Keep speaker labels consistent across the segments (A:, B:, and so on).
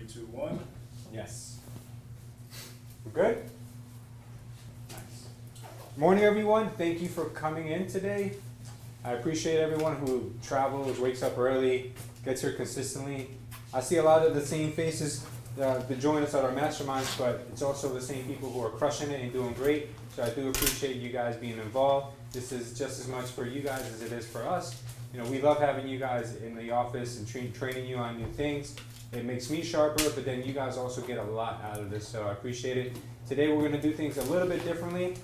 A: 3, 2, 1.
B: Yes. We're good? Nice. Morning, everyone. Thank you for coming in today. I appreciate everyone who travels, wakes up early, gets here consistently. I see a lot of the same faces that join us at our masterminds, but it's also the same people who are crushing it and doing great. So I do appreciate you guys being involved. This is just as much for you guys as it is for us. You know, we love having you guys in the office and training you on new things. It makes me sharper, but then you guys also get a lot out of this, so I appreciate it. Today we're going to do things a little bit differently.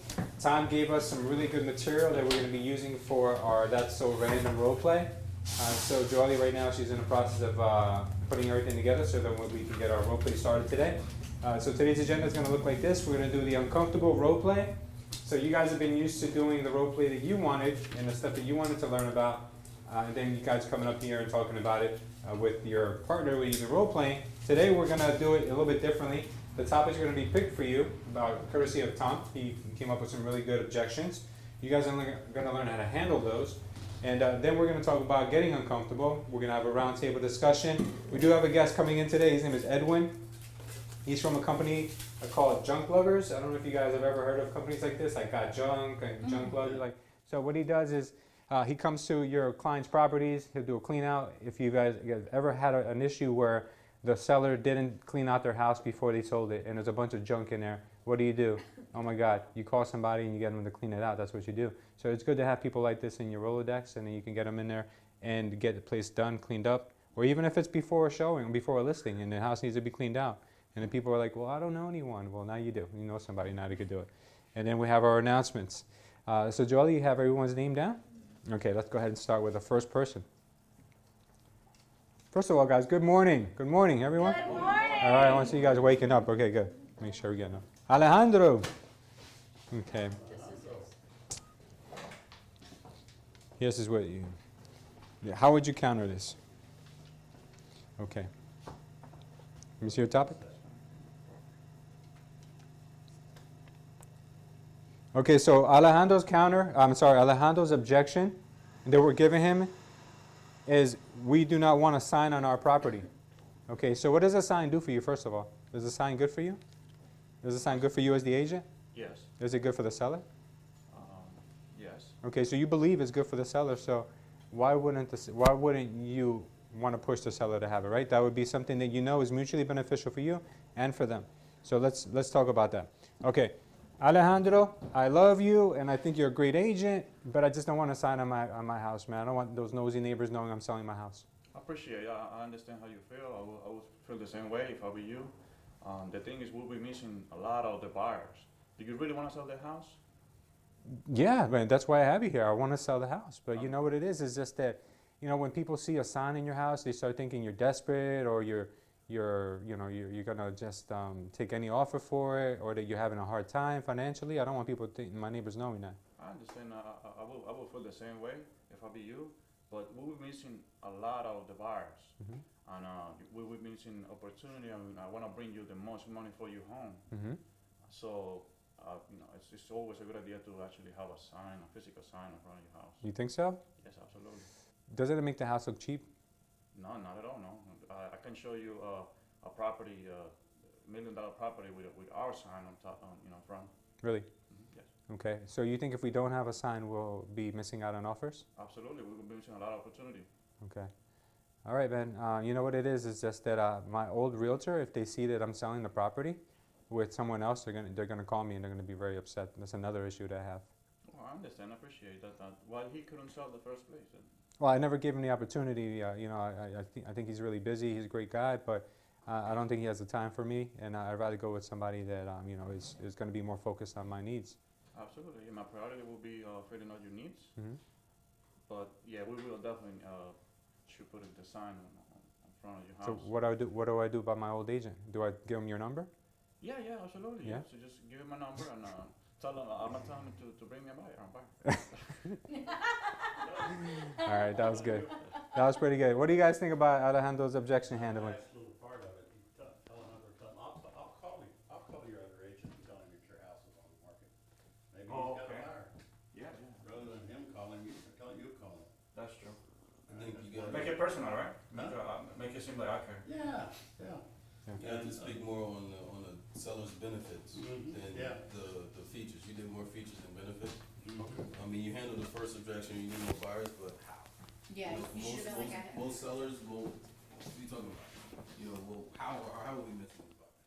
B: Tom gave us some really good material that we're going to be using for our That's So Random role play. So Jolie right now, she's in the process of putting everything together so that we can get our role play started today. So today's agenda is going to look like this. We're going to do the uncomfortable role play. So you guys have been used to doing the role play that you wanted and the stuff that you wanted to learn about. And then you guys coming up here and talking about it with your partner when you're role playing. Today we're going to do it a little bit differently. The topics are going to be picked for you, courtesy of Tom. He came up with some really good objections. You guys are going to learn how to handle those. And then we're going to talk about getting uncomfortable. We're going to have a roundtable discussion. We do have a guest coming in today. His name is Edwin. He's from a company called Junk Lovers. I don't know if you guys have ever heard of companies like this, like Got Junk and Junk Lovers. So what he does is he comes to your client's properties. He'll do a clean out. If you guys ever had an issue where the seller didn't clean out their house before they sold it and there's a bunch of junk in there, what do? Oh my God, you call somebody and you get them to clean it out. That's what you do. So it's good to have people like this in your Rolodex, and then you can get them in there and get the place done, cleaned up. Or even if it's before a showing, before a listing, and the house needs to be cleaned out. And then people are like, well, I don't know anyone. Well, now you do. You know somebody now that could do it. And then we have our announcements. So Jolie, you have everyone's name down? Okay, let's go ahead and start with the first person. First of all, guys, good morning. Good morning, everyone.
C: Good morning.
B: All right, I want to see you guys waking up. Okay, good. Make sure we get enough. Alejandro. Okay. This is what you... Yeah, how would you counter this? Okay. Let me see your topic. Okay, so Alejandro's objection that we're giving him is we do not want a sign on our property. Okay, so what does a sign do for you, first of all? Is a sign good for you? Is a sign good for you as the agent?
D: Yes.
B: Is it good for the seller?
D: Yes.
B: Okay, so you believe it's good for the seller, so why wouldn't you want to push the seller to have it, right? That would be something that you know is mutually beneficial for you and for them. So let's talk about that. Okay, Alejandro, I love you and I think you're a great agent, but I just don't want a sign on my house, man. I don't want those nosy neighbors knowing I'm selling my house.
D: I appreciate it. I understand how you feel. I would feel the same way if I were you. The thing is, we'll be missing a lot of the buyers. Do you really want to sell the house?
B: Yeah, man, that's why I have you here. I want to sell the house. But you know what it is just that, you know, when people see a sign in your house, they start thinking you're desperate or you're going to just take any offer for it, or that you're having a hard time financially. I don't want people my neighbors knowing that.
D: I understand. I will feel the same way if I be you. But we'll be missing a lot of the buyers.
B: Mm-hmm.
D: And we will be missing opportunity. I mean, I want to bring you the most money for your home.
B: Mm-hmm.
D: So, it's always a good idea to actually have a sign, a physical sign in front of your house.
B: You think so?
D: Yes, absolutely.
B: Doesn't it make the house look cheap?
D: No, not at all, no. I can show you a property, $1 million property with our sign on top, front.
B: Really?
D: Mm-hmm, yes.
B: Okay, so you think if we don't have a sign, we'll be missing out on offers?
D: Absolutely, we will be missing a lot of opportunity.
B: Okay. All right, Ben. You know what it is just that my old realtor, if they see that I'm selling the property with someone else, they're gonna call me and they're gonna be very upset. That's another issue that I have.
D: Well, I understand, I appreciate that. Why he couldn't sell the first place then?
B: Well, I never gave him the opportunity. I think he's really busy. He's a great guy, but I don't think he has the time for me, and I'd rather go with somebody that is going to be more focused on my needs.
D: Absolutely, my priority will be filling out your needs.
B: Mm-hmm.
D: But yeah, we will definitely should put the sign in front of your house.
B: So what do I do about my old agent? Do I give him your number?
D: Yeah, absolutely.
B: Yeah?
D: So just give him my number and tell him I'm not telling him to bring me a buyer.
B: All right, that was good. That was pretty good. What do you guys think about Alejandro's objection handling?
A: Nice little part of it. Tell another time. I'll call your other agent and tell him that your house is on the market. Maybe he's got a buyer.
D: Yeah.
A: Rather than him calling you, telling you to call him.
D: That's true.
E: I think you gotta
D: Make it personal, right? Make it seem like I care.
A: Yeah.
C: You have to speak more on the seller's benefits than the features. You did more features than benefits. I mean, you handled the first objection, you need more buyers, but how?
E: Yeah, you should have been like
C: Most sellers will, what are you talking about? You know, well, how are we missing these buyers?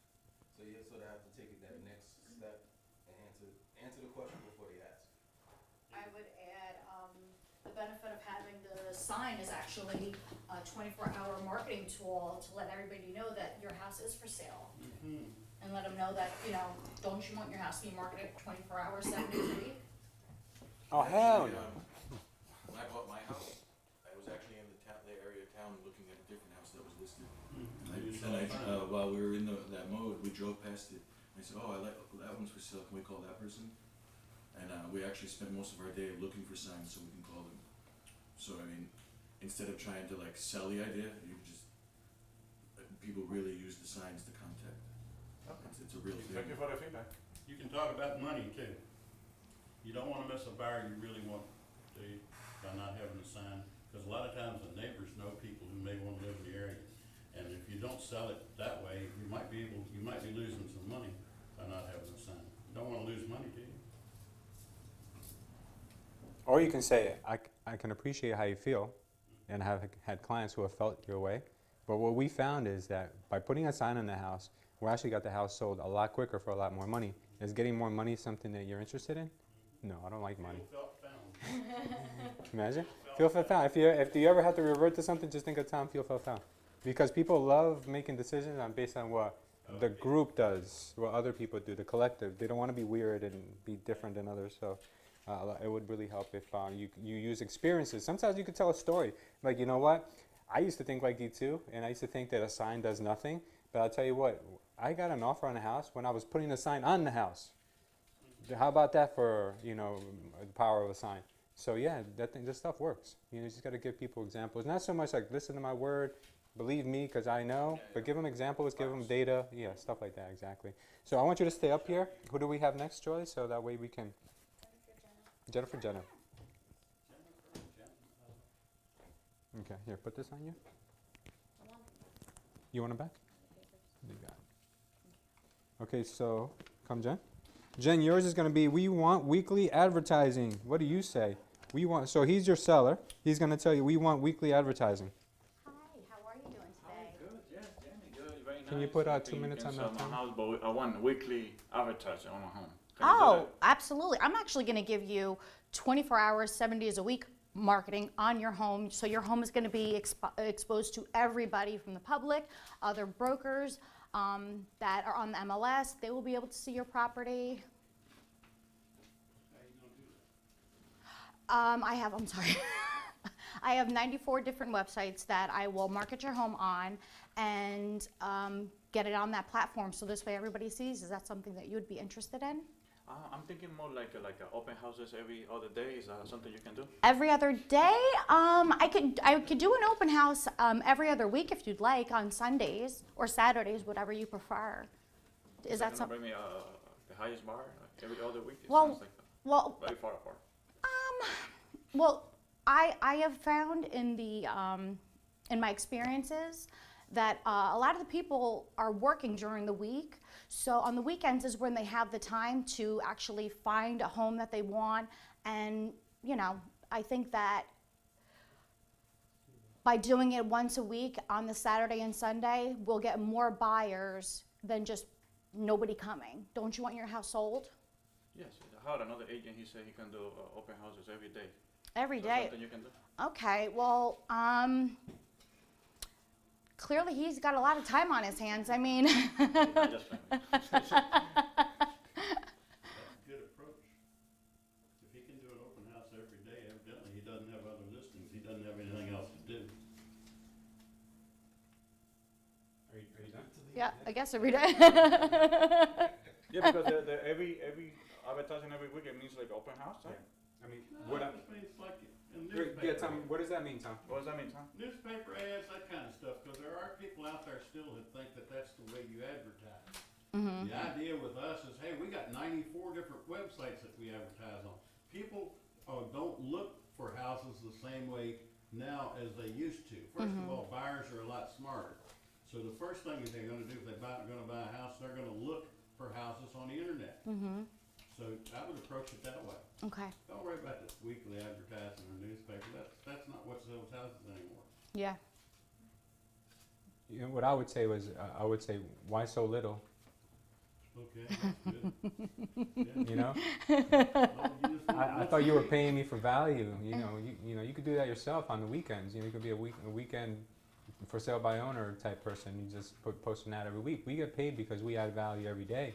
C: So you sort of have to take it that next step and answer the question before they ask.
E: I would add, the benefit of having the sign is actually a 24-hour marketing tool to let everybody know that your house is for sale. And let them know that, you know, don't you want your house to be marketed 24 hours, 7 days a week?
B: Oh, hell no.
F: When I bought my house, I was actually in the area of town looking at a different house that was listed. While we were in that mode, we drove past it. I said, "Oh, I like that one's for sale. Can we call that person?" And we actually spent most of our day looking for signs so we can call them. So I mean, instead of trying to like sell the idea, you just people really use the signs to contact. It's a real thing.
D: Thank you for the feedback.
A: You can talk about money too. You don't wanna miss a buyer you really want to, by not having a sign, cause a lot of times the neighbors know people who may wanna live in the area. And if you don't sell it that way, you might be losing some money by not having a sign. You don't wanna lose money, do you?
B: Or you can say, I can appreciate how you feel, and have had clients who have felt your way. But what we found is that by putting a sign on the house, we actually got the house sold a lot quicker for a lot more money. Is getting more money something that you're interested in? No, I don't like money.
A: Feel felt found.
B: Imagine. Feel felt found. If you ever have to revert to something, just think of Tom Feel felt found. Because people love making decisions based on what the group does, what other people do, the collective. They don't want to be weird and be different than others. So it would really help if you use experiences. Sometimes you could tell a story. Like, you know what? I used to think like you too, and I used to think that a sign does nothing. But I'll tell you what, I got an offer on a house when I was putting a sign on the house. How about that for, you know, the power of a sign? So yeah, this stuff works. You just got to give people examples. Not so much like listen to my word, believe me because I know, but give them examples, give them data, yeah, stuff like that, exactly. So I want you to stay up here. Who do we have next, Joy? So that way we can. Jennifer. Okay, here, put this on you. You want it back? You got it. Okay, so come, Jen. Jen, yours is going to be, we want weekly advertising. What do you say? We want. So he's your seller. He's going to tell you we want weekly advertising.
E: Hi, how are you doing today?
D: Good, yes, Jamie, good, very nice.
B: Can you put 2
D: Everything
B: minutes
D: can
B: on
D: sell
B: that
D: my
B: time?
D: house, but I want weekly advertising on my home. Can you do
E: Oh,
D: that?
E: absolutely. I'm actually going to give you 24 hours, 7 days a week marketing on your home. So your home is going to be exposed to everybody from the public, other brokers that are on the MLS. They will be able to see your property. I'm sorry. I have 94 different websites that I will market your home on and get it on that platform. So this way everybody sees. Is that something that you would be interested in?
D: I'm thinking more like open houses every other day. Is that something you can do?
E: Every other day? I could do an open house every other week if you'd like, on Sundays or Saturdays, whatever you prefer. Is that something?
D: Bring me the highest bar every other week? It
E: Well,
D: sounds like
E: well,
D: very far apart.
E: Well, I have found in my experiences that a lot of the people are working during the week. So on the weekends is when they have the time to actually find a home that they want. And, you know, I think that by doing it once a week on the Saturday and Sunday, we'll get more buyers than just nobody coming. Don't you want your house sold?
D: Yes, I had another agent. He said he can do open houses every day.
E: Every
D: Is that
E: day.
D: something you can do?
E: Okay, well, clearly he's got a lot of time on his hands. I mean,
D: I'm just playing.
A: That's a good approach. If he can do an open house every day, evidently he doesn't have other listings, he doesn't have anything else to do.
B: Are you done?
E: yeah, I guess every day.
D: Yeah, because every advertising every week, it means like open house, right?
B: I mean,
A: No, it just means like in
B: yeah,
A: newspaper.
B: Tom, what does that mean, Tom?
D: What does that mean, Tom?
A: Newspaper ads, that kind of stuff, because there are people out there still that think that that's the way you advertise. The idea with us is, hey, we got 94 different websites that we advertise on. People don't look for houses the same way now as they used to. First of all, buyers are a lot smarter. So the first thing that they're gonna do if they're gonna buy a house, they're gonna look for houses on the internet.
E: Mm-hmm.
A: So I would approach it that way.
E: Okay.
A: Don't worry about this weekly advertising or newspaper. That's not what sells houses anymore.
E: Yeah.
B: You know, what I would say was, I would say, why so little?
A: Okay, that's good. Yeah.
B: You know,
A: Oh, you just want
B: I thought you were paying me for value. You know, you could do that yourself on the weekends. You know, you could be a weekend for sale by owner type person. You just post an ad every week. We get paid because we add value every day.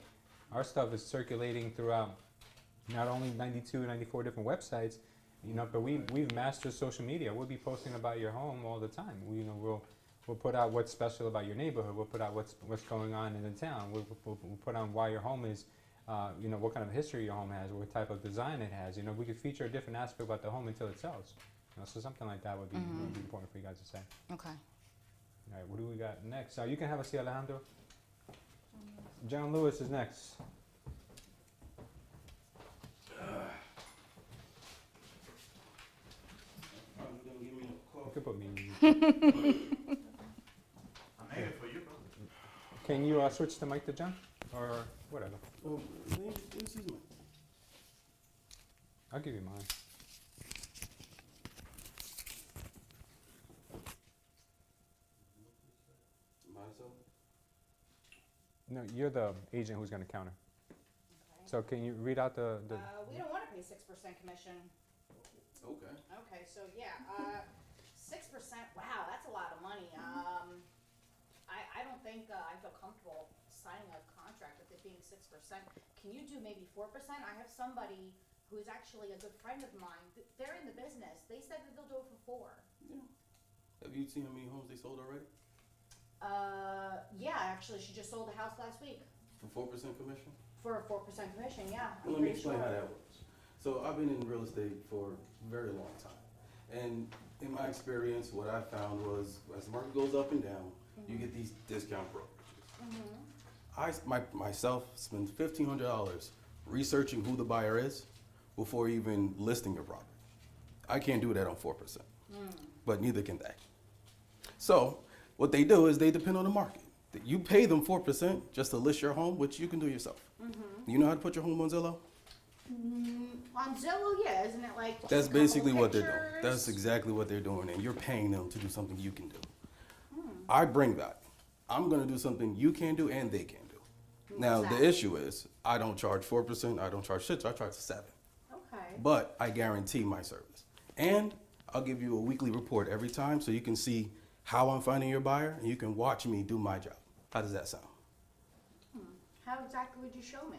B: Our stuff is circulating throughout not only 92, 94 different websites, you know, but we've mastered social media. We'll be posting about your home all the time. We'll put out what's special about your neighborhood. We'll put out what's going on in the town. We'll put on why your home is, you know, what kind of history your home has, what type of design it has. You know, we could feature a different aspect about the home until it sells. You know, so something like that would be important for you guys to say.
E: Okay.
B: All right, what do we got next? You can have a seat, Alejandro. John Lewis is next. You could put me.
D: I'm here for you, bro.
B: Can you switch the mic to John, or whatever? I'll give you mine. No, you're the agent who's going to counter.
E: Okay.
B: So can you read out the
E: We don't want to pay 6% commission.
C: Okay.
E: Okay, so yeah, 6%. Wow, that's a lot of money. I don't think I feel comfortable signing a contract with it being 6%. Can you do maybe 4%? I have somebody who's actually a good friend of mine. They're in the business. They said that they'll do it for 4.
C: Yeah. Have you seen how many homes they sold already?
E: Yeah, actually, she just sold a house last week
C: For 4% commission?
E: for a 4% commission. Yeah, I'm
C: Well, let me
E: pretty
C: explain
E: sure.
C: how that works. So I've been in real estate for a very long time. And in my experience, what I found was as the market goes up and down, you get these discount brokerages. Myself spend $1,500 researching who the buyer is before even listing your property. I can't do that on 4%, but neither can they. So what they do is they depend on the market. You pay them 4% just to list your home, which you can do yourself. You know how to put your home on Zillow?
E: On Zillow, yeah, isn't it like just
C: That's
E: a couple
C: basically what they're doing.
E: pictures?
C: That's exactly what they're doing, and you're paying them to do something you can do. I bring value. I'm going to do something you can do and they can do. Now, the
E: Exactly.
C: issue is I don't charge 4%, I don't charge 6%, I charge 7%.
E: Okay.
C: But I guarantee my service. And I'll give you a weekly report every time so you can see how I'm finding your buyer and you can watch me do my job. How does that sound?
E: How exactly would you show me?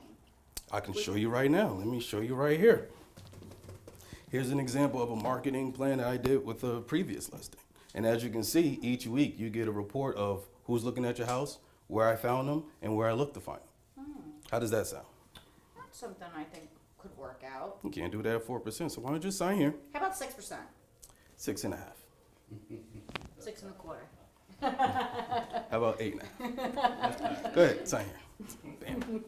C: I can show you right now. Let me show you right here. Here's an example of a marketing plan that I did with a previous listing. And as you can see, each week you get a report of who's looking at your house, where I found them, and where I looked to find them. How does that sound?
E: That's something I think could work out.
C: You can't do that at 4%, so why don't you just sign here?
E: How about 6%?
C: 6.5.
E: 6 1/4.
C: How about 8.5? Go ahead, sign here. Bam.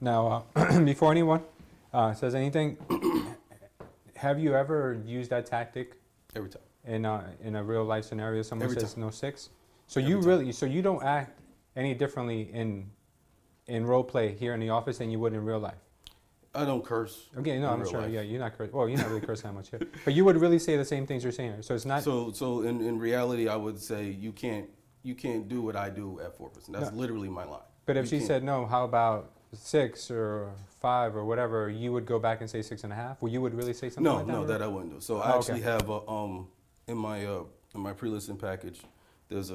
B: Now, before anyone says anything, have you ever used that tactic
C: Every time.
B: in a real life scenario? Someone
C: Every
B: says
C: time.
B: no 6. So
C: Every
B: you
C: time.
B: really, so you don't act any differently in role play here in the office than you would in real life.
C: I don't curse.
B: Okay, no,
C: in
B: I'm
C: real
B: sure.
C: life.
B: Yeah, you're not cursing. Well, you're not really cursing that much here, but you would really say the same things you're saying. So it's not.
C: So in reality, I would say you can't do what I do at 4%. That's literally my line.
B: But if
C: You
B: she
C: can't-
B: said no, how about 6 or 5 or whatever, you would go back and say 6.5. Well, you would really say something like that.
C: No,
B: or-
C: that I wouldn't do. So
B: Oh,
C: I actually
B: okay.
C: have in my pre-listing package, there's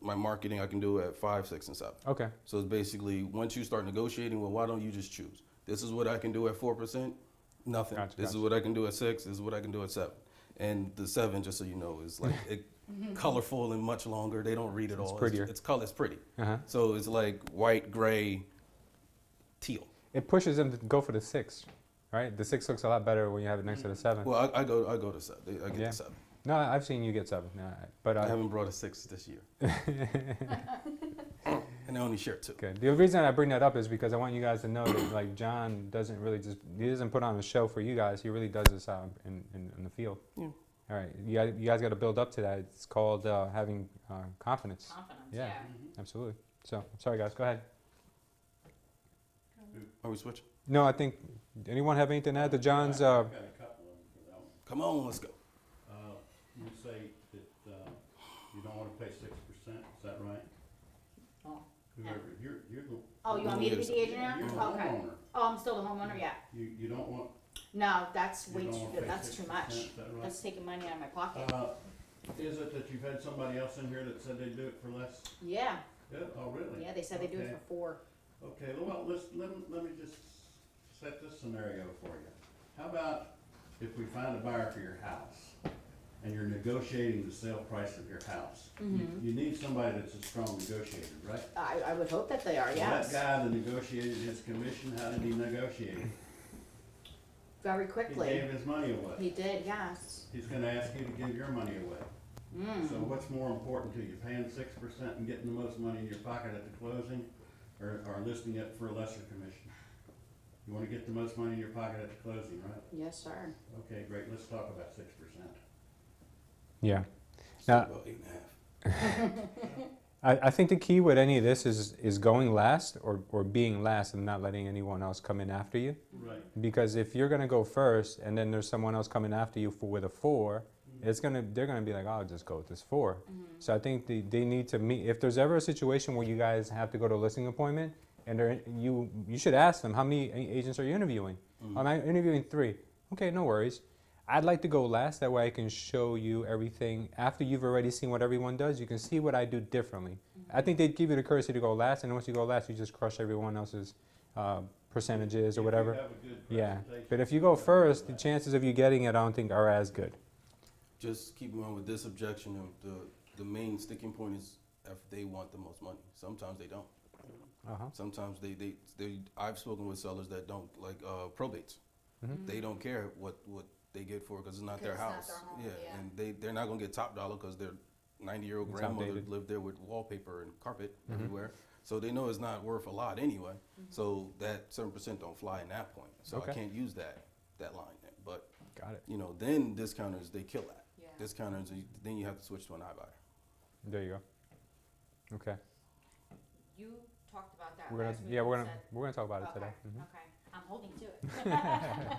C: my marketing I can do at 5, 6, and 7.
B: Okay.
C: So it's basically once you start negotiating, well, why don't you just choose? This is what I can do at 4%. Nothing.
B: Gotcha,
C: This is
B: gotcha.
C: what I can do at 6. This is what I can do at 7. And the 7, just so you know, is like colorful and much longer. They don't read it all.
B: prettier.
C: It's color. It's pretty.
B: Uh-huh.
C: So it's like white, gray, teal.
B: It pushes them to go for the 6, right? The 6 looks a lot better when you have it next to the 7.
C: Well, I go to 7. I get
B: Yeah.
C: the 7.
B: No, I've seen you get 7. No, but
C: I haven't brought a 6 this year. And I only share 2.
B: good. The reason I bring that up is because I want you guys to know that like John doesn't really he doesn't put on a show for you guys. He really does this out in the field.
C: Yeah.
B: All right, you guys got to build up to that. It's called having confidence.
E: Confidence.
B: Yeah, absolutely. So, sorry guys, go ahead.
C: Are we switching?
B: No, I think, anyone have anything to add to John's,
A: I've got a couple of them for that one.
C: Come on, let's go.
A: You say that, you don't wanna pay 6%, is that right?
E: Oh.
A: Whoever, you're the.
E: Oh, you want me to be the agent now?
A: You're the
E: Okay.
A: homeowner.
E: Oh, I'm still the homeowner, yeah.
A: You don't want,
E: No, that's
A: you
E: way
A: don't
E: too
A: wanna
E: good,
A: pay
E: that's too
A: 6%,
E: much.
A: is that right?
E: That's taking money out of my pocket.
A: Is it that you've had somebody else in here that said they'd do it for less?
E: Yeah,
A: Yeah, oh, really?
E: yeah, they said they do it for 4.
A: Okay, well, let me just set this scenario for you. How about if we find a buyer for your house and you're negotiating the sale price of your house? You need somebody that's a strong negotiator, right?
E: I would hope that they are,
A: Well,
E: yes.
A: that guy that negotiated his commission, how did he negotiate it?
E: Very
A: He
E: quickly.
A: gave his money away.
E: He did, yes.
A: He's gonna ask you to give your money away. So what's more important to you, paying 6% and getting the most money in your pocket at the closing, or listing it for a lesser commission? You wanna get the most money in your pocket at the closing, right?
E: Yes, sir.
A: Okay, great, let's talk about 6%.
B: yeah.
C: Still
B: Now-
C: about 8.5.
B: I think the key with any of this is going last or being last and not letting anyone else come in after you.
A: Right.
B: Because if you're gonna go first and then there's someone else coming after you with a 4, they're gonna be like, oh, I'll just go with this 4. So I think they need to meet. If there's ever a situation where you guys have to go to a listing appointment, and you should ask them, how many agents are you interviewing? I'm interviewing 3. Okay, no worries. I'd like to go last. That way I can show you everything. After you've already seen what everyone does, you can see what I do differently. I think they'd give you the courtesy to go last, and once you go last, you just crush everyone else's percentages or whatever.
A: If you have a good
B: Yeah,
A: presentation,
B: but if you go first, the chances of you getting it, I don't think are as good.
C: Just keep going with this objection. The main sticking point is if they want the most money. Sometimes they don't. Sometimes I've spoken with sellers that don't like probates. They don't care what they get for it because it's not their
E: 'Cause it's not
C: house.
E: their home, yeah.
C: And they're not gonna get top dollar because their 90-year-old
B: It's
C: grandmother
B: outdated.
C: lived there with wallpaper and carpet everywhere. So they know it's not worth a lot anyway. So that 7% don't fly in that point. So
B: Okay.
C: I can't use that line there. But
B: Got it.
C: then discounters they kill that.
E: Yeah.
C: Discounters then you have to switch to an iBuyer.
B: There you go. Okay.
E: You talked about that
B: We're
E: last
B: gonna
E: week.
B: we're gonna talk about it
E: Okay,
B: today.
E: okay. I'm holding to it.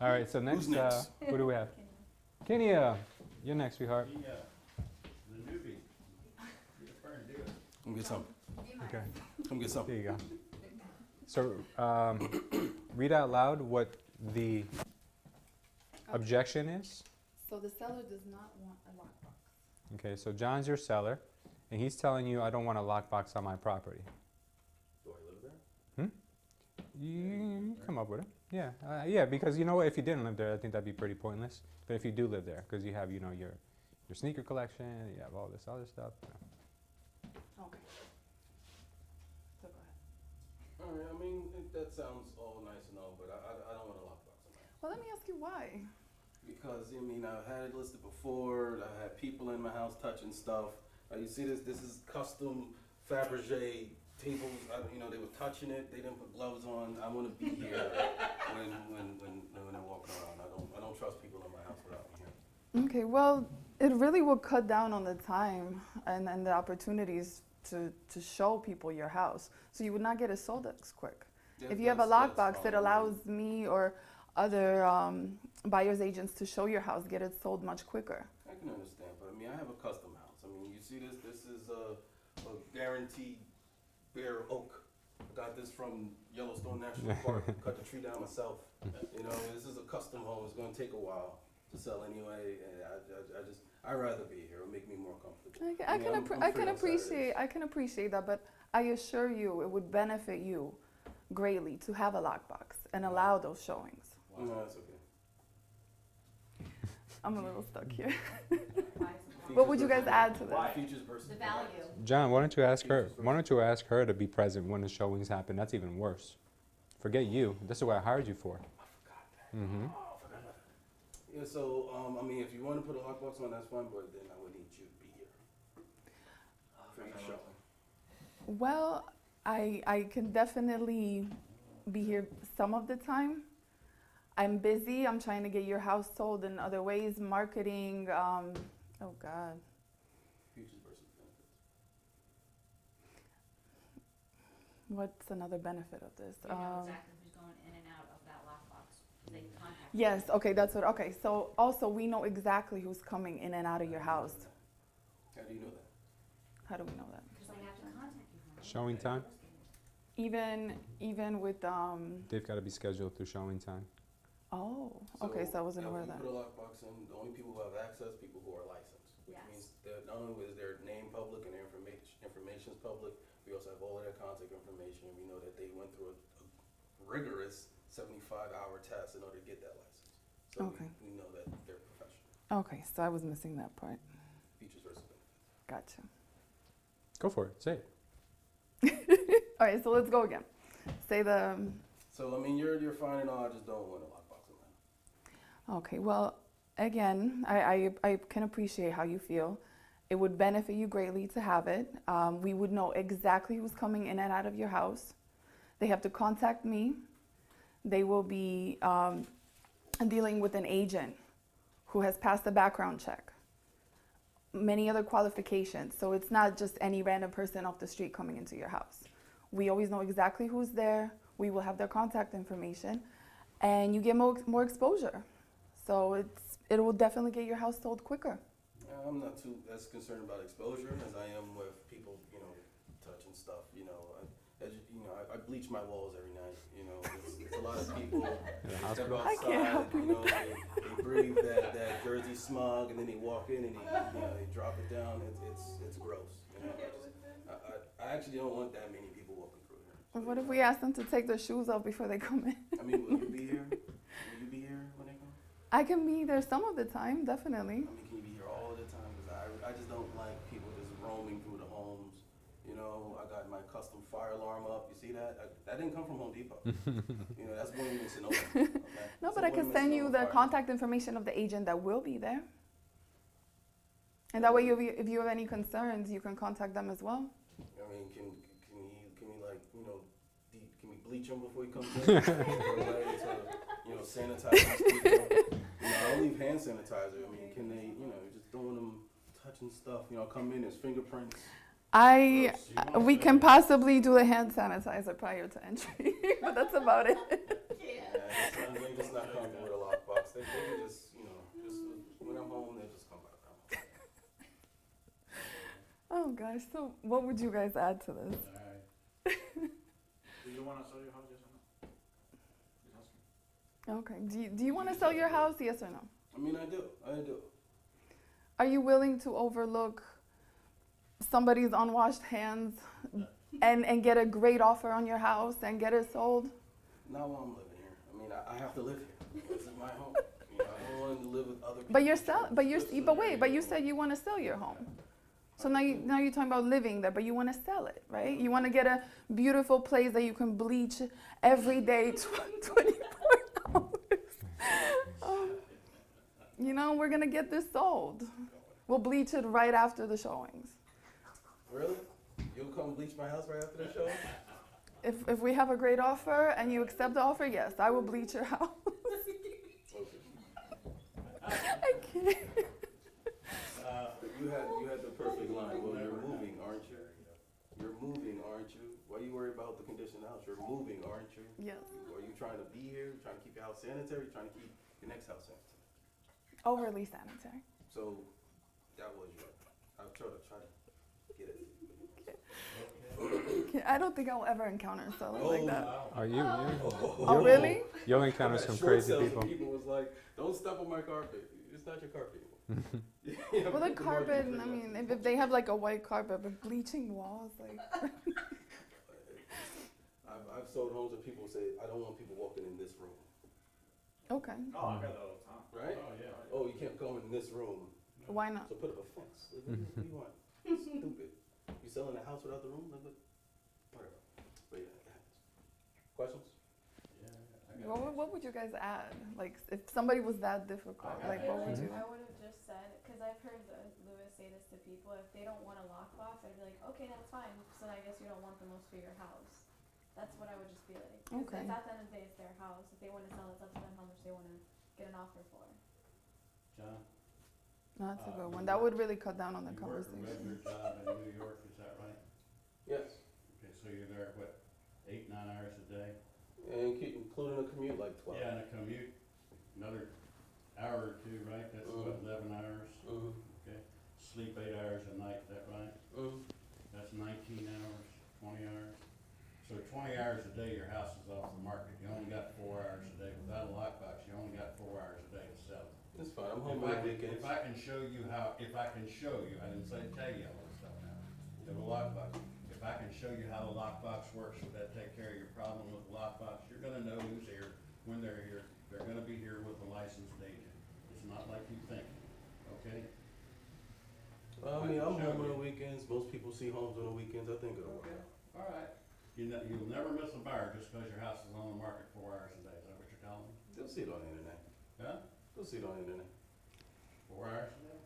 B: All right. So next,
C: next?
B: who do we have? Kenny, you're next, sweetheart.
A: The newbie, get up there and do it.
C: Come get some.
B: Okay.
C: Come get some.
B: There you go. So read out loud what the objection is.
G: So the seller does not want a lockbox.
B: Okay. So John's your seller, and he's telling you, I don't want a lockbox on my property.
C: Do I live there?
B: You come up with it. Yeah, yeah. Because you know what? If you didn't live there, I think that'd be pretty pointless. But if you do live there, because you have, your sneaker collection, you have all this other stuff.
G: Okay. So go ahead.
C: All right. I mean, that sounds all nice and all, but I don't want a lockbox in my house.
G: Well, let me ask you why.
C: Because I've had it listed before. I had people in my house touching stuff. You see this? This is custom Fabergé tables. They were touching it. They didn't put gloves on. I want to be here when they're walking around. I don't trust people in my house without me here.
G: Okay, well, it really will cut down on the time and the opportunities to show people your house. So you would not get it sold as quick.
C: Yeah,
G: If you have a
C: that's
G: lockbox, it
C: fine.
G: allows me or other buyer's agents to show your house, get it sold much quicker.
C: I can understand, but I have a custom house. You see this? This is a guaranteed bare oak. I got this from Yellowstone National Park. Cut the tree down myself. This is a custom home. It's going to take a while to sell anyway, and I'd rather be here. It'll make me more comfortable.
G: I can appreciate that, but I assure you, it would benefit you greatly to have a lockbox and allow those showings.
C: No, that's okay.
G: I'm a little stuck here. What would you guys add to this?
C: Features versus
E: The value.
B: John, why don't you ask her? Why don't you ask her to be present when the showings happen? That's even worse. Forget you. This is what I hired you for.
C: I forgot that. Oh, I forgot that. Yeah, so, if you want to put a lockbox on, that's fine, but then I would need you to be here. For each show.
G: Well, I can definitely be here some of the time. I'm busy. I'm trying to get your house sold in other ways, marketing. Oh God.
C: Features versus benefits.
G: What's another benefit of this?
H: You know exactly who's going in and out of that lockbox. They can contact you.
G: Yes, okay, that's what, okay, so also we know exactly who's coming in and out of your house.
C: How do you know that?
G: How do we know that?
H: Because they have to contact you.
B: Showing time?
G: Even with,
B: They've got to be scheduled through showing time.
G: oh, okay, so I wasn't aware of that.
C: If you put a lockbox in, the only people who have access, people who are licensed, which
H: Yes.
C: means that not only is their name public and their information's public, we also have all of their contact information. We know that they went through a rigorous 75-hour test in order to get that license. So
G: Okay.
C: we know that they're professional.
G: Okay, so I was missing that part.
C: Features versus benefits.
G: Gotcha.
B: Go for it. Say it.
G: All right, so let's go again. Say the,
C: So I mean, you're fine and all. I just don't want a lockbox in mine.
G: okay, well, again, I can appreciate how you feel. It would benefit you greatly to have it. We would know exactly who's coming in and out of your house. They have to contact me. They will be dealing with an agent who has passed a background check. Many other qualifications. So it's not just any random person off the street coming into your house. We always know exactly who's there. We will have their contact information, and you get more exposure. So it will definitely get your house sold quicker.
C: I'm not too as concerned about exposure as I am with people, touching stuff. I bleach my walls every night. It's a lot of people. They step
B: hospital?
G: I can't
C: outside,
G: help you.
C: they breathe that Jersey smog, and then they walk in and they drop it down. It's gross. I actually don't want that many people walking through here.
G: What if we ask them to take their shoes off before they come in?
C: I mean, will you be here? Will you be here when they come?
G: I can be there some of the time, definitely.
C: I mean, can you be here all the time? Because I just don't like people just roaming through the homes. I got my custom fire alarm up. You see that? That didn't come from Home Depot. That's William and Sonoma. Okay?
G: No,
C: It's
G: but
C: a
G: I can
C: William and
G: send you
C: Sonoma
G: the
C: fire
G: contact information of the agent that will be there. And that way, if you have any concerns, you can contact them as well.
C: I mean, can we bleach him before he comes in? Or sanitize these people? I don't leave hand sanitizer. I mean, can they, just don't want them touching stuff. Come in, there's fingerprints.
G: We can possibly do a hand sanitizer prior to entry, but that's about it.
C: They just not coming with a lockbox. They can just when I'm home, they just come back.
G: Oh gosh, so what would you guys add to this?
A: All right.
D: Do you want to sell your house, yes or no? Just asking.
G: Okay, do you want to sell your house, yes or no?
C: I mean, I do.
G: Are you willing to overlook somebody's unwashed hands and get a great offer on your house and get it sold?
C: Not while I'm living here. I mean, I have to live here. This is my home. I don't want to live with other people.
G: But you said you want to sell your home. So now you're talking about living there, but you want to sell it, right? You want to get a beautiful place that you can bleach every day, 24 hours. We're gonna get this sold. We'll bleach it right after the showings.
C: Really? You'll come bleach my house right after the show?
G: If we have a great offer and you accept the offer, yes, I will bleach your house. I can't.
C: You had the perfect line. Well, you're moving, aren't you? You're moving, aren't you? Why are you worried about the condition of the house? You're moving, aren't you?
G: Yes.
C: Are you trying to be here? Trying to keep your house sanitary? Trying to keep your next house sanitary?
G: Overly sanitary.
C: So that was your. I'll try to get it.
G: I don't think I'll ever encounter a seller like that.
B: Are you?
G: Oh, really?
B: You'll encounter some crazy people.
C: People was like, don't step on my carpet. It's not your carpet.
G: Well, the carpet, I mean, if they have like a white carpet but bleaching walls, like.
C: I've sold homes that people say, I don't want people walking in this room.
G: Okay.
D: Oh, I got that all the time.
C: Right?
A: Oh, yeah.
C: Oh, you can't come in this room.
G: Why not?
C: So put up a fence. What do you want? Stupid. You selling a house without the room? Whatever. But yeah, it happens. Questions?
G: What would you guys add? Like, if somebody was that difficult, like, what would you?
I: I would have just said, because I've heard Louis say this to people, if they don't want a lockbox, I'd be like, okay, that's fine. So I guess you don't want the most for your house. That's what I would just be like. 'Cause
G: Okay.
I: it's at the end of the day, it's their house. If they want to sell it, it's up to them how much they want to get an offer for.
A: John?
G: No, that's a good one. That would really cut down on the
A: You work a regular
G: conversation.
A: job in New York, is that right?
C: Yes.
A: Okay, so you're there, what,
C: like 12.
A: Yeah, and a commute, another hour or two, right? That's what, 11 hours?
C: Mm-hmm.
A: Okay. Sleep 8 hours a night, is that right?
C: Mm-hmm.
A: That's 19 hours, 20 hours. So 20 hours a day, your house is off the market. You only got 4 hours a day. Without a lockbox, you only got 4 hours a day to sell it.
C: It's fine. I'm home on the weekends.
A: If I can show you how, if I can show you, I didn't say tell you all this stuff now, you have a lockbox. If I can show you how the lockbox works, would that take care of your problem with the lockbox? You're gonna know who's here, when they're here. They're gonna be here with a licensed agent. It's not like you think, okay?
C: I mean, I'm home on the weekends. Most people see homes on the weekends. I think it'll work out.
A: All right. You'll never miss a buyer just because your house is on the market 4 hours a day. Is that what you're telling me?
C: They'll see it on the internet.
A: Huh?
C: They'll see it on the internet.
A: 4 hours a day?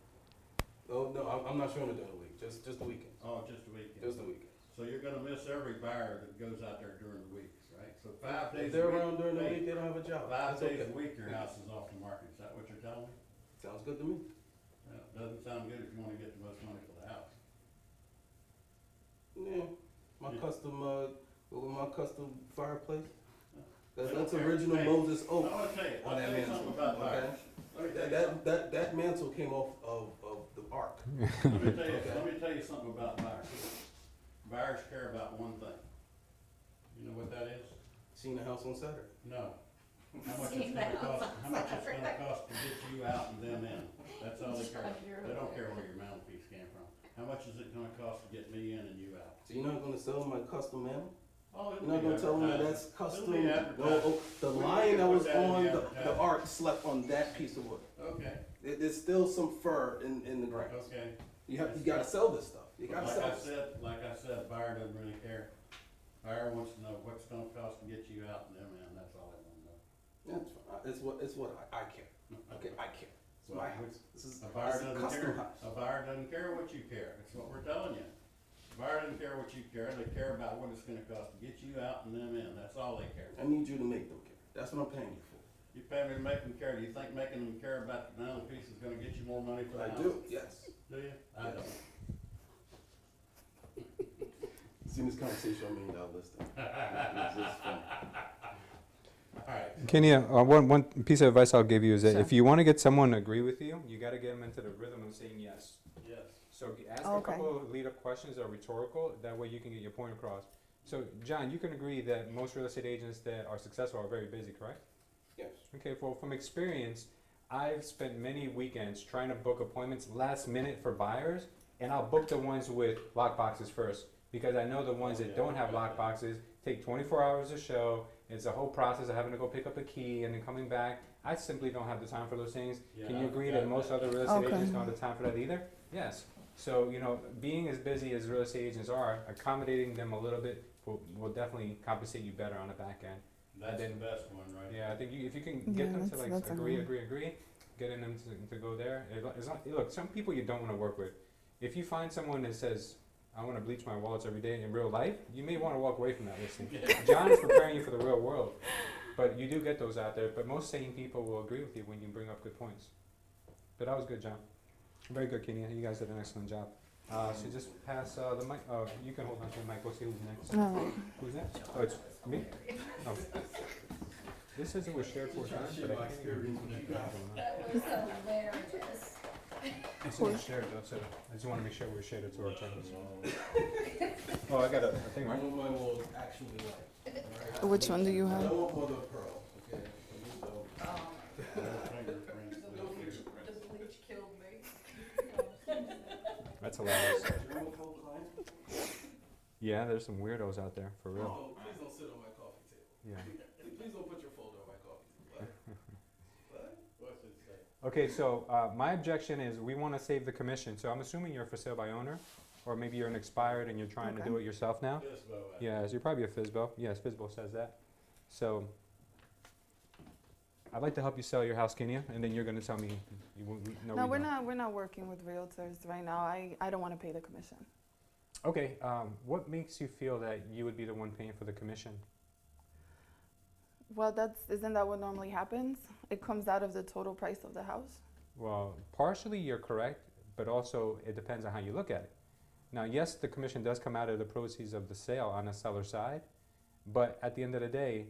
C: Oh, no, I'm not showing it during the week. Just the weekends.
A: Oh, just a weekend.
C: Just the weekends.
A: So you're gonna miss every buyer that goes out there during the weeks, right? So 5 days
C: If they're
A: a week.
C: around during the
A: hey,
C: week, they don't have a job.
A: 5
C: That's
A: days
C: okay.
A: a week, your house is off the market. Is that what you're telling me?
C: Sounds good to me.
A: Well, it doesn't sound good if you wanna get the most money for the house.
C: Yeah, my
A: Yeah.
C: custom, with my custom fireplace.
A: I don't
C: That's
A: care.
C: original
A: Hey,
C: Moses
A: I
C: oak
A: wanna tell you,
C: on
A: I'll
C: that
A: tell you something
C: mantle.
A: about
C: Okay?
A: buyers. Let me tell you something.
C: That mantle came off of the ark.
A: Let me tell you,
C: Okay.
A: let me tell you something about buyers. Buyers care about one thing. You know what that is?
C: Seen the house on Saturday.
A: No. How much it's gonna cost, how much it's gonna cost to get you out and them in. That's all they care. They don't care where your mantelpiece came from. How much is it gonna cost to get me in and you out?
C: So you're not gonna sell my custom mantle?
A: Oh, it'll
C: You're not
A: be
C: gonna tell me that
A: advertised.
C: that's custom?
A: It'll be
C: No,
A: advertised.
C: oh, the
A: We
C: lion
A: can
C: that
A: put
C: was
A: that in
C: on
A: the
C: the
A: advertisement.
C: ark slept on that piece of wood.
A: Okay,
C: There's still some fur in the ground.
A: okay.
C: You gotta sell this stuff. You gotta
A: Like
C: sell
A: I
C: this.
A: said, buyer doesn't really care. Buyer wants to know what's it gonna cost to get you out and them in, that's all they wanna know.
C: That's fine. It's what I care. Okay, I care. It's
A: Well,
C: my house. This is
A: A buyer
C: this is
A: doesn't
C: custom
A: care,
C: house.
A: a buyer doesn't care what you care, that's what we're telling you. A buyer doesn't care what you care, they care about what it's gonna cost to get you out and them in, that's all they care.
C: I need you to make them care. That's what I'm paying you for.
A: You pay me to make them care, do you think making them care about the mantelpiece is gonna get you more money for the
C: I
A: house?
C: do, yes.
A: Do you? I don't.
C: Seen this conversation on $1 Million Listing. It's just funny.
A: Alright,
B: Kenya, one piece of advice I'll give you is that
G: Sure.
B: if you want to get someone to agree with you, you got to get them into the rhythm of saying yes.
A: yes.
B: So ask
G: Oh,
B: a
G: okay.
B: couple of lead-up questions that are rhetorical. That way you can get your point across. So, John, you can agree that most real estate agents that are successful are very busy, correct?
C: Yes.
B: Okay. Well, from experience, I've spent many weekends trying to book appointments last minute for buyers, and I'll book the ones with lock boxes first because I know the ones that don't have lock boxes take 24 hours to show. It's a whole process of having to go pick up a key and then coming back. I simply don't have the time for those things.
A: Yeah,
B: Can you
A: I've
B: agree
A: got
B: that most
A: that.
B: other real estate
G: Okay.
B: agents don't have the time for that either? Yes. So, being as busy as real estate agents are, accommodating them a little bit will definitely compensate you better on the back end.
A: That's the
B: then-
A: best one, right?
B: Yeah, I think if you can
G: Yeah,
B: get them to
G: that's-
B: like
G: that's a
B: agree,
G: good
B: getting them to go there. It's not, look, some people you don't want to work with. If you find someone that says, I want to bleach my wallets every day in real life, you may want to walk away from that listing. John is preparing you for the real world. But you do get those out there. But most sane people will agree with you when you bring up good points. But that was good, John. Very good, Kenya. You guys did an excellent job. So just pass the mic. You can hold on to the mic. We'll see who's next.
G: All right.
B: Who's next? Oh, it's me? Oh. This says it was shared 4 times, but I can't even read what
I: That was hilarious.
B: it says shared though, so I just want to make sure we're shared it to our channels. Oh, I got a thing,
C: I
B: right?
C: want my walls actually white. alright?
G: Which one do you
C: I
G: have?
C: don't want mother of pearl, okay? So,
B: That's hilarious.
C: you want cold clients?
B: Yeah, there's some weirdos out there, for real.
C: Oh, please don't sit on my coffee table.
B: Yeah.
C: Please don't put your folder on my coffee table. What?
A: What's it say?
B: Okay, so my objection is we want to save the commission. So I'm assuming you're for sale by owner, or maybe you're an expired and you're trying to
G: Okay.
B: do it yourself now.
A: Fisbo,
B: Yes, you're probably a FSBO. Yes, FSBO says that. So I'd like to help you sell your house, Kenya, and then you're going to tell me you won't.
G: No, we're not working with realtors right now. I don't want to pay the commission.
B: Okay, what makes you feel that you would be the one paying for the commission?
G: Well, isn't that what normally happens? It comes out of the total price of the house.
B: Well, partially you're correct, but also it depends on how you look at it. Now, yes, the commission does come out of the proceeds of the sale on the seller side, but at the end of the day,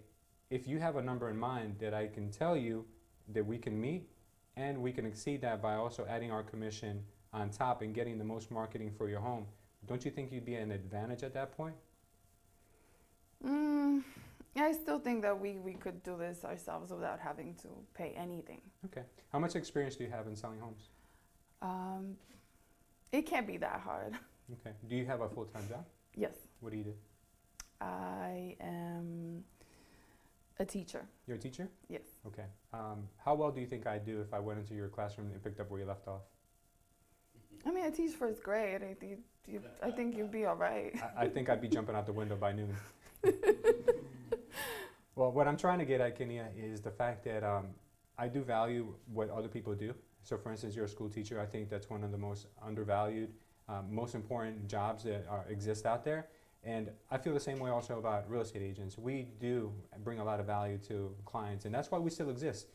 B: if you have a number in mind that I can tell you that we can meet, and we can exceed that by also adding our commission on top and getting the most marketing for your home, don't you think you'd be an advantage at that point?
G: I still think that we could do this ourselves without having to pay anything.
B: Okay. How much experience do you have in selling homes?
G: It can't be that hard.
B: Okay. Do you have a full-time job?
G: Yes,
B: What do you do?
G: I am a teacher.
B: You're a teacher?
G: Yes.
B: Okay. How well do you think I'd do if I went into your classroom and picked up where you left off?
G: I mean, I teach first grade. I think you'd be all right.
B: I think I'd be jumping out the window by noon. Well, what I'm trying to get at, Kenia, is the fact that I do value what other people do. So, for instance, you're a school teacher. I think that's one of the most undervalued, most important jobs that exist out there. And I feel the same way also about real estate agents. We do bring a lot of value to clients, and that's why we still exist.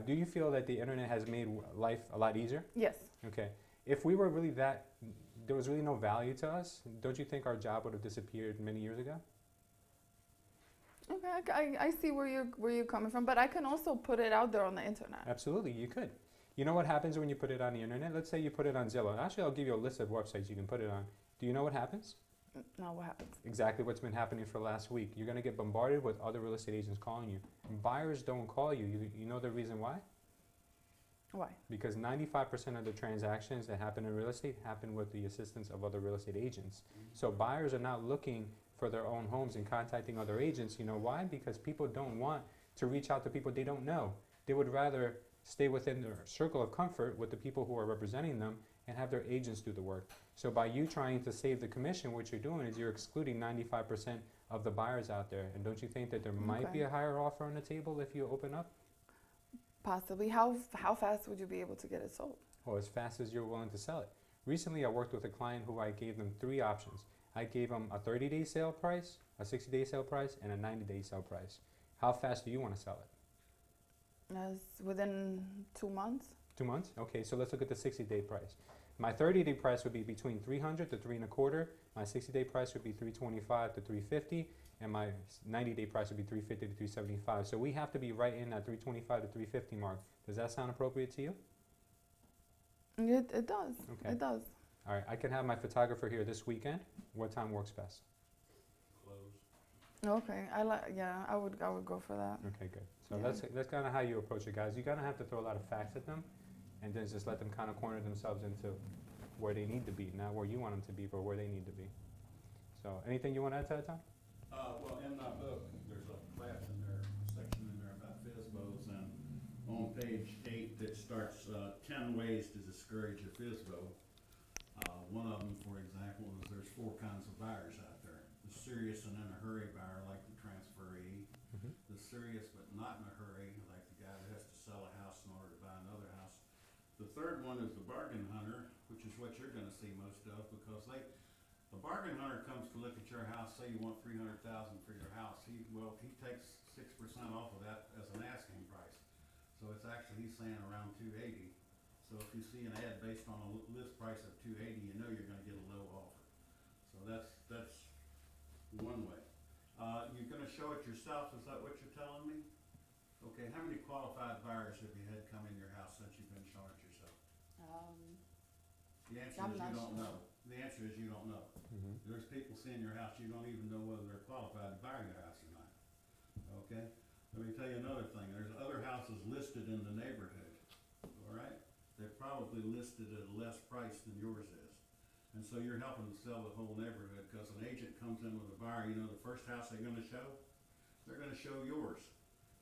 B: Do you feel that the internet has made life a lot easier?
G: Yes.
B: Okay. If we were really there was really no value to us, don't you think our job would have disappeared many years ago?
G: Okay, I see where you're coming from, but I can also put it out there on the internet.
B: Absolutely, you could. You know what happens when you put it on the internet? Let's say you put it on Zillow. Actually, I'll give you a list of websites you can put it on. Do you know what happens?
G: No, what happens?
B: Exactly what's been happening for the last week. You're going to get bombarded with other real estate agents calling you. Buyers don't call you. You know the reason why?
G: Why?
B: Because 95% of the transactions that happen in real estate happen with the assistance of other real estate agents. So buyers are not looking for their own homes and contacting other agents. You know why? Because people don't want to reach out to people they don't know. They would rather stay within their circle of comfort with the people who are representing them and have their agents do the work. So by you trying to save the commission, what you're doing is you're excluding 95% of the buyers out there. And don't you think that there might be a higher offer on the table if you open up?
G: Possibly. How fast would you be able to get it sold?
B: Or as fast as you're willing to sell it. Recently, I worked with a client who I gave them 3 options. I gave them a 30-day sale price, a 60-day sale price, and a 90-day sale price. How fast do you want to sell it?
G: As within 2 months.
B: 2 months? Okay, so let's look at the 60-day price. My 30-day price would be between $300 to $325. My 60-day price would be $325 to $350, and my 90-day price would be $350 to $375. So we have to be right in that $325 to $350 mark. Does that sound appropriate to you?
G: It does.
B: Okay.
G: It does.
B: All right, I can have my photographer here this weekend. What time works best?
A: Close.
G: Okay. I would go for that.
B: Okay, good. So
G: Yeah.
B: that's kind of how you approach it, guys. You're gonna have to throw a lot of facts at them, and then just let them kind of corner themselves into where they need to be, not where you want them to be, but where they need to be. So, anything you want to add to that, Tom?
A: Well, in my book, there's a class in there, a section in there about FSBOs, and on page 8 that starts 10 ways to discourage a FSBO. One of them, for example, is there's 4 kinds of buyers out there. The serious and in a hurry buyer, like the transferee.
B: Mhm.
A: The serious but not in a hurry, like the guy that has to sell a house in order to buy another house. The third one is the bargain hunter, which is what you're gonna see most of, because the bargain hunter comes to look at your house, say you want $300,000 for your house, he takes 6% off of that as an asking price. So it's actually, he's saying around 280. So if you see an ad based on a list price of 280, you know you're gonna get a low offer. So that's one way. You're gonna show it yourself, is that what you're telling me? Okay, how many qualified buyers have you had come in your house since you've been showing it yourself? The answer
G: I'm
A: is
G: not
A: you don't
G: sure.
A: know. The answer is you don't know. There's people seeing your house, you don't even know whether they're qualified to buy your house or not. Okay? Let me tell you another thing. There's other houses listed in the neighborhood, all right? They're probably listed at a less price than yours is. And so you're helping to sell the whole neighborhood, because an agent comes in with a buyer, you know the first house they're gonna show? They're gonna show yours,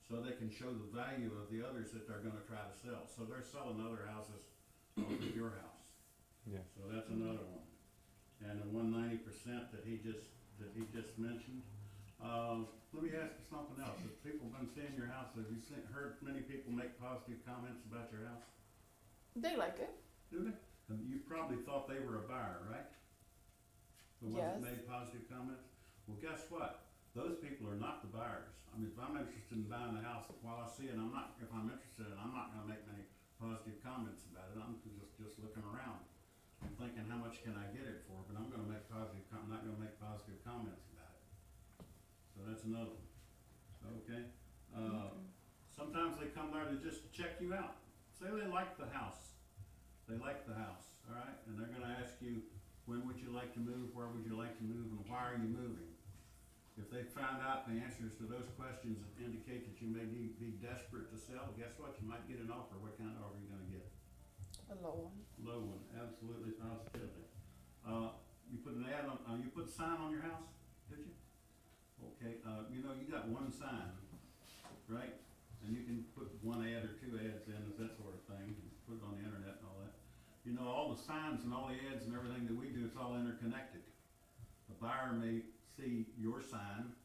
A: so they can show the value of the others that they're gonna try to sell. So they're selling other houses over your house.
B: Yeah.
A: So that's another one. And the 190% that he just mentioned, let me ask you something else. If people have been seeing your house, have you heard many people make positive comments about your house?
G: They like it.
A: Do they? And you probably thought they were a buyer, right? The ones that
G: Yes.
A: made positive comments? Well, guess what? Those people are not the buyers. I mean, if I'm interested in buying a house, while I see it, if I'm interested in it, I'm not gonna make many positive comments about it. I'm just looking around. I'm thinking, how much can I get it for? But I'm not gonna make positive comments about it. So that's another one. Okay? Sometimes they come there to just check you out. Say they like the house. They like the house, all right? And they're gonna ask you, when would you like to move, where would you like to move, and why are you moving? If they found out the answers to those questions indicate that you may be desperate to sell, guess what? You might get an offer. What kind of offer are you gonna get?
G: A low one.
A: Low one, absolutely positively. You put an ad on, you put a sign on your house, did you? Okay, you know, you got one sign, right? And you can put one ad or two ads in, that sort of thing, and put it on the internet and all that. You know, all the signs and all the ads and everything that we do, it's all interconnected. The buyer may see your sign,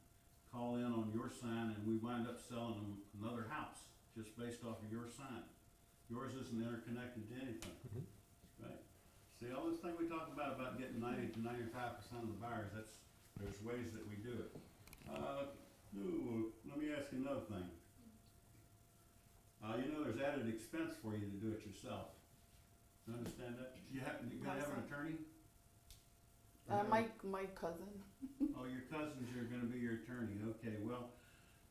A: call in on your sign, and we wind up selling them another house just based off of your sign. Yours isn't interconnected to anything, right? See, all this thing we talk about getting 90 to 95% of the buyers, there's ways that we do it. Let me ask you another thing. You know, there's added expense for you to do it yourself. You understand that? You gotta have an attorney?
G: My cousin.
A: Oh, your cousins are gonna be your attorney, okay, well,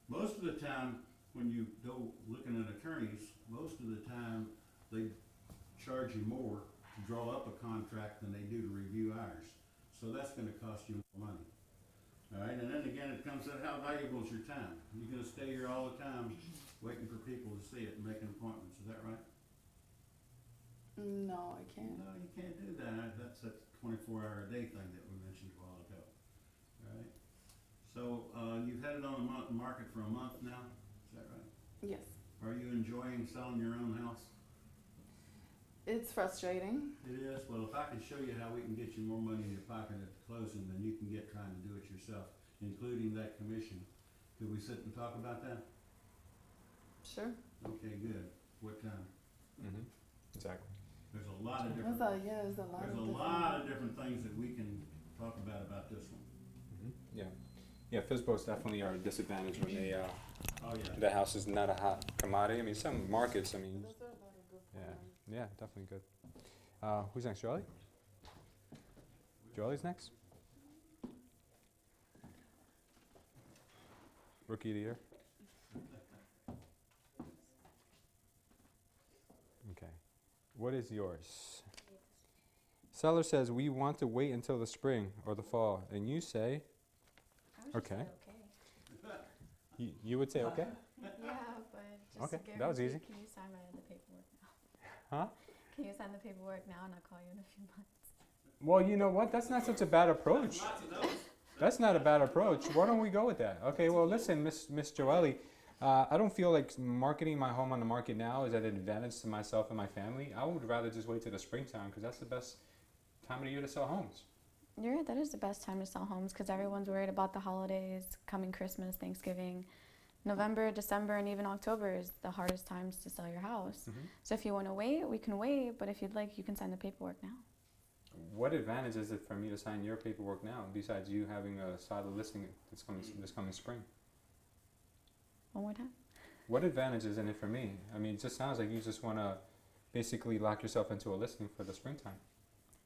A: most of the time, when you go looking at attorneys, most of the time, they charge you more to draw up a contract than they do to review ours. So that's gonna cost you more money. Alright, and then again, it comes to how valuable is your time? You're gonna stay here all the time, waiting for people to see it and making appointments, is that right?
G: No, I can't.
A: No, you can't do that, that's that 24-hour-a-day thing that we mentioned a while ago, alright? So, you've had it on the market for a month now, is that right?
G: Yes.
A: Are you enjoying selling your own house?
G: It's frustrating.
A: It is, well, if I could show you how we can get you more money in your pocket at the closing than you can get trying to do it yourself, including that commission, could we sit and talk about that?
G: Sure.
A: Okay, good. What time?
B: Exactly.
A: There's a lot of different,
G: There's a
A: lot of different things that we can talk about this one.
B: Yeah. Yeah, FSBOs definitely are a disadvantage when they,
A: Oh, yeah.
B: the house is not a hot commodity. I mean, some markets, I mean, yeah, definitely good. Who's next, Jolie? Jolie's next? Rookie of the year? Okay. What is yours? Seller says, we want to wait until the spring or the fall, and you say, okay. You would say okay?
I: Yeah, but just
B: Okay,
I: to
B: that was
I: guarantee,
B: easy.
I: Can you sign the paperwork now?
B: Huh?
I: Can you sign the paperwork now and I'll call you in a few months?
B: Well, you know what? That's not such a bad approach. That's not a bad approach. Why don't we go with that? Okay, well, listen, Miss Joelle, I don't feel like marketing my home on the market now is at an advantage to myself and my family. I would rather just wait till the springtime because that's the best time of the year to sell homes.
I: You're right, that is the best time to sell homes because everyone's worried about the holidays, coming Christmas, Thanksgiving. November, December, and even October is the hardest times to sell your house. So if you want to wait, we can wait, but if you'd like, you can sign the paperwork now.
B: What advantage is it for me to sign your paperwork now besides you having a solid listing this coming spring?
I: One more time.
B: What advantage is in it for me? I mean, it just sounds like you just want to basically lock yourself into a listing for the springtime.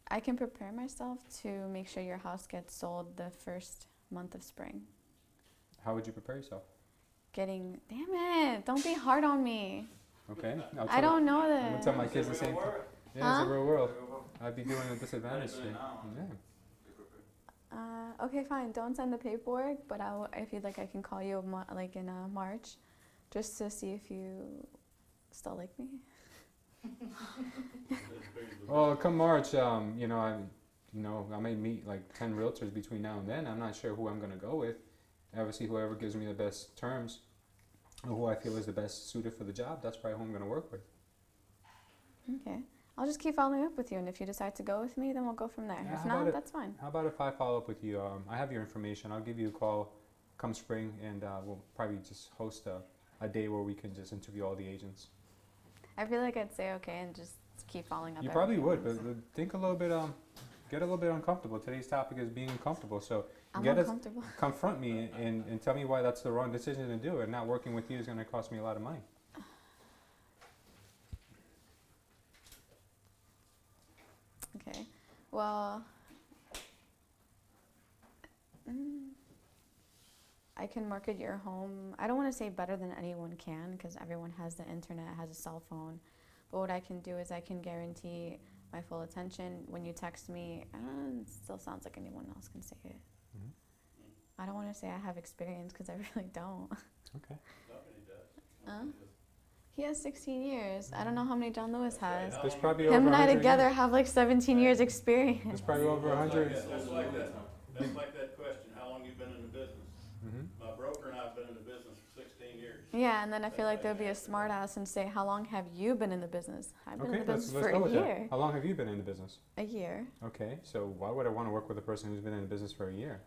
I: I can prepare myself to make sure your house gets sold the first month of spring.
B: How would you prepare yourself?
I: Damn it, don't be hard on me.
B: Okay.
I: I don't know
B: I'm
I: this.
B: gonna tell my kids the same thing. Yeah, it's a real world. I'd be doing a disadvantage thing. Yeah.
I: Okay, fine. Don't send the paperwork, but if you'd like, I can call you like in March, just to see if you still like me.
B: Well, come March, you know, I may meet like 10 realtors between now and then. I'm not sure who I'm gonna go with. Obviously, whoever gives me the best terms, or who I feel is the best suited for the job, that's probably who I'm gonna work with.
I: Okay. I'll just keep following up with you, and if you decide to go with me, then we'll go from there.
B: Yeah,
I: If not, that's fine.
B: How about if I follow up with you? I have your information. I'll give you a call come spring, and we'll probably just host a day where we can just interview all the agents.
I: I feel like I'd say okay and just keep following up.
B: You
I: every
B: probably
I: few
B: would,
I: months.
B: but think a little bit, get a little bit uncomfortable. Today's topic is being uncomfortable, so
I: I'm
B: get us,
I: uncomfortable.
B: confront me and tell me why that's the wrong decision to do, and not working with you is going to cost me a lot of money.
I: Okay. Well, I can market your home. I don't want to say better than anyone can because everyone has the internet, has a cell phone. But what I can do is I can guarantee my full attention. When you text me, it still sounds like anyone else can say it.
B: Mhm.
I: I don't want to say I have experience because I really don't.
B: Okay.
A: Nobody does.
I: Huh? He has 16 years. I don't know how many John Lewis has.
B: There's probably
I: Him
B: over
I: and I
B: 100
I: together
B: years.
I: have like 17 years experience.
B: There's probably over 100.
A: That's like that. That's like that question, how long you been in the business?
B: Mhm.
A: My broker and I have been in the business for 16 years.
I: Yeah, and then I feel like there'd be a smart ass and say, how long have you been in the business? I've been
B: Okay,
I: in the business
B: let's
I: for
B: go
I: a
B: with
I: year.
B: that. How long have you been in the business?
I: A year.
B: Okay, so why would I want to work with a person who's been in the business for a year?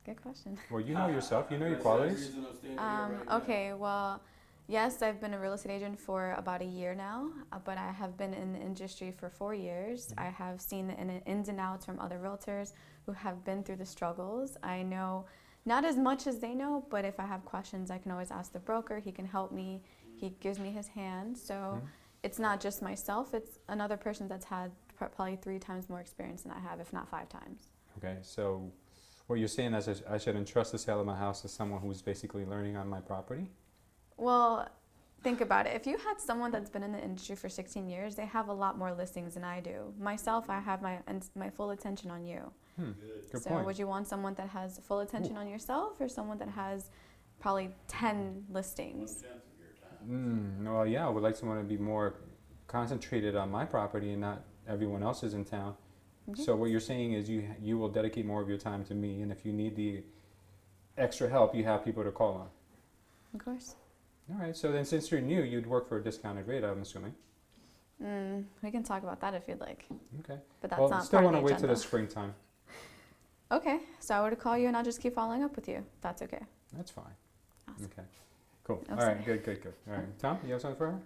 I: Good question.
B: Well, you know yourself, you know your
C: That's the
B: qualities.
C: reason I'm standing here right now.
I: Okay, well, yes, I've been a real estate agent for about a year now, but I have been in the industry for 4 years. I have seen the ins and outs from other realtors who have been through the struggles. I know not as much as they know, but if I have questions, I can always ask the broker. He can help me. He gives me his hand. So it's not just myself. It's another person that's had probably 3 times more experience than I have, if not 5 times.
B: Okay, so what you're saying is I should entrust the sale of my house to someone who's basically learning on my property?
I: Well, think about it. If you had someone that's been in the industry for 16 years, they have a lot more listings than I do. Myself, I have my full attention on you.
B: Good
I: So
B: point.
I: would you want someone that has full attention on yourself or someone that has probably 10 listings?
A: 1/10 of your time.
B: Well, yeah, I would like someone to be more concentrated on my property and not everyone else's in town. So what you're saying is you will dedicate more of your time to me, and if you need the extra help, you have people to call on.
I: Of course.
B: All right, so then since you're new, you'd work for a discounted rate, I'm assuming.
I: We can talk about that if you'd like,
B: Okay.
I: but that's
B: Well,
I: not
B: still
I: part of
B: want
I: the
B: to wait till
I: agenda.
B: the springtime.
I: Okay, so I would call you and I'll just keep following up with you. That's okay.
B: That's fine.
I: Awesome.
B: Okay. Cool.
I: I'm
B: All right,
I: sorry.
B: good. All right, Tom, you have something for her?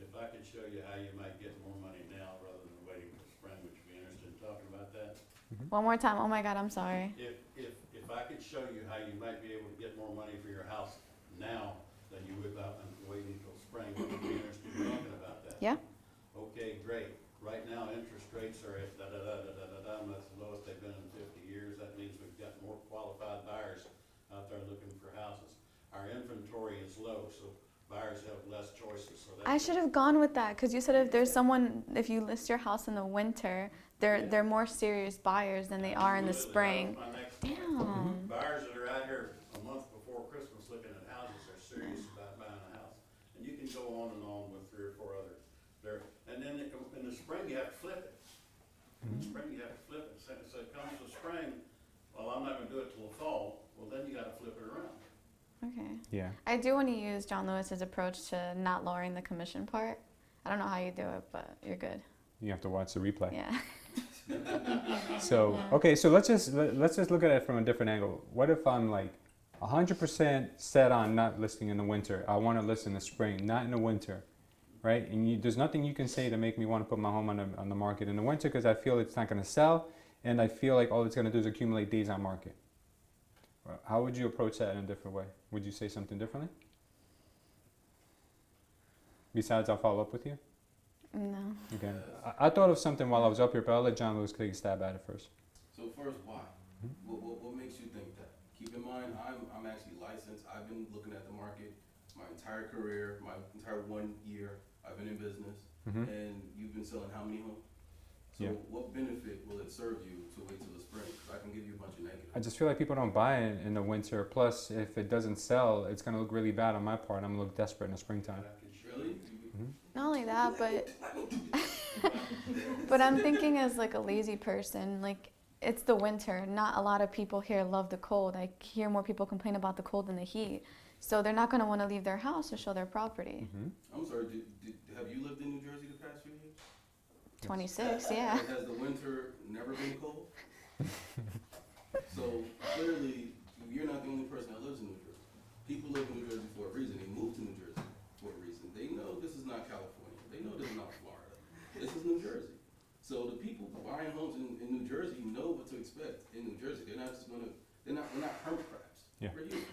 A: If I could show you how you might get more money now rather than waiting for spring, would you be interested in talking about that?
I: One more time. Oh my God, I'm sorry.
A: If I could show you how you might be able to get more money for your house now than you would without waiting till spring, would you be interested in talking about that?
I: Yeah.
A: Okay, great. Right now, interest rates are at da-da-da-da-da-da, and that's the lowest they've been in 50 years. That means we've got more qualified buyers out there looking for houses. Our inventory is low, so buyers have less choices. So
I: I should have gone with that because you said if there's someone, if you list your house in the winter, they're more serious buyers than they are in the spring. Damn.
A: Buyers that are out here a month before Christmas looking at houses are serious about buying a house. And you can go on and on with 3 or 4 others there. And then in the spring, you have to flip it. In the spring, you have to flip it. So it comes to spring, well, I'm not gonna do it till the fall. Well, then you gotta flip it around.
I: Okay.
B: Yeah.
I: I do want to use John Lewis's approach to not lowering the commission part. I don't know how you do it, but you're good.
B: You have to watch the replay.
I: Yeah.
B: So, okay, so let's just look at it from a different angle. What if I'm like 100% set on not listing in the winter? I want to list in the spring, not in the winter, right? And there's nothing you can say to make me want to put my home on the market in the winter because I feel it's not going to sell, and I feel like all it's going to do is accumulate days on market. How would you approach that in a different way? Would you say something differently? Besides, I'll follow up with you.
I: No.
B: Okay. I thought of something while I was up here, but I'll let John Lewis take a stab at it first.
C: So first, why? What makes you think that? Keep in mind, I'm actually licensed. I've been looking at the market my entire career, my entire 1 year. I've been in business, and you've been selling how many homes? So
B: Yeah.
C: what benefit will it serve you to wait till the spring? 'Cause I can give you a bunch of negatives.
B: I just feel like people don't buy it in the winter. Plus, if it doesn't sell, it's going to look really bad on my part. I'm going to look desperate in the springtime.
C: Really?
I: Not only that, but I'm thinking as like a lazy person, like it's the winter. Not a lot of people here love the cold. I hear more people complain about the cold than the heat. So they're not going to want to leave their house to show their property.
C: I'm sorry, have you lived in New Jersey the past few years?
I: 26, yeah.
C: Has the winter never been cold? So clearly, you're not the only person that lives in New Jersey. People live in New Jersey for a reason. They moved to New Jersey for a reason. They know this is not California. They know this is not Florida. This is New Jersey. So the people buying homes in New Jersey know what to expect in New Jersey. They're not just gonna, we're not hermit crabs.
B: Yeah.
C: We're humans.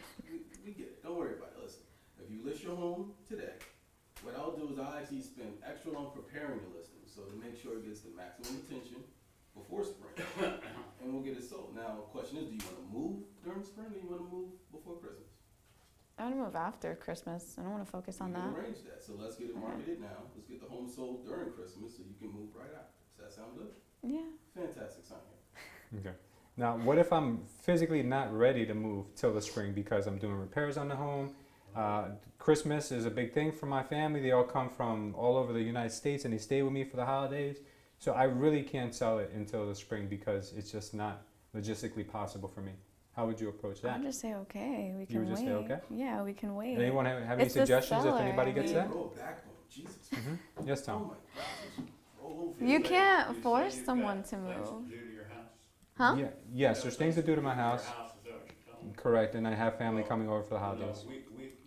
C: We get it. Don't worry about it. Listen, if you list your home today, what I'll do is I'll actually spend extra on preparing the listing, so to make sure it gets the maximum attention before spring, and we'll get it sold. Now, Now, question is, do you want to move during spring or you want to move before Christmas?
I: I want to move after Christmas. I don't want to focus on
C: We can
I: that.
C: arrange that. So let's get it marketed now. Let's get the home sold during Christmas so you can move right after. Does that sound good?
I: Yeah.
C: Fantastic sign here.
B: Okay. Now, what if I'm physically not ready to move till the spring because I'm doing repairs on the home? Christmas is a big thing for my family. They all come from all over the United States and they stay with me for the holidays. So I really can't sell it until the spring because it's just not logistically possible for me. How would you approach that?
I: I'll just say okay. We can
B: You would just
I: wait.
B: say okay?
I: Yeah, we can wait.
B: Anyone have any
I: It's the
B: suggestions if
I: seller,
B: anybody
I: I
B: gets
I: mean-
B: that?
C: Roll backbone, Jesus.
B: Yes,
C: Oh
B: Tom.
C: my gosh. Roll over.
I: You
A: say-
I: can't
A: you say
I: force
A: you've
I: someone
A: got
I: to
A: things
I: move.
A: do to your house?
I: Huh?
B: Yeah, yes, there's things to do to my house.
A: Your house, is that what you're telling me?
B: Correct, and I have family
A: Well,
B: coming over for the
A: You know,
B: holidays.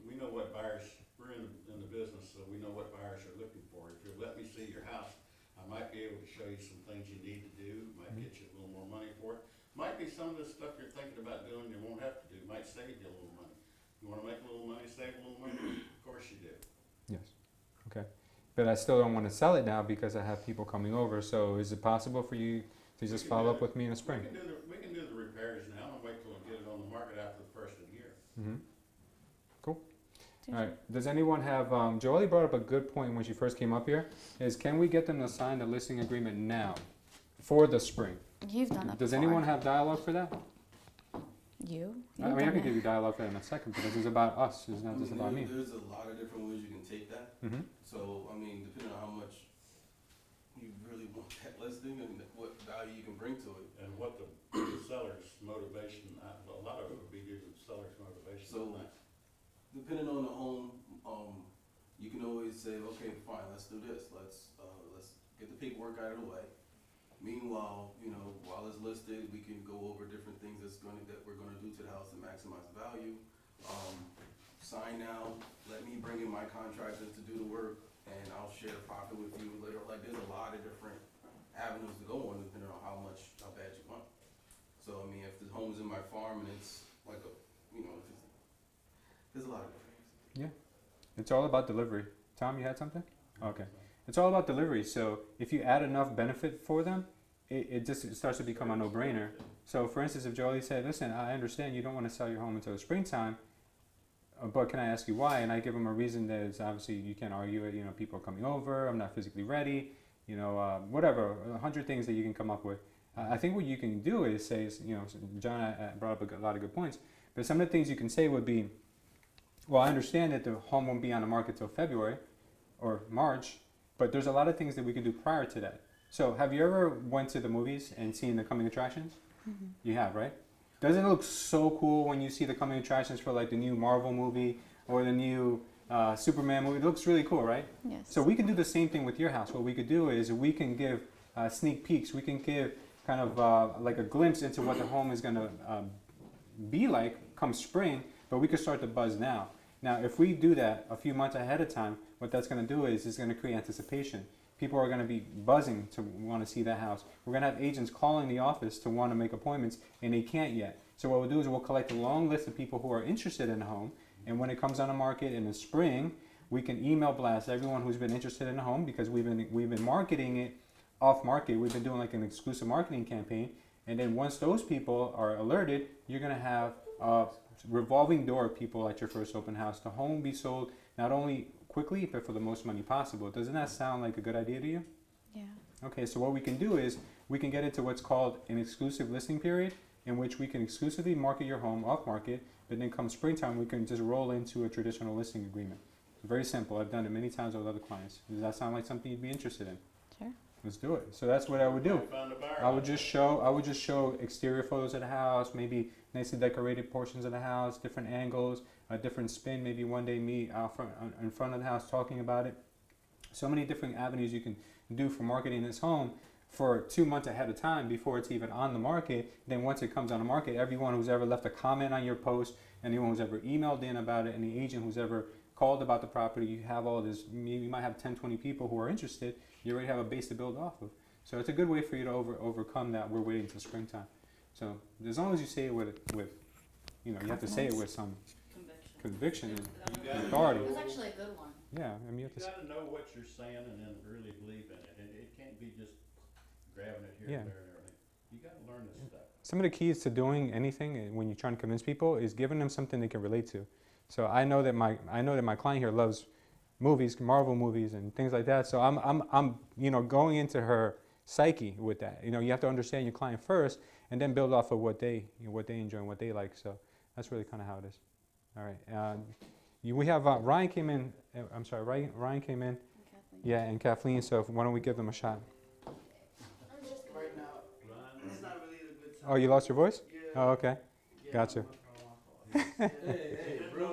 A: we know what buyers, we're in the business, so we know what buyers are looking for. If you'll let me see your house, I might be able to show you some things you need to do, might get you a little more money for it. Might be some of the stuff you're thinking about doing you won't have to do, might save you a little money. You wanna make a little money, save a little money? Of course you do.
B: Yes, okay. But I still don't want to sell it now because I have people coming over, so is it possible for you to just
A: can
B: follow
A: do
B: up with me in the spring?
A: We can do the repairs now and wait till we get it on the market after the first of the year.
B: Mm-hmm. Cool. All right, does anyone have, Joelle brought up a good point when she first came up here, is can we get them to sign the listing agreement now for the spring?
I: You've done that
B: Does
I: before.
B: anyone have dialogue for that?
I: You?
B: I mean, I can give you dialogue for that in a second, but this is about us, it's not just about me.
C: There's a lot of different ways you can take that.
B: Mm-hmm.
C: So, I mean, depending on how much you really want that listing and what value you can bring to it.
A: And what the seller's motivation, a lot of it would be due to the seller's motivation.
C: So, depending on the home, you can always say, okay, fine, let's do this. Let's get the paperwork out of the way. Meanwhile, you know, while it's listed, we can go over different things that we're gonna do to the house to maximize value. Sign now, let me bring in my contractors to do the work, and I'll share the profit with you later. Like, there's a lot of different avenues to go on depending on how bad you want. So, I mean, if the home's in my farm and it's like there's a lot of different things.
B: Yeah, it's all about delivery. Tom, you had something? Okay. It's all about delivery, so if you add enough benefit for them, it starts to become a no-brainer. So for instance, if Jolie said, listen, I understand you don't want to sell your home until the springtime, but can I ask you why? And I give them a reason that is obviously you can't argue it, you know, people are coming over, I'm not physically ready, you know, whatever, 100 things that you can come up with. I think what you can do is say, you know, John brought up a lot of good points, but some of the things you can say would be, well, I understand that the home won't be on the market till February or March, but there's a lot of things that we can do prior to that. So have you ever went to the movies and seen the coming attractions?
I: Mm-hmm.
B: You have, right? Doesn't it look so cool when you see the coming attractions for like the new Marvel movie or the new Superman movie? It looks really cool, right?
I: Yes.
B: So we can do the same thing with your house. What we could do is we can give sneak peeks. We can give kind of like a glimpse into what the home is going to be like come spring, but we could start the buzz now. Now, if we do that a few months ahead of time, what that's going to do is it's going to create anticipation. People are going to be buzzing to want to see that house. We're going to have agents calling the office to want to make appointments, and they can't yet. So what we'll do is we'll collect a long list of people who are interested in the home, and when it comes on the market in the spring, we can email blast everyone who's been interested in the home because we've been marketing it off market. We've been doing like an exclusive marketing campaign, and then once those people are alerted, you're going to have a revolving door of people at your first open house. The home will be sold not only quickly, but for the most money possible. Doesn't that sound like a good idea to you?
I: Yeah.
B: Okay, so what we can do is we can get into what's called an exclusive listing period in which we can exclusively market your home off market, but then come springtime we can just roll into a traditional listing agreement. Very simple. I've done it many times with other clients. Does that sound like something you'd be interested in?
I: Sure.
B: Let's do it. So that's what I would do.
A: Find a buyer.
B: I would just show exterior photos of the house, maybe nicely decorated portions of the house, different angles, a different spin. Maybe one day me out front, in front of the house talking about it. So many different avenues you can do for marketing this home for 2 months ahead of time before it's even on the market. Then once it comes on the market, everyone who's ever left a comment on your post, anyone who's ever emailed in about it, any agent who's ever called about the property, you have all this, maybe you might have 10, 20 people who are interested, you already have a base to build off of. So it's a good way for you to overcome that we're waiting till springtime. So as long as you say it with you know, you have to say it with some conviction and authority.
E: It was actually a good one.
B: Yeah, I mean you have
A: You
B: to
A: gotta know what you're saying and then really believe in it, and it can't be just grabbing it here
B: Yeah.
A: and there and everything. You gotta learn this stuff.
B: some of the keys to doing anything when you're trying to convince people is giving them something they can relate to. So I know that my client here loves movies, Marvel movies and things like that. So I'm going into her psyche with that. You have to understand your client first and then build off of what they enjoy and what they like. So that's really kind of how it is. All right. We have Ryan came in. I'm sorry, Ryan came in. Yeah, and Kathleen. So why don't we give them a shot?
J: Right now, it's not really a good time.
B: Oh, you lost your voice?
J: Yeah.
B: Oh, okay.
J: Yeah,
B: Gotcha.
J: hey, real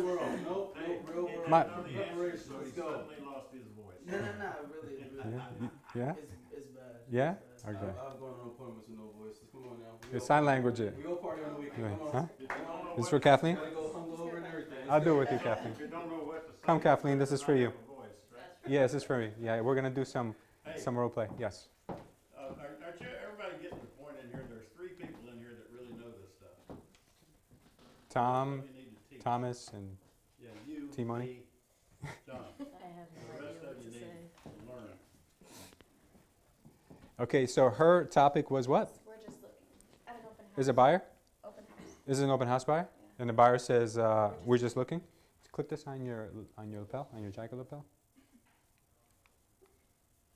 J: world. Nope, real world.
B: My-
J: Preparation. Let's go.
A: Suddenly lost his voice.
J: No, really.
B: Yeah?
J: It's bad.
B: Yeah?
J: It's bad.
B: Okay.
C: I've gone on appointments with no voice. Come on now.
B: It's sign language.
C: We all party on the weekend.
B: Right.
C: Come
B: Huh?
C: on. Come on.
B: This is for Kathleen?
C: Gotta go hungover and everything.
B: I'll do it with you, Kathleen.
A: If you don't know what to say,
B: Come, Kathleen, this is for you.
A: have a voice, right?
B: Yeah, this is for me. Yeah, we're gonna do some role play. Yes.
A: Aren't you, everybody getting the point in here? There's 3 people in here that really know this stuff.
B: Tom,
A: You need to teach.
B: Thomas, and
A: Yeah, you,
B: T-Money.
A: me, John.
H: I have
A: The rest of you need to learn.
B: okay. So her topic was what?
I: We're just looking at an open house.
B: Is it buyer?
I: Open house.
B: Is it an open house buyer? And the buyer says, "We're just looking." Click this on your lapel, on your jacket lapel,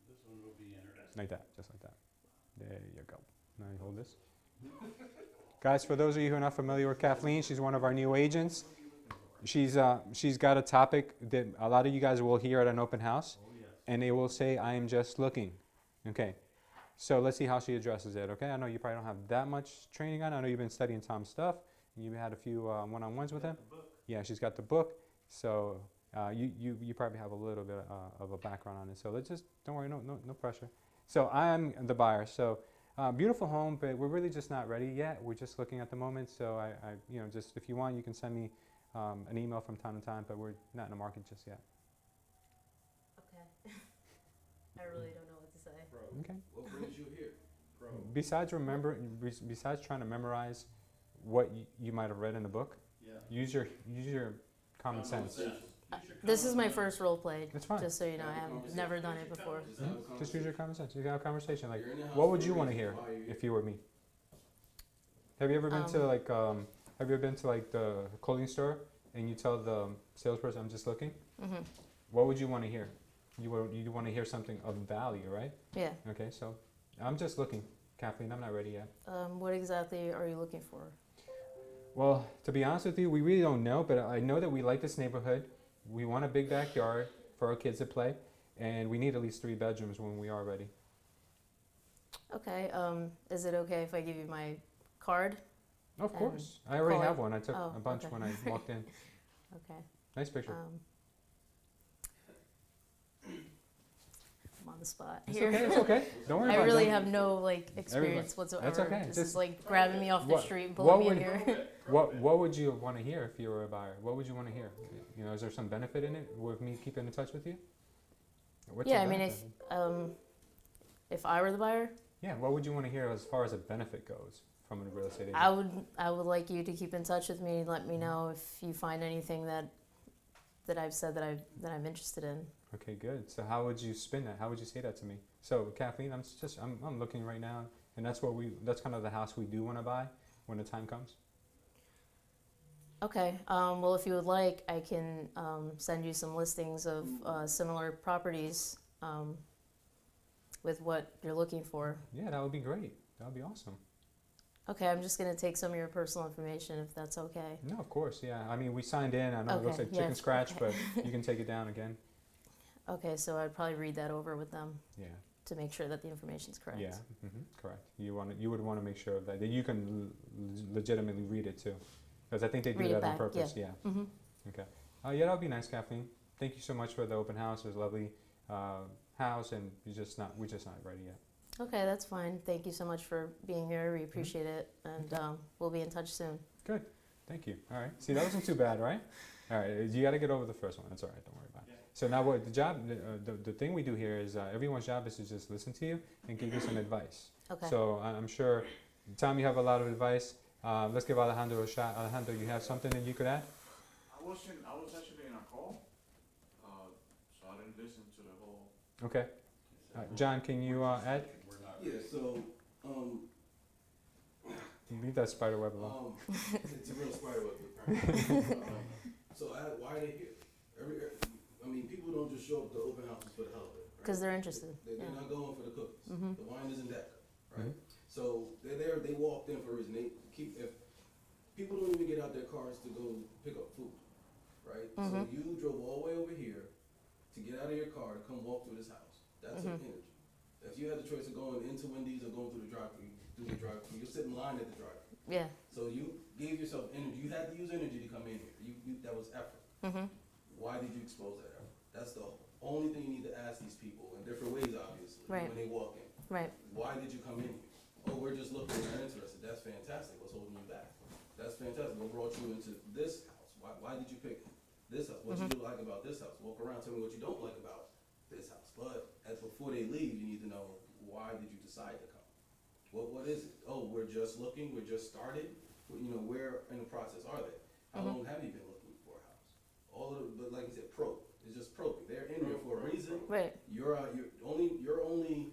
A: This one will be interesting.
B: like that, just like that. There you go. Now you hold this. Guys, for those of you who are not familiar with Kathleen, she's one of our new agents. She's got a topic that a lot of you guys will hear at an open house,
A: Oh, yes.
B: and they will say, "I am just looking." Okay. So let's see how she addresses it. Okay. I know you probably don't have that much training on it. I know you've been studying Tom's stuff. And you had a few one-on-ones with him. Yeah, she's got the book. So you probably have a little bit of a background on it. So let's just, don't worry, no pressure. So I'm the buyer. So beautiful home, but we're really just not ready yet. We're just looking at the moment. So I just if you want, you can send me an email from time to time, but we're not in the market just yet.
H: Okay. I really don't know what to say.
B: Okay.
C: What brings you here?
B: Besides trying to memorize what you might have read in the book,
A: Yeah.
B: use your common sense.
H: This is my first role play,
B: That's fine.
H: just so you know. I have never done it before.
B: Just use your common sense. You can have a conversation. Like,
C: You're in the house
B: what would
C: for
B: you
C: a
B: want to
C: reason.
B: hear
C: Why are you here?
B: if you were me? Have you ever been to like have you ever been to like the clothing store and you tell the salesperson, "I'm just looking"?
H: Mm-hmm.
B: What would you want to hear? You want to hear something of value, right?
H: Yeah.
B: Okay, so I'm just looking, Kathleen. I'm not ready yet.
H: What exactly are you looking for?
B: Well, to be honest with you, we really don't know, but I know that we like this neighborhood. We want a big backyard for our kids to play, and we need at least 3 bedrooms when we are ready.
H: Okay. Is it okay if I give you my card?
B: Of course. I already
H: call
B: have
H: it-
B: one. I took
H: oh,
B: a bunch
H: okay.
B: when I walked in.
H: Okay.
B: Nice picture.
H: I'm on the spot
B: It's
H: here.
B: okay. It's okay. Don't worry
H: I
B: about
H: really
B: it.
H: have no experience whatsoever.
B: That's okay.
H: This
B: Just-
H: is like grabbing me off the
B: What-
H: street and
B: what
H: pulling me in
B: would-
H: here.
B: What would you want to hear if you were a buyer? What would you want to hear? Is there some benefit in it with me keeping in touch with you? What's the
H: Yeah, I mean,
B: benefit?
H: if I were the buyer,
B: Yeah, what would you want to hear as far as a benefit goes from a real estate agent?
H: I would like you to keep in touch with me and let me know if you find anything that I've said that I'm interested in.
B: Okay, good. So how would you spin that? How would you say that to me? So Kathleen, I'm looking right now, and that's kind of the house we do want to buy when the time comes.
H: Okay. Well, if you would like, I can send you some listings of similar properties with what you're looking for.
B: Yeah, that would be great. That would be awesome.
H: Okay, I'm just gonna take some of your personal information if that's okay.
B: No, of course, yeah. I mean, we signed in. I know it looks
H: Okay,
B: like chicken
H: yeah,
B: scratch,
H: okay.
B: but you can take it down again.
H: Okay, so I'd probably read that over with them
B: Yeah.
H: to make sure that the information's correct.
B: Yeah, correct. You would want to make sure of that you can legitimately read it too, because I think they do
H: Read it
B: that on
H: back,
B: purpose.
H: yeah.
B: Yeah.
H: Mhm.
B: Okay. Yeah, that would be nice, Kathleen. Thank you so much for the open house. It was a lovely house, and we're just not ready yet.
H: Okay, that's fine. Thank you so much for being here. We appreciate it, and we'll be in touch soon.
B: Good. Thank you. All right. See, that wasn't too bad, right? All right. You got to get over the first one. That's all right. Don't worry about it. So now, what the thing we do here is everyone's job is to just listen to you and give you some advice.
H: Okay.
B: So I'm sure, Tom, you have a lot of advice. Let's give Alejandro a shot. Alejandro, you have something that you could add?
D: I was actually in a call, so I didn't listen to the whole.
B: Okay. John, can you add?
C: Yeah, so
B: Leave that spider web alone.
C: It's a real spider web, apparently. So why are they here? I mean, people don't just show up to open houses for the hell of it.
H: Because they're interested.
C: They're not going for the cookies.
H: Mhm.
C: The wine isn't that good, right? So they're there. They walked in for a reason. If people don't even get out their cars to go pick up food, right? So you drove all the way over here to get out of your car to come walk through this house. That's an energy. If you had the choice of going into Wendy's or going through the drive-thru, you sit in line at the drive-thru.
H: Yeah.
C: So you gave yourself energy. You had to use energy to come in here. That was effort. Why did you expose that effort? That's the only thing you need to ask these people in different ways, obviously,
H: Right.
C: when they walk in.
H: Right.
C: Why did you come in here? Oh, we're just looking, we're interested. That's fantastic. What's holding you back? That's fantastic. What brought you into this house? Why did you pick this house? What you like about this house? Walk around, tell me what you don't like about this house. But before they leave, you need to know, why did you decide to come? What is it? Oh, we're just looking. We're just started. Where in the process are they? How long have you been looking for a house? But like you said, probe. It's just probing. They're in here for a reason.
H: Right.
C: Your only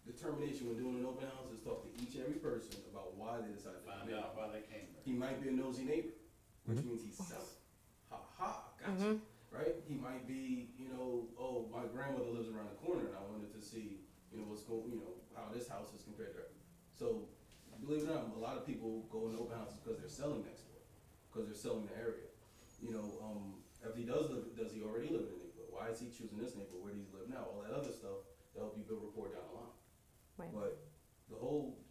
C: determination when doing an open house is talk to each and every person about why they decided to come
A: Find
C: in.
A: out why they came there.
C: He might be a nosy neighbor, which means he's selling. Ha ha, gotcha. Right? He might be, oh, my grandmother lives around the corner and I wanted to see, how this house is compared to her. So, believe it or not, a lot of people go in open houses because they're selling next door, because they're selling the area. If he does he already live in the neighborhood? Why is he choosing this neighborhood? Where does he live now? All that other stuff to help you build rapport down the line.
H: Right.
C: But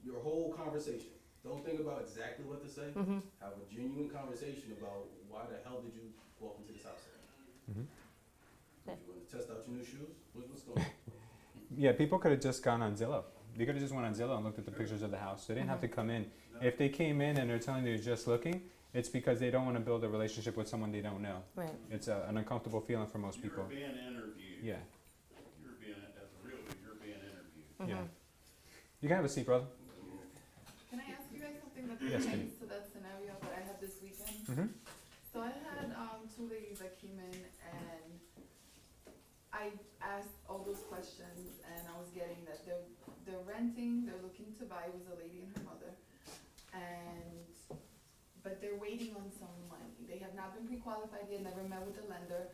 C: your whole conversation, don't think about exactly what to say. Have a genuine conversation about why the hell did you walk into this house? Did you want to test out your new shoes? What's going on?
B: Yeah, people could have just gone on Zillow. They could have just went on Zillow and looked at the pictures of the house. They didn't have to come in. If they came in and they're telling you they're just looking, it's because they don't want to build a relationship with someone they don't know.
H: Right.
B: It's an uncomfortable feeling for most people.
A: You're being interviewed.
B: Yeah.
A: As a realtor, you're being interviewed.
B: Yeah. You can have a seat, brother.
G: Can I ask you guys something that
B: Yes,
G: pertains to that scenario that I had this weekend? So I had two ladies that came in and I asked all those questions and I was getting that they're renting, they're looking to buy. It was a lady and her mother, but they're waiting on some money. They have not been pre-qualified yet, never met with the lender,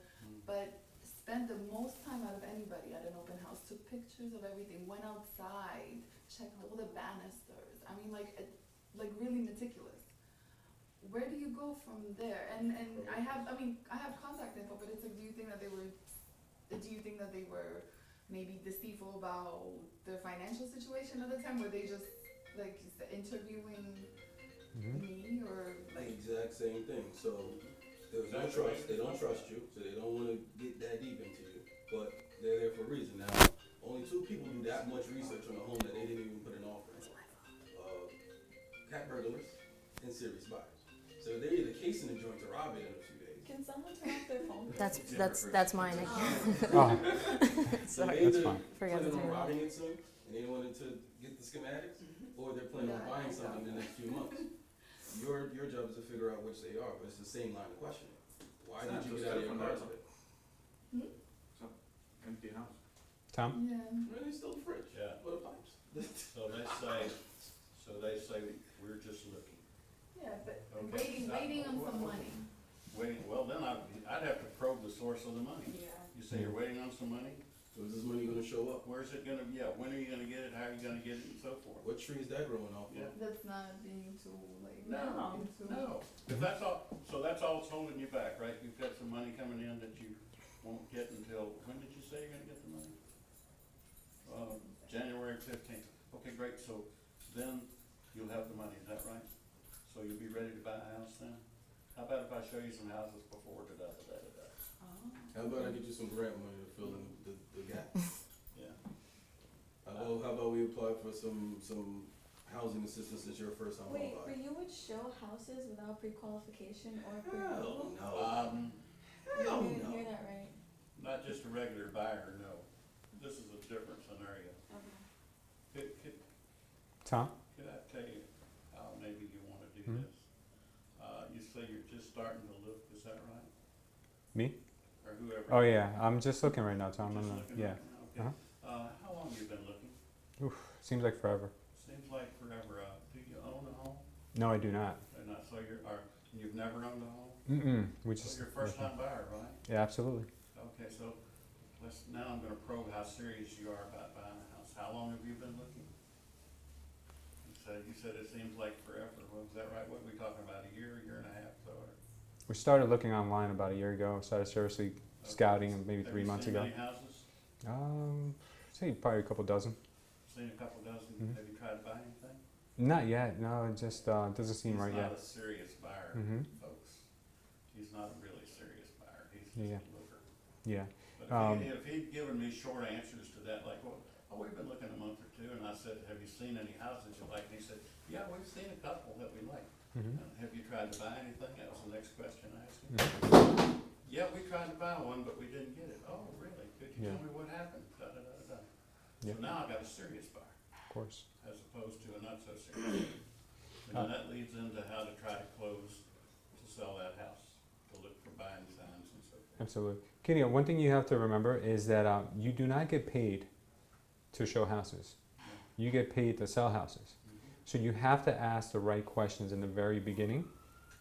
G: but spent the most time out of anybody at an open house. Took pictures of everything, went outside, checked all the banisters. I mean, like really meticulous. Where do you go from there? And I have contact info, but it's like, do you think that they were maybe deceitful about their financial situation at the time? Were they just like interviewing me or
C: The exact same thing. So there's no trust. They don't trust you, so they don't want to get that deep into you. But they're there for a reason. Now, only two people do that much research on a home that they didn't even put an offer in. Cat burglars and serious buyers. So they're either casing the joint to rob it in a few days.
G: Can someone turn off their phone?
H: That's mine.
B: Oh,
C: So
H: Sorry.
C: they either
B: That's fine.
H: Forgot to
C: planning on
H: turn it off.
C: robbing it soon, and they wanted to get the schematics, or they're planning on buying something in the next few months. Your job is to figure out which they are, but it's the same line of questioning. Why did you get out of your car today?
D: Empty house.
B: Tom?
G: Yeah.
C: Really, still the fridge.
A: Yeah.
C: What the pipes?
A: So they say, we're just looking.
G: Yeah, but
A: Okay.
G: waiting on some money.
A: Well, then I'd have to probe the source of the money.
G: Yeah.
A: You say you're waiting on some money?
C: So is this money gonna show up?
A: Where's it when are you gonna get it, how are you gonna get it, and so forth?
C: What tree is that growing off of?
A: Yeah.
G: That's not being too
A: No. If that's all, so that's all that's holding you back, right? You've got some money coming in that you won't get until, when did you say you're gonna get the money? January 15th. Okay, great, so then you'll have the money, is that right? So you'll be ready to buy a house then? How about if I show you some houses before da-da-da-da-da?
C: How about I get you some grant money to fill in the gap?
A: Yeah.
C: How about we apply for some housing assistance since you're a first time
I: Wait,
C: homebuyer?
I: but you would show houses without pre-qualification or
C: Hell
I: pre-approval?
C: no.
I: I didn't hear that right.
A: Not just a regular buyer, no. This is a different scenario.
I: Okay.
B: Tom?
A: Could I tell you how maybe you wanna do
B: Hmm?
A: this? You say you're just starting to look, is that right?
B: Me?
A: Or whoever?
B: Oh yeah, I'm just looking right now, Tom.
A: Just
B: I'm
A: looking
B: yeah.
A: right now, okay. How long you been looking?
B: Seems like forever.
A: Seems like forever. Do you own a home?
B: No, I do not.
A: And so you've never owned a home?
B: We
A: So
B: just.
A: you're a first time buyer, right?
B: Yeah, absolutely.
A: Okay, so now I'm gonna probe how serious you are about buying a house. How long have you been looking? You said it seems like forever. Was that right? What are we talking about, a year and a half, or?
B: We started looking online about a year ago. Started seriously scouting maybe 3 months ago.
A: Have you seen many houses?
B: Say probably a couple dozen.
A: Seen a couple dozen?
B: Mhm.
A: Have you tried to buy anything?
B: Not yet. No, it just doesn't seem right
A: He's
B: yet.
A: not a serious buyer,
B: Mhm.
A: folks. He's not a really serious buyer. He's just
B: Yeah.
A: a looker.
B: Yeah.
A: But if he'd given me short answers to that, like, well, we've been looking a month or two, and I said, have you seen any houses you like? And he said, yeah, we've seen a couple that we like.
B: Mhm.
A: Have you tried to buy anything? That was the next question I asked him.
B: Mhm.
A: Yeah, we tried to buy one, but we didn't get it. Oh, really? Could you
B: Yeah.
A: tell me what happened? Da, da, da, da.
B: Yeah.
A: So now I got a serious buyer,
B: Of course.
A: as opposed to a not so serious. And then that leads into how to try to close to sell that house, to look for buying signs and so forth.
B: Absolutely. Kenny, one thing you have to remember is that you do not get paid to show houses. You get paid to sell houses. So you have to ask the right questions in the very beginning,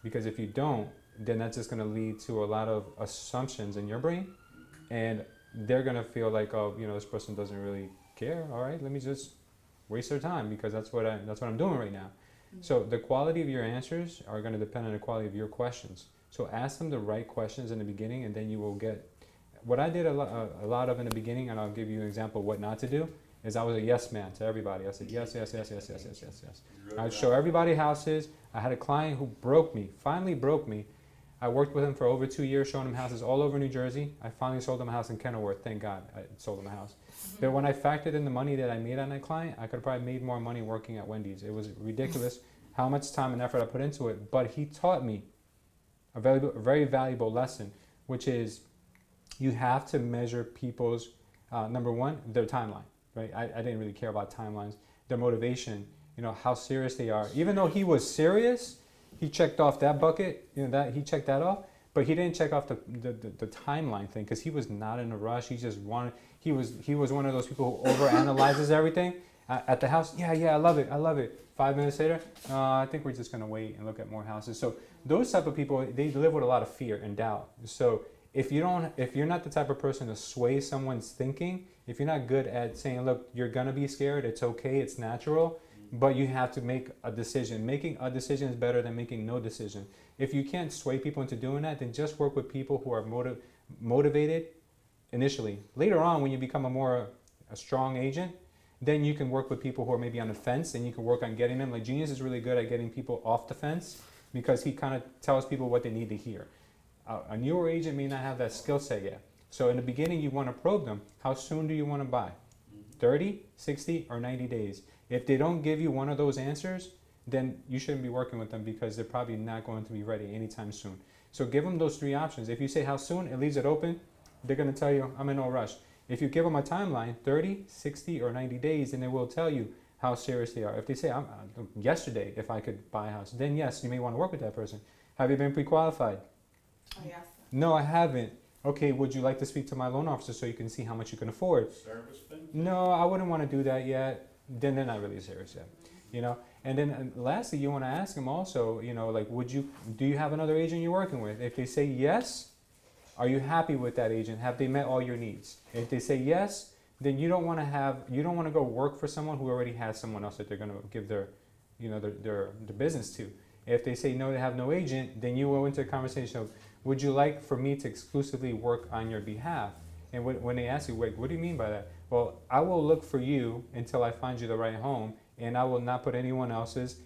B: because if you don't, then that's just going to lead to a lot of assumptions in your brain, and they're going to feel like, oh, this person doesn't really care. All right, let me just waste their time because that's what I'm doing right now. So the quality of your answers are going to depend on the quality of your questions. So ask them the right questions in the beginning, and then you will get. What I did a lot of in the beginning, and I'll give you an example of what not to do, is I was a yes man to everybody. I said yes, yes, yes, yes, yes, yes, yes, yes. I'd show everybody houses. I had a client who finally broke me. I worked with him for over 2 years, showing him houses all over New Jersey. I finally sold him a house in Kenilworth. Thank God I sold him a house. But when I factored in the money that I made on that client, I could have probably made more money working at Wendy's. It was ridiculous how much time and effort I put into it. But he taught me a very valuable lesson, which is you have to measure people's, number one, their timeline. Right? I didn't really care about timelines, their motivation, how serious they are. Even though he was serious, he checked off that bucket, he checked that off, but he didn't check off the timeline thing, because he was not in a rush. He just wanted, he was one of those people who overanalyzes everything. At the house, yeah, I love it. 5 minutes later, I think we're just gonna wait and look at more houses. So those type of people, they live with a lot of fear and doubt. So if you're not the type of person to sway someone's thinking, if you're not good at saying, look, you're gonna be scared, it's okay, it's natural, but you have to make a decision. Making a decision is better than making no decision. If you can't sway people into doing that, then just work with people who are motivated initially. Later on, when you become a strong agent, then you can work with people who are maybe on the fence, and you can work on getting them. Like Genius is really good at getting people off the fence, because he kind of tells people what they need to hear. A newer agent may not have that skill set yet. So in the beginning, you want to probe them. How soon do you want to buy? 30, 60, or 90 days? If they don't give you one of those answers, then you shouldn't be working with them, because they're probably not going to be ready anytime soon. So give them those 3 options. If you say how soon, it leaves it open. They're going to tell you, I'm in no rush. If you give them a timeline, 30, 60, or 90 days, then they will tell you how serious they are. If they say, yesterday, if I could buy a house, then yes, you may want to work with that person. Have you been pre-qualified?
G: Oh, yes.
B: No, I haven't. Okay, would you like to speak to my loan officer so you can see how much you can afford?
A: Service benefit?
B: No, I wouldn't want to do that yet. Then they're not really serious yet. And then lastly, you want to ask them also, like, do you have another agent you're working with? If they say yes, are you happy with that agent? Have they met all your needs? If they say yes, then you don't want to go work for someone who already has someone else that they're going to give their business to. If they say no, they have no agent, then you go into a conversation of, would you like for me to exclusively work on your behalf? And when they ask you, wait, what do you mean by that? Well, I will look for you until I find you the right home, and I will not put anyone else's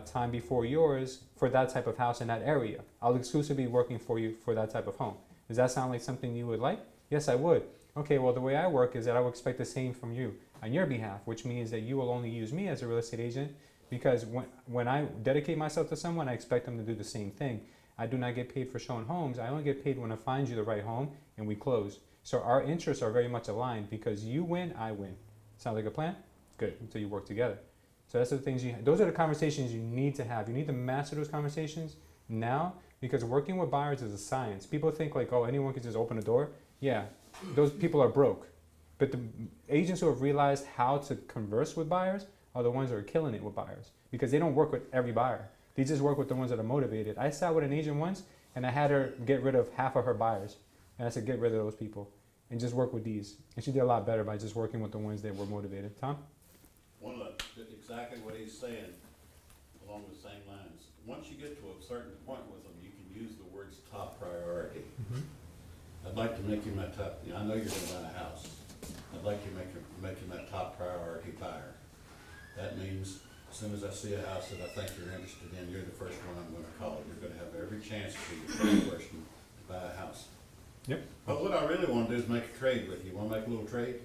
B: time before yours for that type of house in that area. I'll exclusively be working for you for that type of home. Does that sound like something you would like? Yes, I would. Okay, well, the way I work is that I will expect the same from you on your behalf, which means that you will only use me as a real estate agent, because when I dedicate myself to someone, I expect them to do the same thing. I do not get paid for showing homes. I only get paid when I find you the right home and we close. So our interests are very much aligned, because you win, I win. Sound like a plan? Good, until you work together. So that's the things those are the conversations you need to have. You need to master those conversations now, because working with buyers is a science. People think like, oh, anyone can just open a door. Yeah, those people are broke. But the agents who have realized how to converse with buyers are the ones that are killing it with buyers, because they don't work with every buyer. They just work with the ones that are motivated. I sat with an agent once, and I had her get rid of half of her buyers. And I said, get rid of those people and just work with these. And she did a lot better by just working with the ones that were motivated. Tom?
A: Exactly what he's saying, along the same lines. Once you get to a certain point with them, you can use the words top priority. I'd like to make you my top, I know you're gonna buy a house. I'd like to make you my top priority buyer. That means as soon as I see a house that I think you're interested in, you're the first one I'm gonna call. You're gonna have every chance to be the first person to buy a house.
B: Yep.
A: But what I really wanna do is make a trade with you. Wanna make a little trade?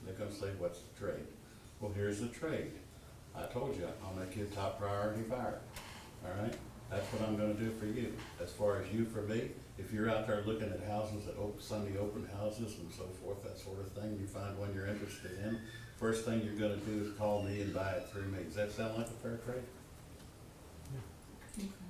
A: They're gonna say, what's the trade? Well, here's the trade. I told you, I'll make you a top priority buyer. All right? That's what I'm gonna do for you. As far as you for me, if you're out there looking at houses, at Sunday open houses and so forth, that sort of thing, you find one you're interested in, first thing you're gonna do is call me and buy it through me. Does that sound like a fair trade?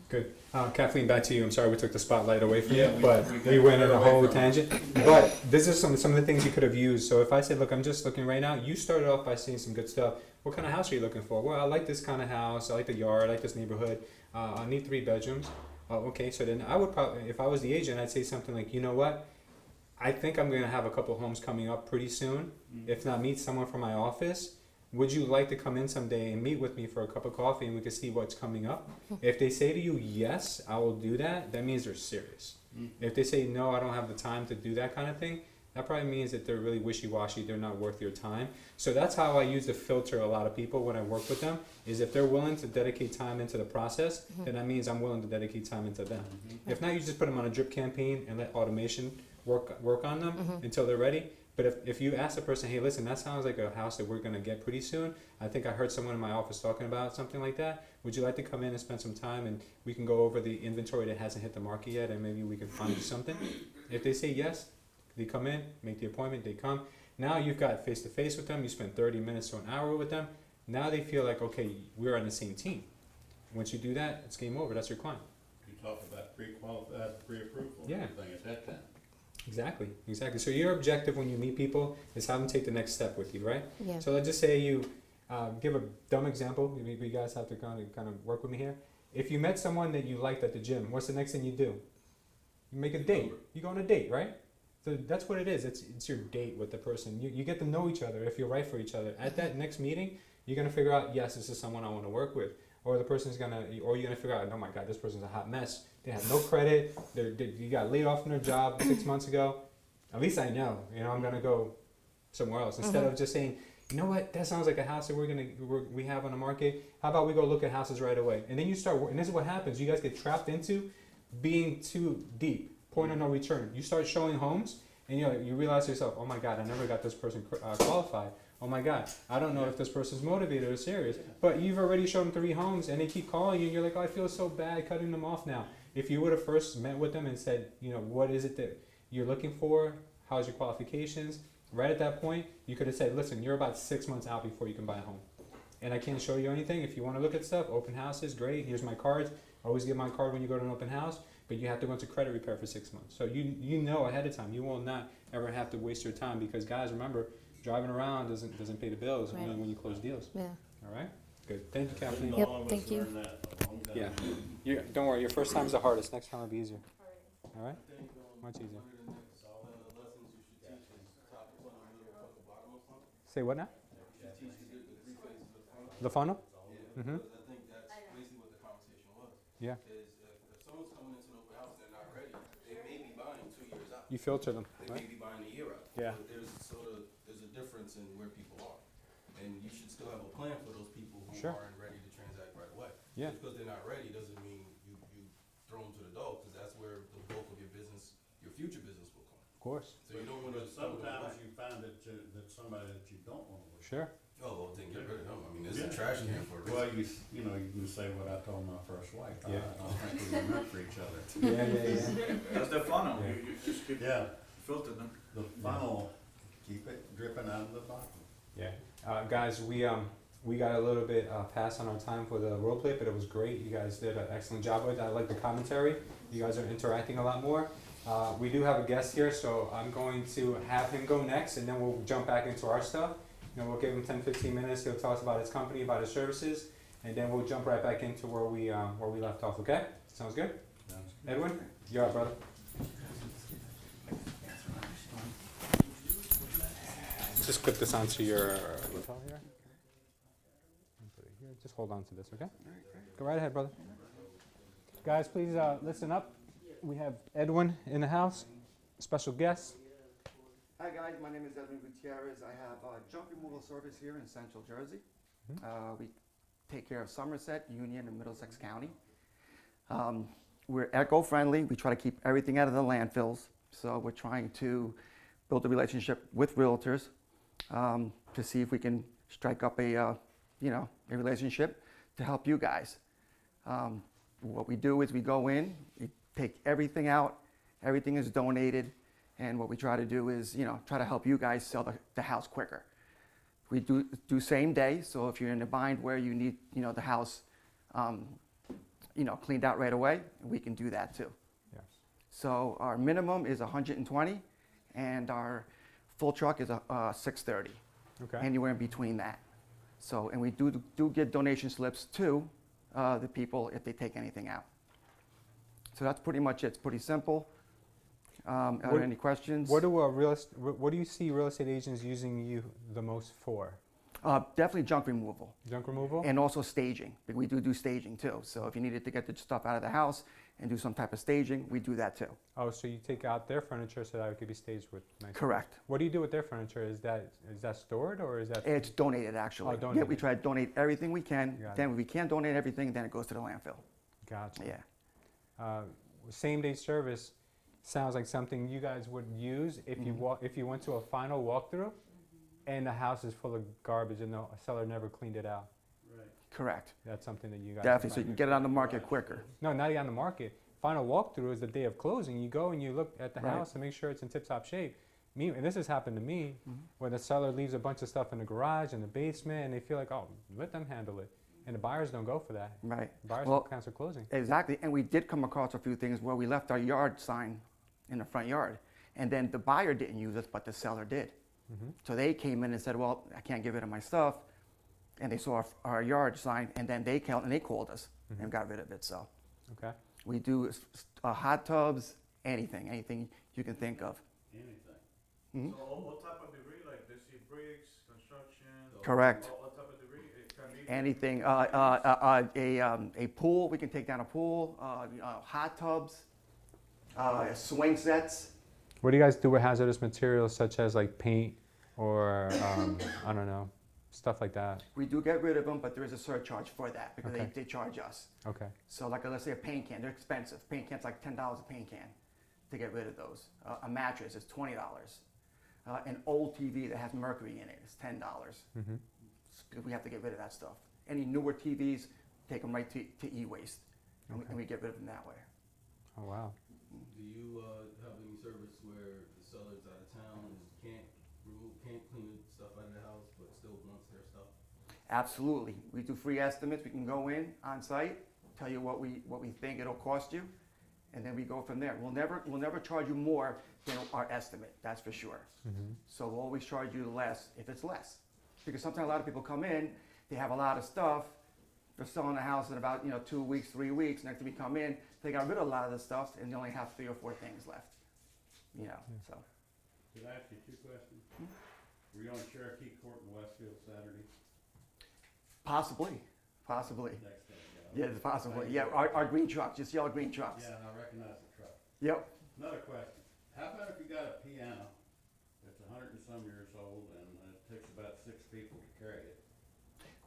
B: Good. Kathleen, back to you. I'm sorry we took the spotlight away from
A: Yeah,
B: you, but we went in a whole tangent. But this is some of the things you could have used. So if I said, look, I'm just looking right now, you started off by saying some good stuff. What kind of house are you looking for? Well, I like this kind of house. I like the yard. I like this neighborhood. I need 3 bedrooms. Okay, so then I would probably, if I was the agent, I'd say something like, you know what? I think I'm going to have a couple homes coming up pretty soon. If not, meet someone from my office. Would you like to come in someday and meet with me for a cup of coffee and we can see what's coming up? If they say to you, yes, I will do that, that means they're serious. If they say, no, I don't have the time to do that kind of thing, that probably means that they're really wishy-washy, they're not worth your time. So that's how I use to filter a lot of people when I work with them, is if they're willing to dedicate time into the process, then that means I'm willing to dedicate time into them. If not, you just put them on a drip campaign and let automation work on them until they're ready. But if you ask the person, hey, listen, that sounds like a house that we're going to get pretty soon. I think I heard someone in my office talking about something like that. Would you like to come in and spend some time and we can go over the inventory that hasn't hit the market yet and maybe we can find you something? If they say yes, they come in, make the appointment, they come. Now you've got face-to-face with them. You spend 30 minutes to an hour with them. Now they feel like, okay, we're on the same team. Once you do that, it's game over. That's your client.
A: You talk about pre-qualified, pre-approval,
B: Yeah.
A: everything at that time.
B: Exactly. So your objective when you meet people is have them take the next step with you, right?
H: Yeah.
B: So let's just say you give a dumb example. Maybe you guys have to kind of work with me here. If you met someone that you liked at the gym, what's the next thing you do? You make a date. You go on a date, right? So that's what it is. It's your date with the person. You get to know each other if you're right for each other. At that next meeting, you're gonna figure out, yes, this is someone I want to work with. Or you're gonna figure out, oh my God, this person's a hot mess. They have no credit. You got laid off from their job 6 months ago. At least I know. I'm gonna go somewhere else instead of just saying, you know what, that sounds like a house that we have on the market. How about we go look at houses right away? And then you start. And this is what happens. You guys get trapped into being too deep. Point of no return. You start showing homes, and you realize to yourself, oh my God, I never got this person qualified. Oh my God, I don't know if this person's motivated or serious. But you've already shown them 3 homes, and they keep calling you, and you're like, oh, I feel so bad cutting them off now. If you would have first met with them and said, what is it that you're looking for? How's your qualifications? Right at that point, you could have said, listen, you're about 6 months out before you can buy a home. And I can't show you anything. If you want to look at stuff, open houses, great. Here's my cards. Always get my card when you go to an open house. But you have to go into credit repair for 6 months. So you know ahead of time. You will not ever have to waste your time because, guys, remember, driving around doesn't pay the bills only when you close deals.
H: Yeah.
B: All right? Good. Thank you, Kathleen.
H: Yep, thank you.
B: Yeah. Don't worry. Your first time's the hardest. Next time will be easier. All right? Much easier. Say what now? The funnel? Mm-hmm.
C: I think that's basically what the conversation was.
B: Yeah.
C: If someone's coming into an open house and they're not ready, they may be buying 2 years out.
B: You filter them,
C: They
B: right?
C: may be buying a year out.
B: Yeah.
C: But there's a difference in where people are. And you should still have a plan for those people who aren't ready to transact right away.
B: Yeah.
C: Just because they're not ready doesn't mean you throw them to the dog, because that's where the bulk of your business, your future business will come.
B: Of course.
C: So you don't want to.
A: But sometimes you find that somebody that you don't want to work with.
B: Sure.
C: Oh, well, then get rid of them. I mean, there's some trash in here for a reason.
A: Well, you can say what I told my first wife.
B: Yeah.
A: I don't think we were meant for each other.
B: Yeah.
D: That's the funnel.
B: Yeah.
D: You just keep filter them.
A: The funnel, keep it dripping out of the bottom.
B: Yeah. Guys, we got a little bit past on our time for the role play, but it was great. You guys did an excellent job with it. I like the commentary. You guys are interacting a lot more. We do have a guest here, so I'm going to have him go next, and then we'll jump back into our stuff. We'll give him 10-15 minutes. He'll tell us about his company, about his services, and then we'll jump right back into where we left off. Okay? Sounds good.
A: Sounds good.
B: Edwin, you're up, brother. Just clip this onto your lapel here. Put it here. Just hold on to this, okay? Go right ahead, brother. Guys, please listen up. We have Edwin in the house, special guest.
K: Hi guys, my name is Edwin Gutierrez. I have junk removal service here in Central Jersey. We take care of Somerset, Union, and Middlesex County. We're eco-friendly. We try to keep everything out of the landfills. So we're trying to build a relationship with realtors to see if we can strike up a relationship to help you guys. What we do is we go in, we take everything out, everything is donated, and what we try to do is, try to help you guys sell the house quicker. We do same day, so if you're in a bind where you need, the house, cleaned out right away, we can do that too.
B: Yes.
K: So our minimum is 120, and our full truck is 630.
B: Okay.
K: Anywhere in between that. So, and we do get donation slips to the people if they take anything out. So that's pretty much it. It's pretty simple. Are there any questions?
B: What do you see real estate agents using you the most for?
K: Definitely junk removal.
B: Junk removal?
K: And also staging. We do staging too. So if you needed to get the stuff out of the house and do some type of staging, we do that too.
B: Oh, so you take out their furniture so that it could be staged with nice.
K: Correct.
B: What do you do with their furniture? Is that stored or is that?
K: It's donated actually.
B: Oh, donated.
K: Yeah, we try to donate everything we can.
B: Got
K: Then when we can't donate everything, then it goes to the landfill.
B: Gotcha.
K: Yeah.
B: Same day service sounds like something you guys would use if you went to a final walkthrough and the house is full of garbage and the seller never cleaned it out.
A: Right.
K: Correct.
B: That's something that you guys
K: Definitely, so you can get it on the market quicker.
B: No, not on the market. Final walkthrough is the day of closing. You go and you look at the
K: Right.
B: house and make sure it's in tip-top shape. And this has happened to me, where the seller leaves a bunch of stuff in the garage, in the basement, and they feel like, oh, let them handle it. And the buyers don't go for that.
K: Right.
B: The buyers
K: Well,
B: don't cancel closing.
K: Exactly, and we did come across a few things where we left our yard sign in the front yard, and then the buyer didn't use it, but the seller did. So they came in and said, well, I can't get rid of my stuff, and they saw our yard sign, and then they called us and got rid of it. So
B: Okay.
K: we do hot tubs, anything you can think of.
A: Anything.
D: So what type of debris, like they see bricks, construction?
K: Correct.
D: What type of debris? It can be
K: Anything, a pool, we can take down a pool, hot tubs, swing sets.
B: What do you guys do with hazardous materials such as like paint or, I don't know, stuff like that?
K: We do get rid of them, but there is a surcharge for that because
B: Okay.
K: they charge us.
B: Okay.
K: So like let's say a paint can, they're expensive. Paint can's like $10 a paint can to get rid of those. A mattress is $20. An old TV that has mercury in it is $10. We have to get rid of that stuff. Any newer TVs, take them right to e-waste, and we get rid of them that way.
B: Oh, wow.
C: Do you have any service where the seller's out of town and can't clean stuff out of the house, but still wants their stuff?
K: Absolutely. We do free estimates. We can go in on site, tell you what we think it'll cost you, and then we go from there. We'll never charge you more than our estimate. That's for sure. So we'll always charge you less if it's less, because sometimes a lot of people come in, they have a lot of stuff. They're selling the house in about 2 weeks, 3 weeks. Next time we come in, they got rid of a lot of the stuff, and they only have 3 or 4 things left. So.
A: Could I ask you 2 questions? Were you on Cherokee Court in Westfield Saturday?
K: Possibly.
A: Next time,
K: Yeah, it's possibly. Yeah, our green trucks. You see our green trucks.
A: Yeah, I recognize the truck.
K: Yep.
A: Another question. How about if you got a piano that's 100 and some years old and it takes about 6 people to carry it?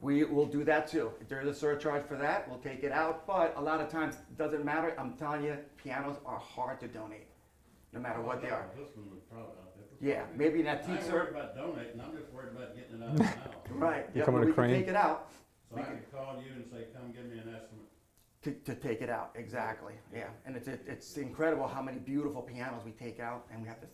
K: We will do that too. If there's a surcharge for that, we'll take it out. But a lot of times, it doesn't matter. I'm telling you, pianos are hard to donate, no matter what they are.
A: This one would probably,
K: Yeah, maybe an
A: I ain't
K: antique
A: worried
K: sir.
A: about donating, I'm just worried about getting it out of the house.
K: Right.
B: You
K: Yeah,
B: come
K: but
B: with a
K: we can
B: crane?
K: take it out
A: So I could call you and say, come give me an estimate.
K: to take it out. Exactly. Yeah, and it's incredible how many beautiful pianos we take out, and we have to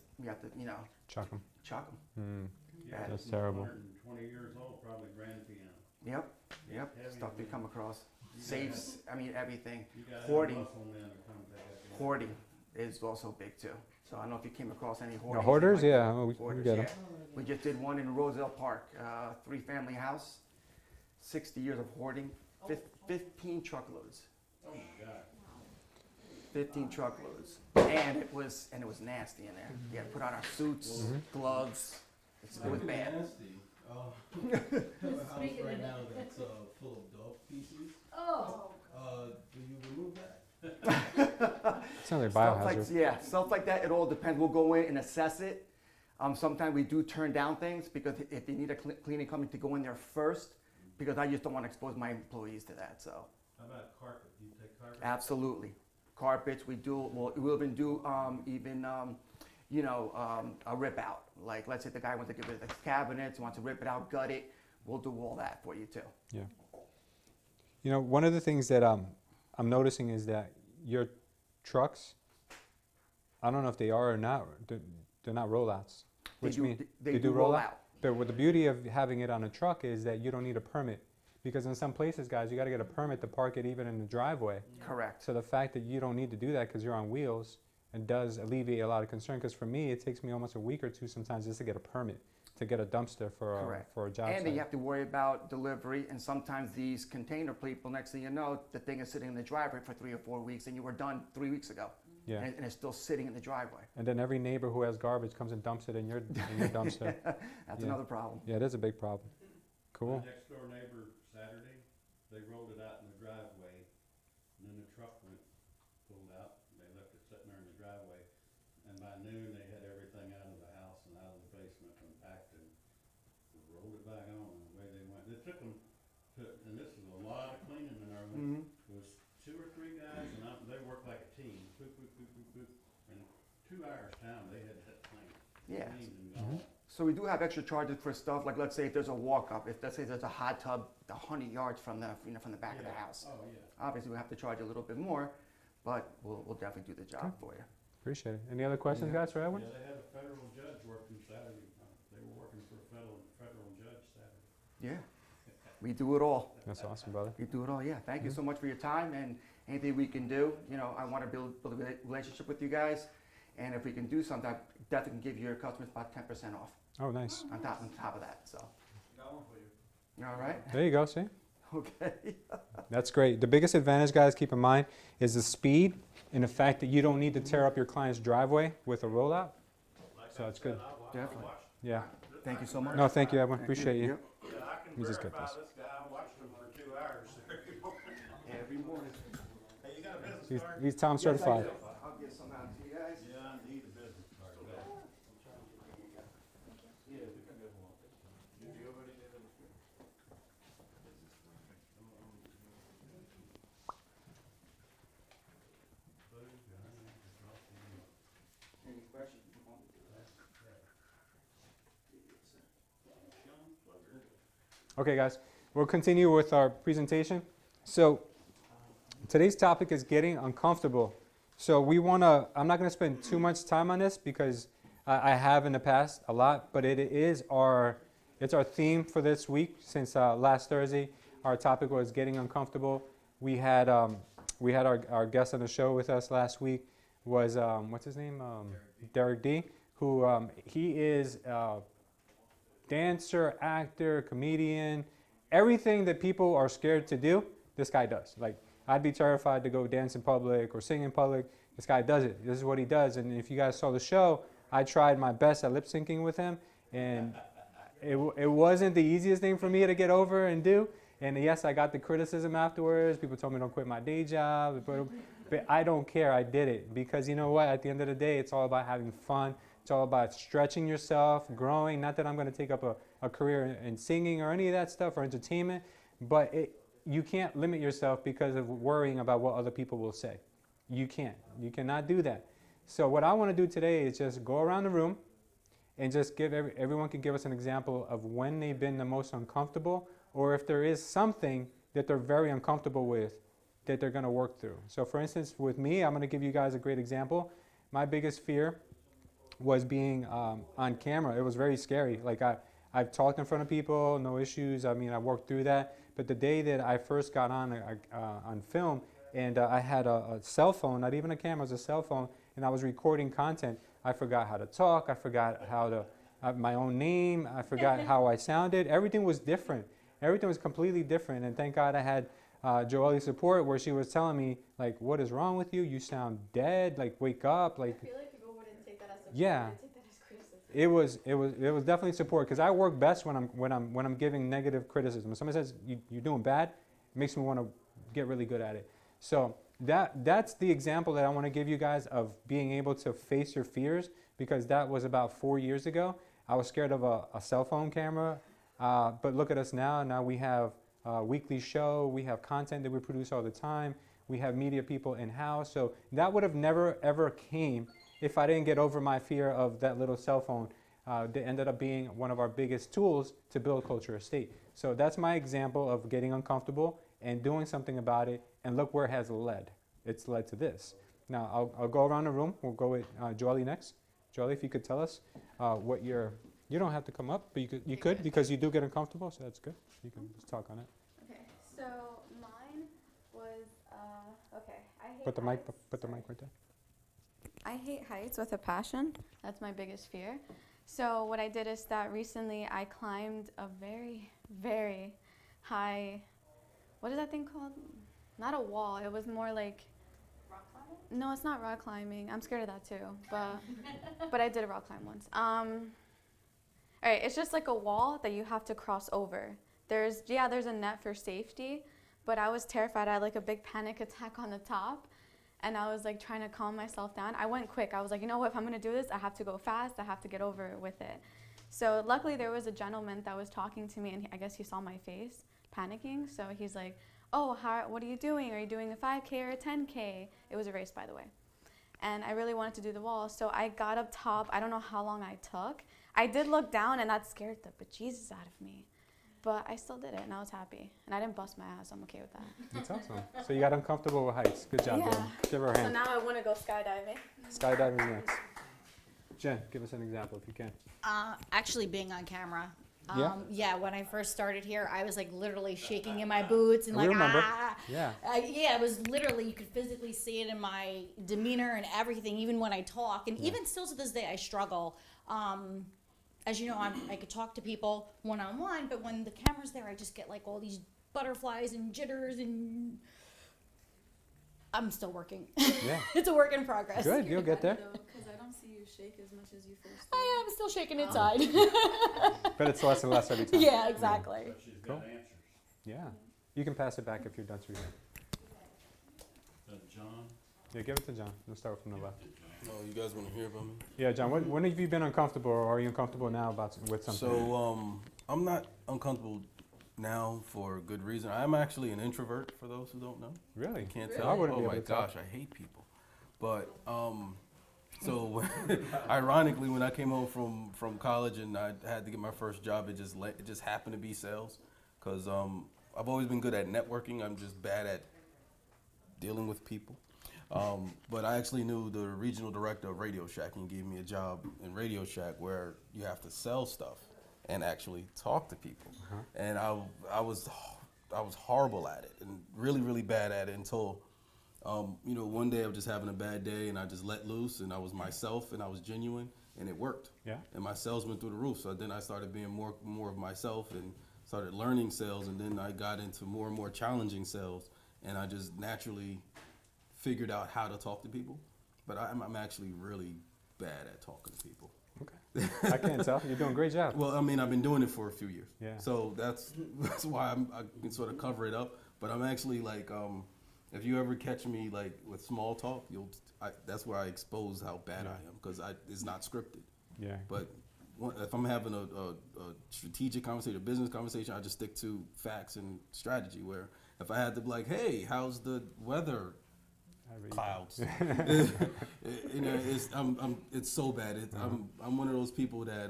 B: Chuck them.
K: chuck them.
A: Yeah,
B: That's
A: this one's
B: terrible.
A: 120 years old, probably grand piano.
K: Yep.
A: Heavy
K: Stuff we
A: piano.
K: come across.
A: You
K: Safes. I mean everything.
A: You gotta have
K: Hoarding.
A: muscle men to come take that piano.
K: Hoarding is also big too. So I don't know if you came across any hoarding.
B: Hoarders? Yeah, we
K: Hoarders,
B: get them.
K: yeah. We just did one in Roselle Park, 3-family house, 60 years of hoarding. 15 truckloads.
A: Oh my God.
K: 15 truckloads. And it was nasty in there. We had to put on our suits, gloves. It was bad.
C: Nasty. I have a house right now that's full of dog feces.
J: Oh.
C: Do you remove that?
B: Sounds like
K: Stuff like,
B: biohazard.
K: yeah, stuff like that. It all depends. We'll go in and assess it. Sometimes we do turn down things because if they need a cleaning company to go in there first, because I just don't want to expose my employees to that. So
A: How about carpet? Do you take carpet?
K: absolutely, carpets we do. We'll even do a rip out. Like let's say the guy wants to get rid of the cabinets, wants to rip it out, gut it. We'll do all that for you too.
B: Yeah. You know, one of the things that I'm noticing is that your trucks, I don't know if they are or not, they're not rollouts. Which means
K: they do roll out.
B: But what the beauty of having it on a truck is that you don't need a permit. Because in some places, guys, you got to get a permit to park it even in the driveway.
K: Correct.
B: So the fact that you don't need to do that because you're on wheels, it does alleviate a lot of concern. Because for me, it takes me almost a week or two sometimes just to get a permit, to get a dumpster for a job
K: And
B: site.
K: then you have to worry about delivery, and sometimes these container people, next thing you know, the thing is sitting in the driveway for 3 or 4 weeks, and you were done 3 weeks ago.
B: Yeah.
K: And it's still sitting in the driveway.
B: And then every neighbor who has garbage comes and dumps it in your dumpster.
K: That's
B: Yeah.
K: another problem.
B: Yeah, it is a big problem. Cool.
A: My next door neighbor, Saturday, they rolled it out in the driveway, and then the truck went, pulled out, and they left it sitting there in the driveway. And by noon, they had everything out of the house and out of the basement and packed and rolled it back on, and away they went. It took them and this is a lot of cleaning and everything. It was 2 or 3 guys, and they worked like a team. Boop, boop, boop, boop, boop. In 2 hours' time, they had that thing
K: Yeah.
A: cleaned and gone.
K: So we do have extra charges for stuff, like let's say if there's a walk-up, if let's say there's a hot tub 100 yards from the back of the house.
A: Oh, yeah.
K: Obviously, we have to charge a little bit more, but we'll definitely do the job for you.
B: Appreciate it. Any other questions, guys, for Edwin?
A: Yeah, they had a federal judge working Saturday. They were working for a federal judge Saturday.
K: Yeah, we do it all.
B: That's awesome, brother.
K: We do it all, yeah. Thank you so much for your time, and anything we can do, I want to build a relationship with you guys, and if we can do something, I definitely can give your customers about 10% off
B: Oh, nice.
K: on top of that, so.
C: Got one for you.
K: You all right?
B: There you go, see?
K: Okay.
B: That's great. The biggest advantage, guys, keep in mind, is the speed and the fact that you don't need to tear up your client's driveway with a rollout. So it's good.
K: Definitely.
B: Yeah.
K: Thank you so much.
B: No, thank you, Edwin.
K: Thank
B: Appreciate you.
K: Yep.
A: Yeah, I can
B: Let me just get
A: verify
B: this.
A: this guy. I watched him for 2 hours.
K: Every morning.
A: Hey, you got a business card?
B: He's Tom certified.
K: I'll get some out to you guys.
A: Yeah, I need a business card.
F: Yeah, we can get one. Do you already need them?
K: Any questions?
B: Okay, guys, we'll continue with our presentation. So today's topic is getting uncomfortable. So I'm not going to spend too much time on this because I have in the past a lot, but it's our theme for this week. Since last Thursday, our topic was getting uncomfortable. We had our guest on the show with us last week was what's his name? Derek D. Who he is dancer, actor, comedian, everything that people are scared to do. This guy does. Like I'd be terrified to go dance in public or sing in public. This guy does it. This is what he does. And if you guys saw the show, I tried my best at lip syncing with him, and it wasn't the easiest thing for me to get over and do. And yes, I got the criticism afterwards. People told me don't quit my day job, but I don't care. I did it because you know what? At the end of the day, it's all about having fun. It's all about stretching yourself, growing. Not that I'm going to take up a career in singing or any of that stuff or entertainment, but you can't limit yourself because of worrying about what other people will say. You can't. You cannot do that. So what I want to do today is just go around the room and just give everyone can give us an example of when they've been the most uncomfortable, or if there is something that they're very uncomfortable with that they're going to work through. So for instance, with me, I'm going to give you guys a great example. My biggest fear was being on camera. It was very scary. Like I've talked in front of people, no issues. I mean, I worked through that. But the day that I first got on film, and I had a cell phone, not even a camera, it was a cell phone, and I was recording content, I forgot how to talk. I forgot how to, my own name. I forgot how I sounded. Everything was different. Everything was completely different. And thank God I had Joelle's support, where she was telling me, like, what is wrong with you? You sound dead. Like, wake up. Like,
I: I feel like people wouldn't take that as support.
B: yeah.
I: They'd take that as criticism.
B: It was definitely support, because I work best when I'm giving negative criticism. If somebody says you're doing bad, it makes me want to get really good at it. So that's the example that I want to give you guys of being able to face your fears, because that was about 4 years ago. I was scared of a cell phone camera, but look at us now. Now we have a weekly show. We have content that we produce all the time. We have media people in-house. So that would have never, ever came if I didn't get over my fear of that little cell phone. That ended up being one of our biggest tools to build Culture Estate. So that's my example of getting uncomfortable and doing something about it, and look where it has led. It's led to this. Now, I'll go around the room. We'll go with Joelle next. Joelle, if you could tell us what you don't have to come up, but you could because you do get uncomfortable, so that's good. You can just talk on it.
I: Okay, so mine was, okay, I hate
B: Put the mic
I: heights.
B: right there.
I: I hate heights with a passion. That's my biggest fear. So what I did is that recently I climbed a very, very high, what is that thing called? Not a wall, it was more like,
E: Rock climbing?
I: no, it's not rock climbing. I'm scared of that too, but I did a rock climb once. All right, it's just like a wall that you have to cross over. There's a net for safety, but I was terrified. I had like a big panic attack on the top, and I was like trying to calm myself down. I went quick. I was like, you know what, if I'm gonna do this, I have to go fast. I have to get over with it. So luckily there was a gentleman that was talking to me, and I guess he saw my face panicking. So he's like, oh, what are you doing? Are you doing a 5K or a 10K? It was a race, by the way. And I really wanted to do the wall, so I got up top. I don't know how long I took. I did look down, and that scared the bejesus out of me. But I still did it, and I was happy. And I didn't bust my ass. I'm okay with that.
B: That's awesome. So you got uncomfortable with heights. Good job,
I: Yeah.
B: Jen. Give her a
I: So
B: hand.
I: now I want to go skydiving.
B: Skydiving next. Jen, give us an example if you can.
E: Actually being on camera.
B: Yeah?
E: Yeah, when I first started here, I was like literally shaking in my boots and
B: We
E: like,
B: remember.
E: ah.
B: Yeah.
E: Yeah, it was literally, you could physically see it in my demeanor and everything, even when I talk. And even still to this day, I struggle. As you know, I could talk to people one-on-one, but when the camera's there, I just get like all these butterflies and jitters, and I'm still working.
B: Yeah.
E: It's a work in progress.
B: Good, you'll get there.
G: Because I don't see you shake as much as you first
E: I am still shaking inside.
B: But it's less and less every time.
E: Yeah, exactly.
A: But she's got
B: Cool.
A: answers.
B: Yeah. You can pass it back if you're done speaking.
A: John?
B: Yeah, give it to John. Let's start from the left.
C: Oh, you guys want to hear about me?
B: Yeah, John, when have you been uncomfortable, or are you uncomfortable now with something?
C: So, I'm not uncomfortable now for good reason. I'm actually an introvert, for those who don't know.
B: Really?
C: You can't
B: I
C: tell.
B: wouldn't
C: Oh
B: be
C: my
B: able to tell.
C: gosh, I hate people. But so ironically, when I came home from college and I had to get my first job, it just happened to be sales, because I've always been good at networking. I'm just bad at dealing with people. But I actually knew the regional director of Radio Shack, and he gave me a job in Radio Shack where you have to sell stuff and actually talk to people. And I was horrible at it and really, really bad at it until, one day I was just having a bad day and I just let loose and I was myself and I was genuine and it worked.
B: Yeah.
C: And my sales went through the roof. So then I started being more of myself and started learning sales, and then I got into more and more challenging sales, and I just naturally figured out how to talk to people. But I'm actually really bad at talking to people.
B: Okay. I can't tell. You're doing a great job.
C: Well, I mean, I've been doing it for a few years.
B: Yeah.
C: So that's why I can sort of cover it up. But I'm actually like, if you ever catch me like with small talk, that's where I expose how bad I am, because it's not scripted.
B: Yeah.
C: But if I'm having a strategic conversation, a business conversation, I just stick to facts and strategy. Where if I had to be like, hey, how's the weather? Clouds. It's so bad. I'm one of those people that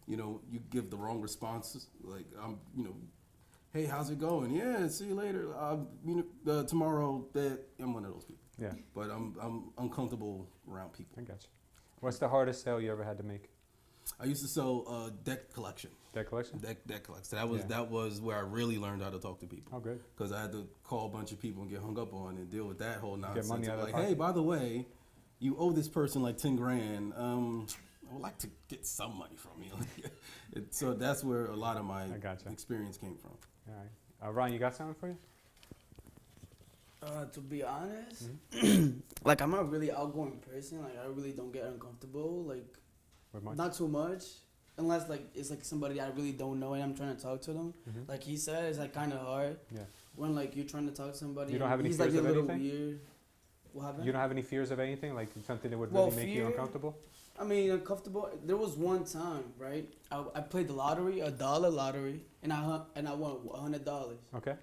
C: you give the wrong responses. Like hey, how's it going? Yeah, see you later. Tomorrow. I'm one of those people.
B: Yeah.
C: But I'm uncomfortable around people.
B: I got you. What's the hardest sale you ever had to make?
C: I used to sell deck collection.
B: Deck collection?
C: Deck collection. That was where I really learned how to talk to people.
B: Oh, good.
C: Because I had to call a bunch of people and get hung up on and deal with that whole nonsense.
B: money out of
C: like,
B: pocket.
C: hey, by the way, you owe this person like 10 grand. I would like to get some money from you. So that's where a lot of my
B: I gotcha.
C: experience came from.
B: All right. Ryan, you got something for you?
J: To be honest,
B: Mm-hmm.
J: like I'm a really outgoing person. Like I really don't get uncomfortable. Like
B: With Mike?
J: not too much, unless like it's like somebody I really don't know and I'm trying to talk to them.
B: Mhm.
J: Like he said, it's like kind of hard
B: Yeah.
J: when like you're trying to talk to somebody.
B: You don't
J: and
B: have any
J: he's like
B: fears
J: a
B: of
J: little
B: anything?
J: weird. What happened?
B: You don't have any fears of anything? Like something that would
J: Well,
B: really make you
J: fear-
B: uncomfortable?
J: I mean, uncomfortable. There was one time, right? I played the lottery, $1 lottery, and I won $100.
B: Okay.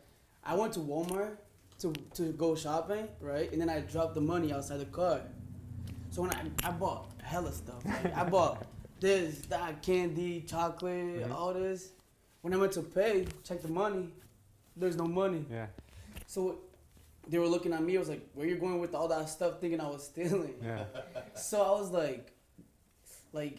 J: I went to Walmart to go shopping, right? And then I dropped the money outside the car. So when I bought hella stuff. Like, I bought this, that, candy, chocolate,
B: Mhm.
J: all this. When I went to pay, check the money, there's no money.
B: Yeah.
J: So they were looking at me. I was like, "Where you going with all that stuff?" Thinking I was stealing.
B: Yeah.
J: So I was like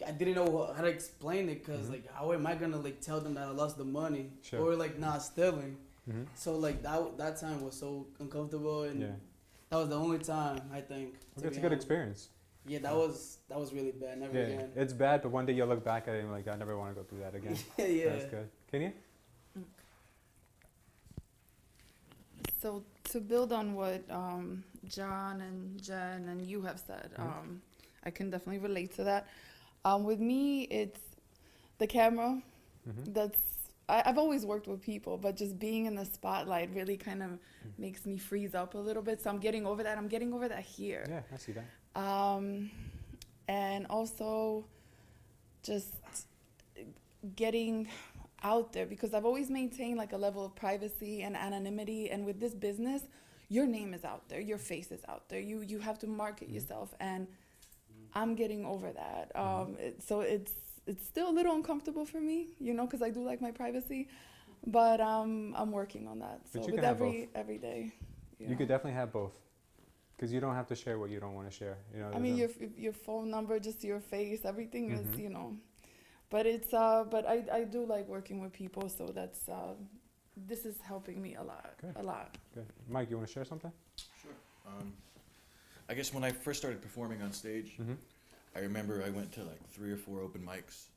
J: I didn't know how to explain it because
B: Mhm.
J: like how am I gonna like tell them that I lost the money
B: Sure.
J: or like not stealing?
B: Mhm.
J: So like that time was so uncomfortable and
B: Yeah.
J: that was the only time I think.
B: Well,
J: to
B: it's a
J: be
B: good
J: honest.
B: experience.
J: Yeah, that was really bad. Never
B: Yeah.
J: again.
B: It's bad, but one day you'll look back at it and be like, I never want to go through that again.
J: Yeah.
B: That's good. Can you?
G: So to build on what John and Jen and you have said, I can definitely relate to that. With me, it's the camera.
B: Mhm.
G: I've always worked with people, but just being in the spotlight really kind of makes me freeze up a little bit. So I'm getting over that. I'm getting over that here.
B: Yeah, I see that.
G: And also just getting out there because I've always maintained like a level of privacy and anonymity, and with this business your name is out there, your face is out there, you have to market yourself, and I'm getting over that. So it's still a little uncomfortable for me, you know, because I do like my privacy, but I'm working on that.
B: But
G: So
B: you
G: with
B: can have
G: every day,
B: You could definitely have both. Because you don't have to share what you don't want to share. You know,
G: I mean,
B: there's
G: your phone number, just your face, everything
B: Mhm.
G: is, you know. But it's but I do like working with people, so that's this is helping me a lot,
B: Good.
G: a lot.
B: good. Mike, you want to share something?
F: Sure. I guess when I first started performing on stage,
B: Mhm.
F: I remember I went to like 3 or 4 open mics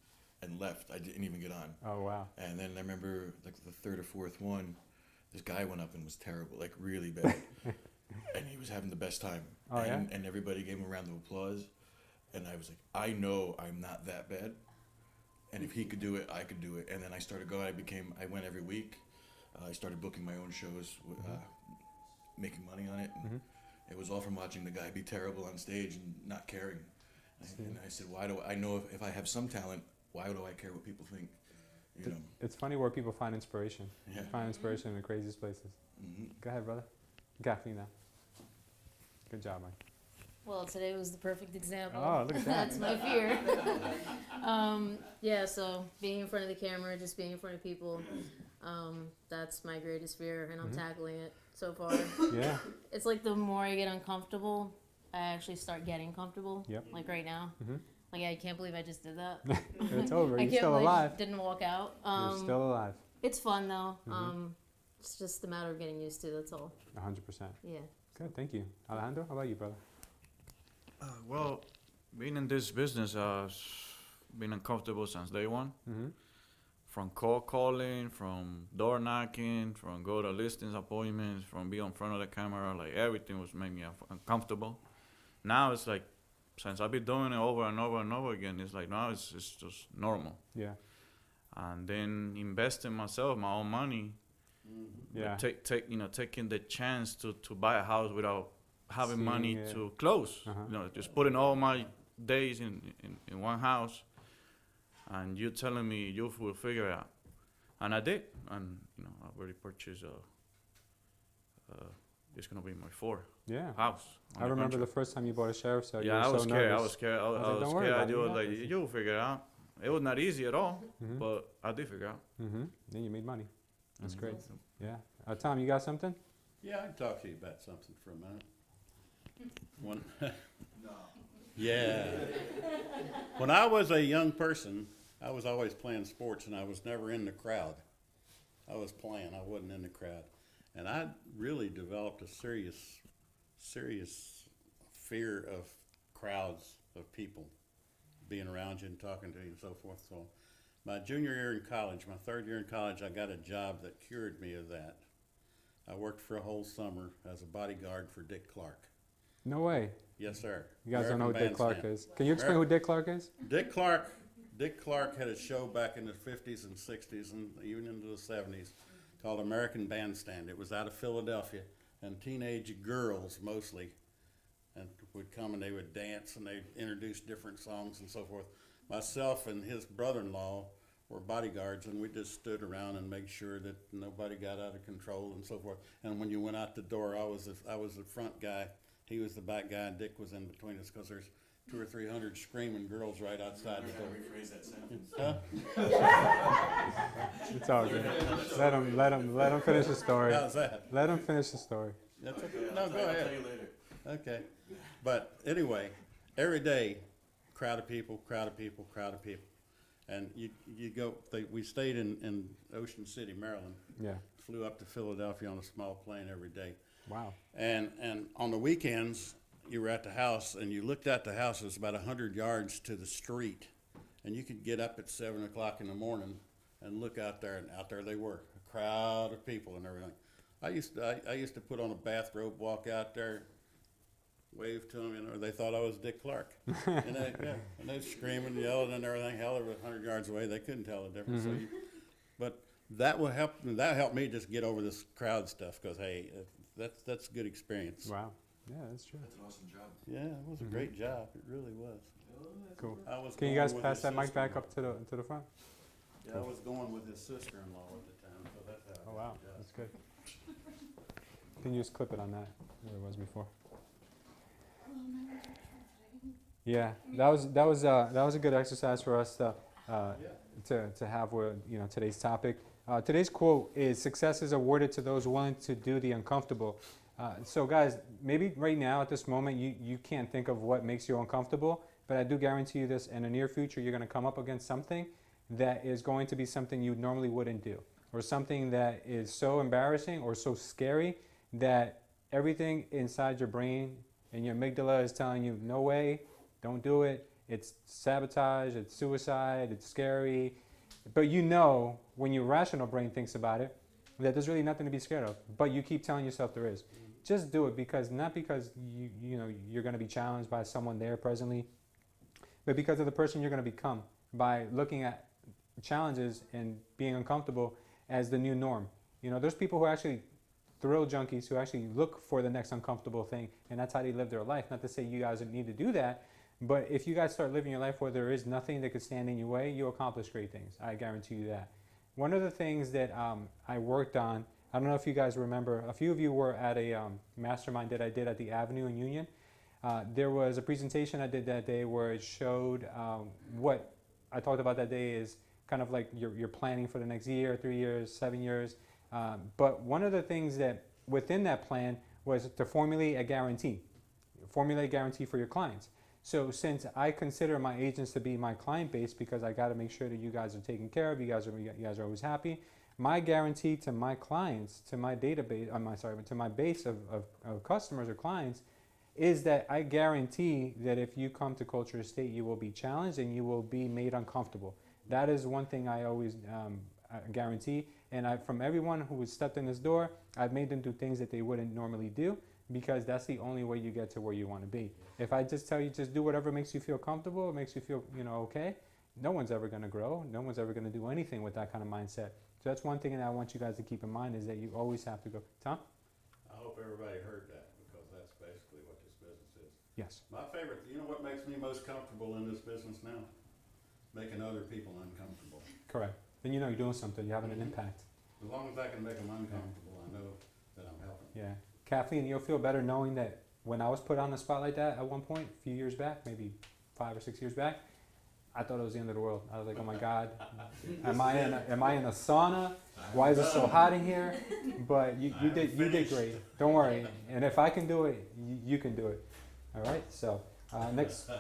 F: and left. I didn't even get on.
B: Oh wow.
F: And then I remember like the 3rd or 4th one, this guy went up and was terrible, like really bad. And he was having the best time.
B: Oh, yeah?
F: And everybody gave him a round of applause. And I was like, I know I'm not that bad. And if he could do it, I could do it. And then I started going. I went every week. I started booking my own shows, making money on it. And
B: Mhm.
F: it was all from watching the guy be terrible on stage and not caring.
B: See.
F: And I said, why do I know if I have some talent, why do I care what people think? You know?
B: It's funny where people find inspiration.
F: Yeah.
B: They find inspiration in the craziest places.
F: Mhm.
B: Go ahead, brother. Gaffney now. Good job, Mike.
H: Well, today was the perfect example.
B: Oh, look at that.
H: That's my fear. Yeah, so being in front of the camera, just being in front of people, that's my greatest fear, and I'm
B: Mhm.
H: tackling it so far.
B: Yeah.
H: It's like the more I get uncomfortable, I actually start getting comfortable.
B: Yep.
H: Like right now.
B: Mhm.
H: Like I can't believe I just did that.
B: It's over.
H: I
B: You're
H: can't
B: still
H: believe
B: alive.
H: I didn't walk out.
B: You're still alive.
H: It's fun though.
B: Mhm.
H: It's just a matter of getting used to. That's all.
B: 100%.
H: Yeah.
B: Good. Thank you. Alejandro, how about you, brother?
D: Well, being in this business has been uncomfortable since day one.
B: Mm-hmm.
D: From cold calling, from door knocking, from go to listings appointments, from being in front of the camera, like everything was making me uncomfortable. Now it's like, since I've been doing it over and over and over again, it's like now it's just normal.
B: Yeah.
D: And then invest in myself, my own money.
B: Yeah.
D: Taking the chance to buy a house without having
B: Seeing
D: money
B: it.
D: to close.
B: Uh-huh.
D: Just putting all my days in one house, and you telling me you will figure it out, and I did, and I already purchased it's gonna be my 4th
B: Yeah.
D: house. on
B: I
D: the
B: remember
D: country.
B: the first time you bought a sheriff's sale.
D: Yeah,
B: you
D: I
B: were
D: was
B: so
D: scared.
B: nervous.
D: I was scared. I
B: was like,
D: was
B: "Don't worry
D: scared.
B: about it,
D: You
B: you
D: was
B: got
D: like,
B: this."
D: you'll figure it out. It was not easy at all,
B: Mhm.
D: but I did figure it out.
B: Mm-hmm. Then you made money. That's
D: Mhm.
B: great. Yeah. Tom, you got something?
A: Yeah, I can talk to you about something for a minute. Yeah. When I was a young person, I was always playing sports, and I was never in the crowd. I was playing, I wasn't in the crowd. And I really developed a serious fear of crowds of people being around you and talking to you and so forth. So my junior year in college, my 3rd year in college, I got a job that cured me of that. I worked for a whole summer as a bodyguard for Dick Clark.
B: No way.
A: Yes, sir.
B: You guys don't know who
A: American
B: Dick Clark
A: Bandstand.
B: is. Can you explain who Dick Clark is?
A: Dick Clark had a show back in the 50s and 60s and even into the 70s called American Bandstand. It was out of Philadelphia, and teenage girls mostly and would come and they would dance and they'd introduce different songs and so forth. Myself and his brother-in-law were bodyguards, and we just stood around and made sure that nobody got out of control and so forth. And when you went out the door, I was the front guy, he was the back guy, and Dick was in between us because there's 200 or 300 screaming girls right outside the door.
F: Rephrase that sentence.
A: Huh?
B: It's all good. Let him finish the story.
A: How's that?
B: Let him finish the story.
A: That's okay.
F: Yeah,
A: No,
F: I'll
A: go
F: tell
A: ahead.
F: you later.
A: Okay. But anyway, every day, crowd of people. And you go, we stayed in Ocean City, Maryland.
B: Yeah.
A: Flew up to Philadelphia on a small plane every day.
B: Wow.
A: And on the weekends, you were at the house, and you looked at the house. It was about 100 yards to the street, and you could get up at 7 o'clock in the morning and look out there, and out there they were, a crowd of people and everything. I used to put on a bathrobe, walk out there, wave to them, they thought I was Dick Clark, and they screaming, yelling, and everything. Hell, they were 100 yards away. They couldn't tell the difference.
B: Mm-hmm.
A: But that will help. That helped me just get over this crowd stuff because hey, that's a good experience.
B: Wow. Yeah, that's true.
F: That's an awesome job.
A: Yeah, it was a great job. It really was.
B: Cool.
A: I was
B: Can you
A: going
B: guys
A: with
B: pass
A: his
B: that mic back
A: sister-in-law.
B: up to the front?
A: Yeah, I was going with his sister-in-law at the time, so that's how.
B: Oh wow, that's good. Can you just clip it on that where it was before? Yeah, that was a good exercise for us to have with today's topic. Today's quote is, "Success is awarded to those willing to do the uncomfortable." So guys, maybe right now at this moment you can't think of what makes you uncomfortable, but I do guarantee you this: in the near future, you're going to come up against something that is going to be something you normally wouldn't do, or something that is so embarrassing or so scary that everything inside your brain and your amygdala is telling you, no way, don't do it, it's sabotage, it's suicide, it's scary. But when your rational brain thinks about it, that there's really nothing to be scared of, but you keep telling yourself there is. Just do it, not because you're going to be challenged by someone there presently, but because of the person you're going to become by looking at challenges and being uncomfortable as the new norm. There's people who actually thrill junkies who actually look for the next uncomfortable thing, and that's how they live their life. Not to say you guys need to do that, but if you guys start living your life where there is nothing that could stand in your way, you'll accomplish great things. I guarantee you that. One of the things that I worked on, I don't know if you guys remember, a few of you were at a mastermind that I did at the Avenue in Union. There was a presentation I did that day where it showed what I talked about that day is kind of like your planning for the next year, 3 years, 7 years. But one of the things that within that plan was to formulate a guarantee for your clients. So since I consider my agents to be my client base because I got to make sure that you guys are taken care of, you guys are always happy, my guarantee to my clients, to my database, to my base of customers or clients is that I guarantee that if you come to Culture Estate, you will be challenged and you will be made uncomfortable. That is one thing I always guarantee. And from everyone who has stepped in this door, I've made them do things that they wouldn't normally do, because that's the only way you get to where you want to be. If I just tell you just do whatever makes you feel comfortable, makes you feel okay, no one's ever going to grow. No one's ever going to do anything with that kind of mindset. So that's one thing that I want you guys to keep in mind, is that you always have to go. Tom?
A: I hope everybody heard that, because that's basically what this business is.
B: Yes.
A: My favorite, what makes me most comfortable in this business now? Making other people uncomfortable.
B: Correct. Then you're doing something. You're having an impact.
A: As long as I can make them uncomfortable, I know that I'm helping.
B: Yeah. Kathleen, you'll feel better knowing that when I was put on the spot like that at one point, a few years back, maybe 5 or 6 years back, I thought it was the end of the world. I was like, oh my God, am I in a sauna? Why is it so hot in here? But you did great. Don't worry. And if I can do it, you can do it. All right. So next.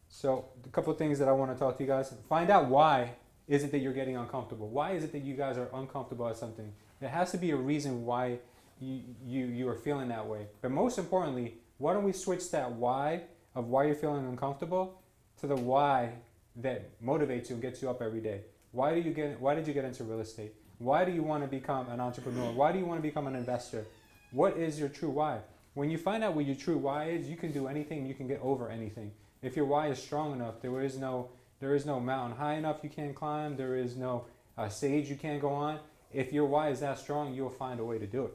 B: So a couple of things that I want to talk to you guys. Find out why is it that you're getting uncomfortable. Why is it that you guys are uncomfortable at something? There has to be a reason why you are feeling that way. But most importantly, why don't we switch that why of why you're feeling uncomfortable to the why that motivates you and gets you up every day? Why did you get into real estate? Why do you want to become an entrepreneur? Why do you want to become an investor? What is your true why? When you find out what your true why is, you can do anything, you can get over anything. If your why is strong enough, there is no mountain high enough you can't climb, there is no stage you can't go on. If your why is that strong, you'll find a way to do it.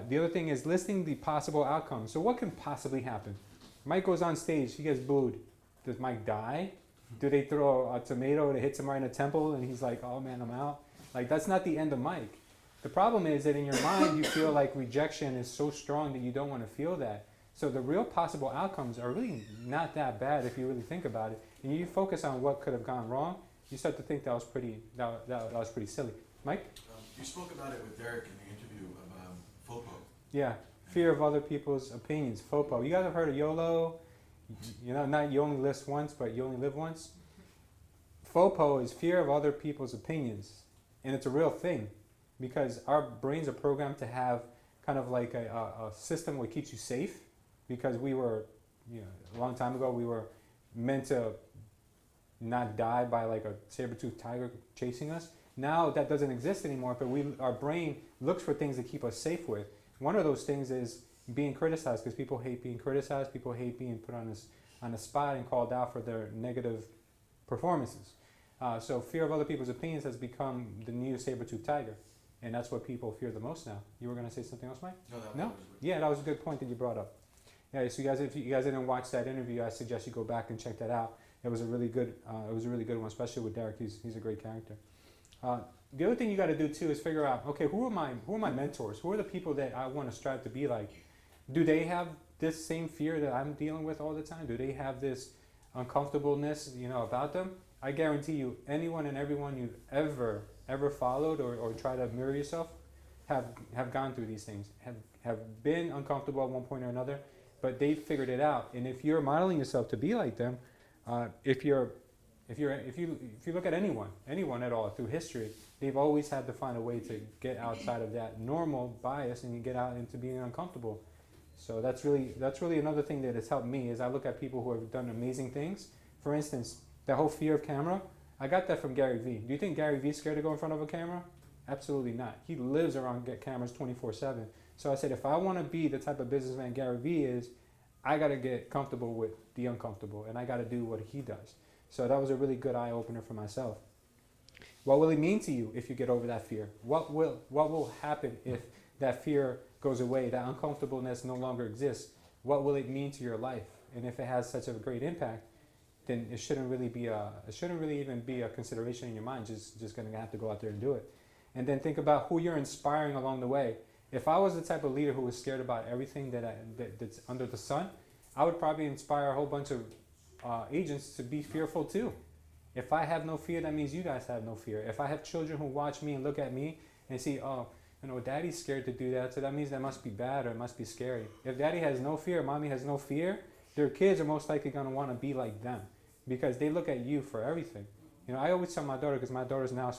B: The other thing is listing the possible outcomes. So what can possibly happen? Mike goes on stage, he gets booed. Does Mike die? Do they throw a tomato that hits him right in the temple and he's like, oh man, I'm out? Like, that's not the end of Mike. The problem is that in your mind, you feel like rejection is so strong that you don't want to feel that. So the real possible outcomes are really not that bad if you really think about it. And you focus on what could have gone wrong, you start to think that was pretty silly. Mike?
F: You spoke about it with Derek in the interview about FOPO.
B: Yeah, fear of other people's opinions, FOPO. You guys have heard of YOLO? You know, not you only live once, but you only live once. FOPO is fear of other people's opinions. And it's a real thing because our brains are programmed to have kind of like a system where it keeps you safe because we were, a long time ago, we were meant to not die by like a saber-toothed tiger chasing us. Now that doesn't exist anymore, but our brain looks for things to keep us safe with. One of those things is being criticized because people hate being criticized, people hate being put on the spot and called out for their negative performances. So fear of other people's opinions has become the new saber-toothed tiger, and that's what people fear the most now. You were going to say something else, Mike? No? Yeah, that was a good point that you brought up. Yeah, so if you guys didn't watch that interview, I suggest you go back and check that out. It was a really good one, especially with Derek. He's a great character. The other thing you got to do too is figure out, okay, who are my mentors? Who are the people that I want to strive to be like? Do they have this same fear that I'm dealing with all the time? Do they have this uncomfortableness, about them? I guarantee you, anyone and everyone you've ever followed or tried to mirror yourself have gone through these things, have been uncomfortable at one point or another, but they've figured it out. And if you're modeling yourself to be like them, if you look at anyone at all through history, they've always had to find a way to get outside of that normal bias and you get out into being uncomfortable. So that's really another thing that has helped me is I look at people who have done amazing things. For instance, that whole fear of camera, I got that from Gary Vee. Do you think Gary Vee's scared to go in front of a camera? Absolutely not. He lives around cameras 24/7. So I said, if I want to be the type of businessman Gary Vee is, I got to get comfortable with the uncomfortable and I got to do what he does. So that was a really good eye-opener for myself. What will it mean to you if you get over that fear? What will happen if that fear goes away, that uncomfortableness no longer exists? What will it mean to your life? And if it has such a great impact, then it shouldn't really even be a consideration in your mind. Just going to have to go out there and do it. And then think about who you're inspiring along the way. If I was the type of leader who was scared about everything that's under the sun, I would probably inspire a whole bunch of agents to be fearful too. If I have no fear, that means you guys have no fear. If I have children who watch me and look at me and see, oh, daddy's scared to do that, so that means that must be bad or it must be scary. If daddy has no fear, mommy has no fear, their kids are most likely going to want to be like them because they look at you for everything. I always tell my daughter, because my daughter's now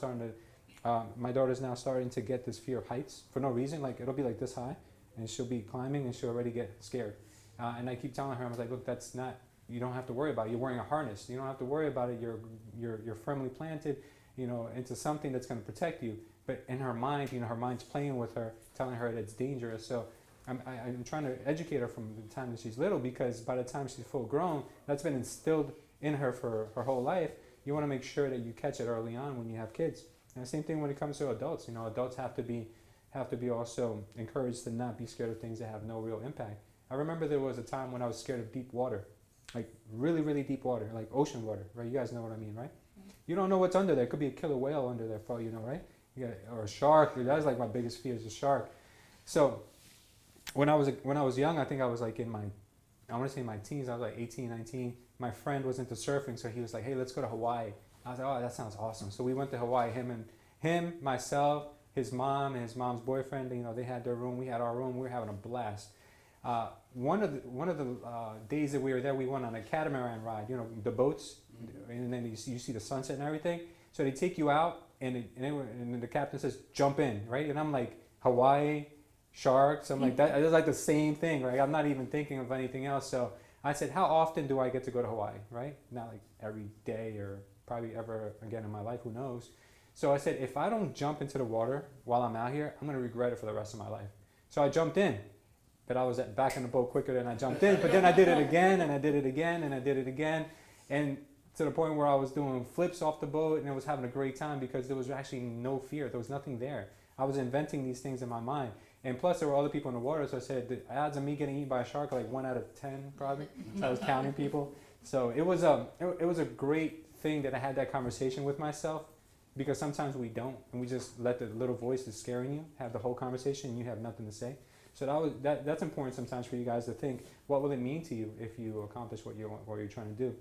B: starting to get this fear of heights for no reason. Like it'll be like this high, and she'll be climbing, and she'll already get scared. And I keep telling her, I was like, look, that's not. You don't have to worry about it. You're wearing a harness. You don't have to worry about it. You're firmly planted, into something that's going to protect you. But in her mind, her mind's playing with her, telling her that it's dangerous. So I'm trying to educate her from the time that she's little, because by the time she's full grown, that's been instilled in her for her whole life. You want to make sure that you catch it early on when you have kids. And the same thing when it comes to adults. Adults have to be also encouraged to not be scared of things that have no real impact. I remember there was a time when I was scared of deep water, like really, really deep water, like ocean water, right? You guys know what I mean, right? You don't know what's under there. It could be a killer whale under there for all you know, right? Or a shark. That was like my biggest fear is a shark. So when I was young, I think I was like in my teens. I was like 18, 19. My friend was into surfing, so he was like, hey, let's go to Hawaii. I was like, oh, that sounds awesome. So we went to Hawaii, him, myself, his mom, and his mom's boyfriend. They had their room, we had our room. We were having a blast. One of the days that we were there, we went on a catamaran ride. The boats, and then you see the sunset and everything. So they take you out, and then the captain says, jump in, right? And I'm like, Hawaii, sharks. I'm like, that is like the same thing, right? I'm not even thinking of anything else. So I said, how often do I get to go to Hawaii, right? Not like every day or probably ever again in my life, who knows. So I said, if I don't jump into the water while I'm out here, I'm going to regret it for the rest of my life. So I jumped in, but I was back in the boat quicker than I jumped in. But then I did it again, and I did it again, and I did it again. And to the point where I was doing flips off the boat, and I was having a great time because there was actually no fear. There was nothing there. I was inventing these things in my mind. And plus, there were other people in the water, so I said, the odds of me getting eaten by a shark are like 1 out of 10, probably. So I was counting people. So it was a great thing that I had that conversation with myself, because sometimes we don't, and we just let the little voice that's scaring you have the whole conversation, and you have nothing to say. So that's important sometimes for you guys to think, what will it mean to you if you accomplish what you're trying to do?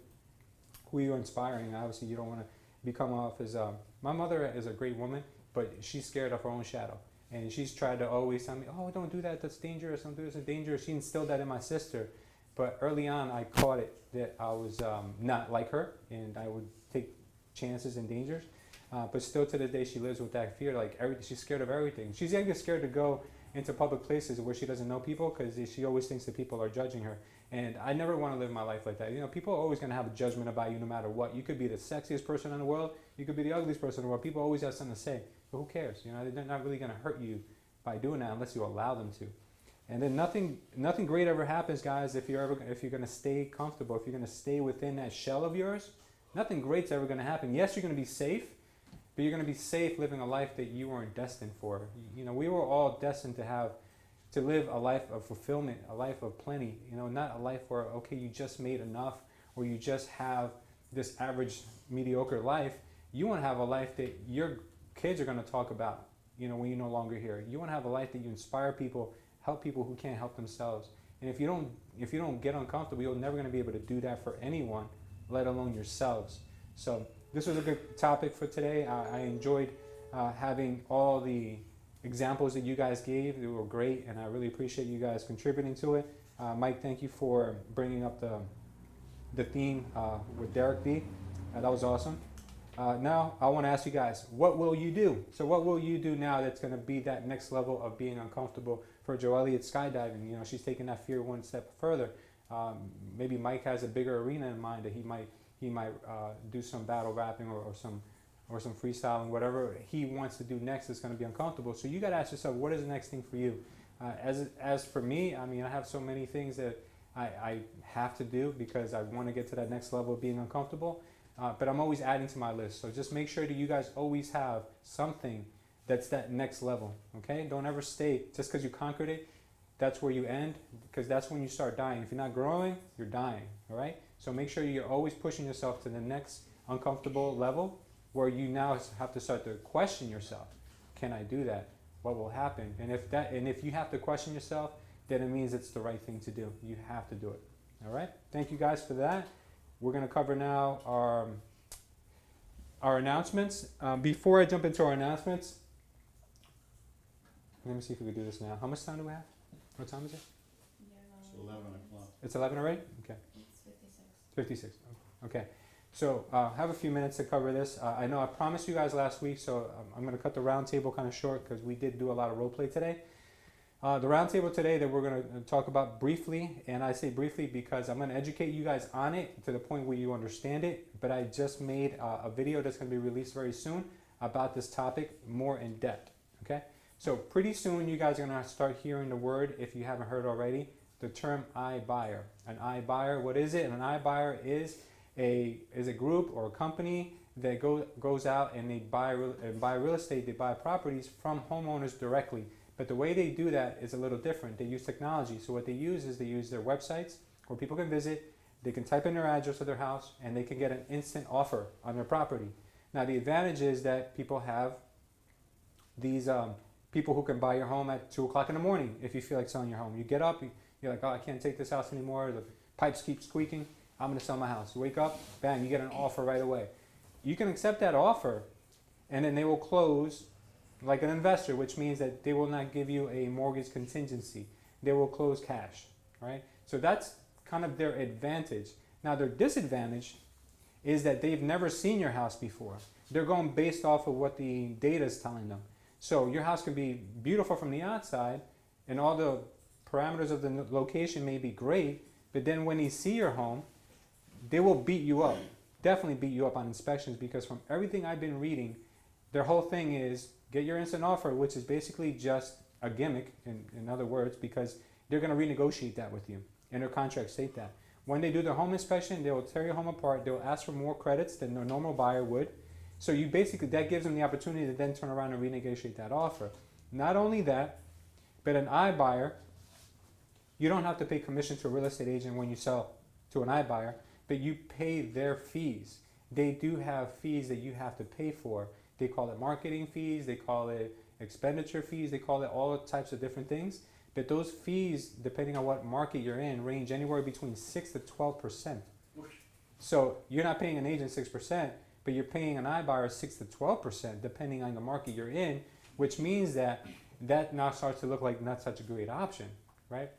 B: Who are you inspiring? Obviously, you don't want to become off as my mother is a great woman, but she's scared of her own shadow. And she's tried to always tell me, oh, don't do that, that's dangerous, don't do this, it's dangerous. She instilled that in my sister. But early on, I caught it that I was not like her, and I would take chances and dangers. But still to this day, she lives with that fear. Like she's scared of everything. She's even scared to go into public places where she doesn't know people, because she always thinks that people are judging her. And I never want to live my life like that. You know, people are always going to have a judgment about you no matter what. You could be the sexiest person in the world. You could be the ugliest person in the world. People always have something to say. But who cares? You know, they're not really going to hurt you by doing that unless you allow them to. And then nothing great ever happens, guys, if you're going to stay comfortable, if you're going to stay within that shell of yours. Nothing great's ever going to happen. Yes, you're going to be safe, but you're going to be safe living a life that you weren't destined for. You know, we were all destined to live a life of fulfillment, a life of plenty. You know, not a life where, okay, you just made enough, or you just have this average, mediocre life. You want to have a life that your kids are going to talk about, you know, when you're no longer here. You want to have a life that you inspire people, help people who can't help themselves. And if you don't get uncomfortable, you're never going to be able to do that for anyone, let alone yourselves. So this was a good topic for today. I enjoyed having all the examples that you guys gave. They were great, and I really appreciate you guys contributing to it. Mike, thank you for bringing up the theme with Derek B. That was awesome. Now, I want to ask you guys, what will you do? So what will you do now that's going to be that next level of being uncomfortable? For Joelle, it's skydiving. You know, she's taking that fear one step further. Maybe Mike has a bigger arena in mind that he might do some battle rapping or some freestyling, whatever he wants to do next is going to be uncomfortable. So you got to ask yourself, what is the next thing for you? As for me, I mean, I have so many things that I have to do because I want to get to that next level of being uncomfortable. But I'm always adding to my list. So just make sure that you guys always have something that's that next level, okay? Don't ever stay, just because you conquered it, that's where you end, because that's when you start dying. If you're not growing, you're dying, all right? So make sure you're always pushing yourself to the next uncomfortable level where you now have to start to question yourself. Can I do that? What will happen? And if you have to question yourself, then it means it's the right thing to do. You have to do it, all right? Thank you guys for that. We're going to cover now our announcements. Before I jump into our announcements, let me see if we can do this now. How much time do we have? What time is it?
A: It's 11 o'clock.
B: It's 11 already? Okay.
I: It's 56.
B: 56. Okay. So I have a few minutes to cover this. I know I promised you guys last week, so I'm going to cut the round table kind of short because we did do a lot of role play today. The roundtable today that we're going to talk about briefly, and I say briefly because I'm going to educate you guys on it to the point where you understand it, but I just made a video that's going to be released very soon about this topic more in depth, okay? So pretty soon you guys are going to start hearing the word, if you haven't heard already, the term iBuyer. An iBuyer, what is it? An iBuyer is a group or a company that goes out and they buy real estate, they buy properties from homeowners directly. But the way they do that is a little different. They use technology. So what they use is they use their websites where people can visit, they can type in their address of their house, and they can get an instant offer on their property. Now the advantage is that people have these people who can buy your home at 2 o'clock in the morning if you feel like selling your home. You get up, you're like, oh, I can't take this house anymore, the pipes keep squeaking, I'm going to sell my house. You wake up, bang, you get an offer right away. You can accept that offer, and then they will close like an investor, which means that they will not give you a mortgage contingency. They will close cash, right? So that's kind of their advantage. Now their disadvantage is that they've never seen your house before. They're going based off of what the data is telling them. So your house can be beautiful from the outside and all the parameters of the location may be great, but then when they see your home, they will beat you up, definitely beat you up on inspections, because from everything I've been reading, their whole thing is get your instant offer, which is basically just a gimmick, in other words, because they're going to renegotiate that with you. And their contracts state that. When they do their home inspection, they will tear your home apart. They'll ask for more credits than a normal buyer would. So you basically, that gives them the opportunity to then turn around and renegotiate that offer. Not only that, but an iBuyer, you don't have to pay commission to a real estate agent when you sell to an iBuyer, but you pay their fees. They do have fees that you have to pay for. They call it marketing fees, they call it expenditure fees, they call it all types of different things. But those fees, depending on what market you're in, range anywhere between 6 to 12%. So you're not paying an agent 6%, but you're paying an iBuyer 6 to 12%, depending on the market you're in, which means that now starts to look like not such a great option, right?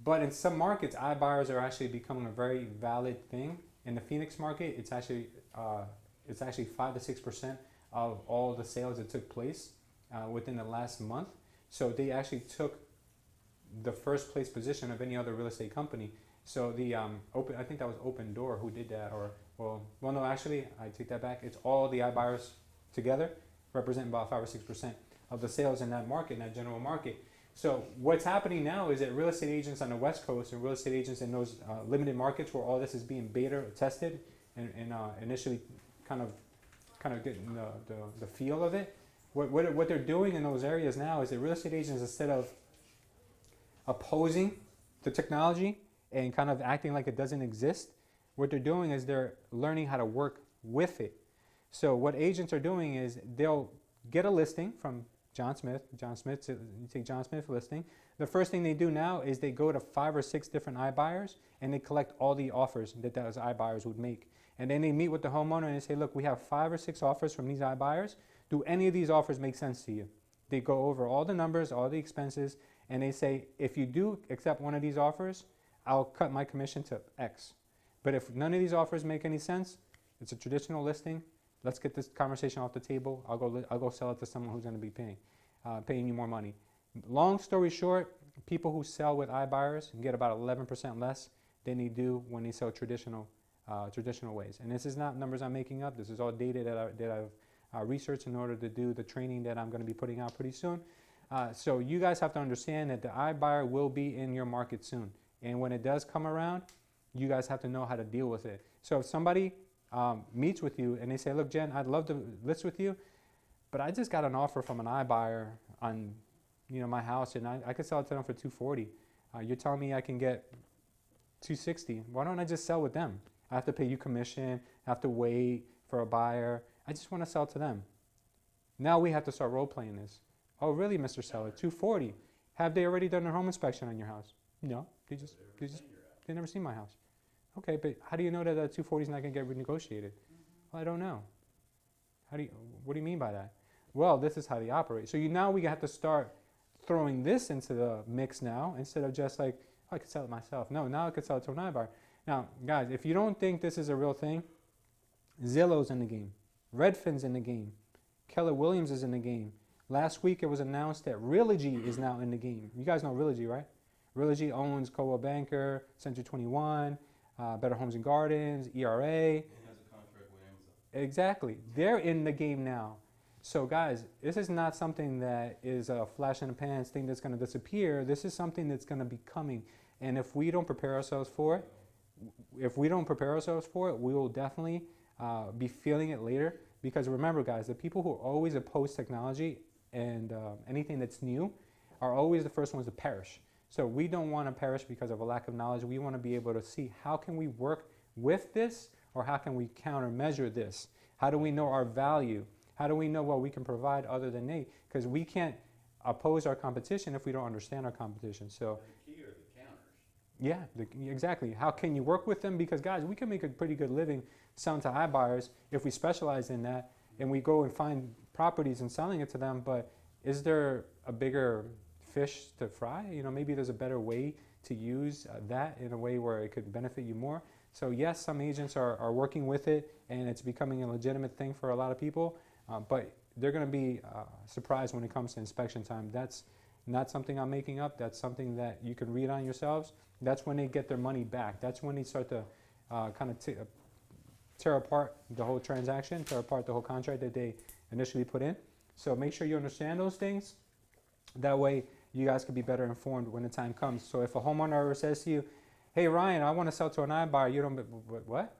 B: But in some markets, iBuyers are actually becoming a very valid thing. In the Phoenix market, it's actually 5 to 6% of all the sales that took place within the last month. So they actually took the first place position of any other real estate company. So the I think that was Open Door who did that, or well no, actually I take that back. It's all the iBuyers together represent about 5 or 6% of the sales in that market, in that general market. So what's happening now is that real estate agents on the West Coast and real estate agents in those limited markets where all this is being beta tested and initially kind of getting the feel of it, what they're doing in those areas now is that real estate agents, instead of opposing the technology and kind of acting like it doesn't exist, what they're doing is they're learning how to work with it. So what agents are doing is they'll get a listing from John Smith, you take John Smith listing. The first thing they do now is they go to 5 or 6 different iBuyers and they collect all the offers that those iBuyers would make. And then they meet with the homeowner and they say, look, we have 5 or 6 offers from these iBuyers. Do any of these offers make sense to you? They go over all the numbers, all the expenses, and they say, if you do accept one of these offers, I'll cut my commission to X. But if none of these offers make any sense, it's a traditional listing. Let's get this conversation off the table. I'll go sell it to someone who's going to be paying you more money. Long story short, people who sell with iBuyers get about 11% less than they do when they sell traditional ways. And this is not numbers I'm making up. This is all data that I've researched in order to do the training that I'm going to be putting out pretty soon. So you guys have to understand that the iBuyer will be in your market soon. And when it does come around, you guys have to know how to deal with it. So if somebody meets with you and they say, look, Jen, I'd love to list with you, but I just got an offer from an iBuyer on my house and I could sell it to them for $240. You're telling me I can get $260. Why don't I just sell with them? I have to pay you commission, I have to wait for a buyer. I just want to sell to them. Now we have to start role playing this. Oh, really, Mr. Seller? $240. Have they already done their home inspection on your house? No, they never seen my house. Okay, but how do you know that that $240 is not going to get renegotiated? Well, I don't know. What do you mean by that? Well, this is how they operate. So now we have to start throwing this into the mix now, instead of just like, oh, I could sell it myself. No, now I could sell it to an iBuyer. Now, guys, if you don't think this is a real thing, Zillow's in the game. Redfin's in the game. Keller Williams is in the game. Last week it was announced that Realogy is now in the game. You guys know Realogy, right? Realogy owns Coldwell Banker, Century 21, Better Homes and Gardens, ERA.
C: And has a contract with Amazon.
B: Exactly. They're in the game now. So guys, this is not something that is a flash in the pants thing that's going to disappear. This is something that's going to be coming. And if we don't prepare ourselves for it, we will definitely be feeling it later. Because remember, guys, the people who always oppose technology and anything that's new are always the first ones to perish. So we don't want to perish because of a lack of knowledge. We want to be able to see how can we work with this, or how can we countermeasure this? How do we know our value? How do we know what we can provide other than they? Because we can't oppose our competition if we don't understand our competition. So
A: the key are the counters.
B: yeah, exactly. How can you work with them? Because guys, we can make a pretty good living selling to iBuyers if we specialize in that and we go and find properties and selling it to them. But is there a bigger fish to fry? Maybe there's a better way to use that in a way where it could benefit you more. So yes, some agents are working with it and it's becoming a legitimate thing for a lot of people, but they're going to be surprised when it comes to inspection time. That's not something I'm making up. That's something that you can read on yourselves. That's when they get their money back. That's when they start to kind of tear apart the whole transaction, tear apart the whole contract that initially put in. So make sure you understand those things. That way you guys can be better informed when the time comes. So if a homeowner ever says to you, hey Ryan, I want to sell to an iBuyer, you don't, what?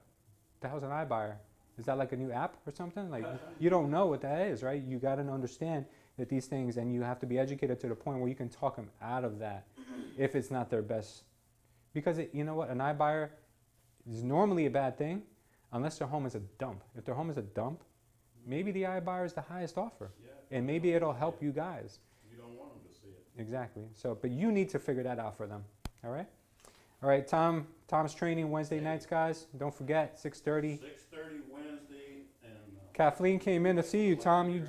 B: The hell's an iBuyer? Is that like a new app or something? Like, you don't know what that is, right? You got to understand that these things, and you have to be educated to the point where you can talk them out of that if it's not their best. Because you know what, an iBuyer is normally a bad thing unless their home is a dump. If their home is a dump, maybe the iBuyer is the highest offer, and maybe it'll help you guys.
A: You don't want them to see it.
B: Exactly. So, but you need to figure that out for them. All right. All right. Tom's training Wednesday nights, guys. Don't forget 6:30.
A: 6:30 Wednesday, and
B: Kathleen came in to see you, Tom.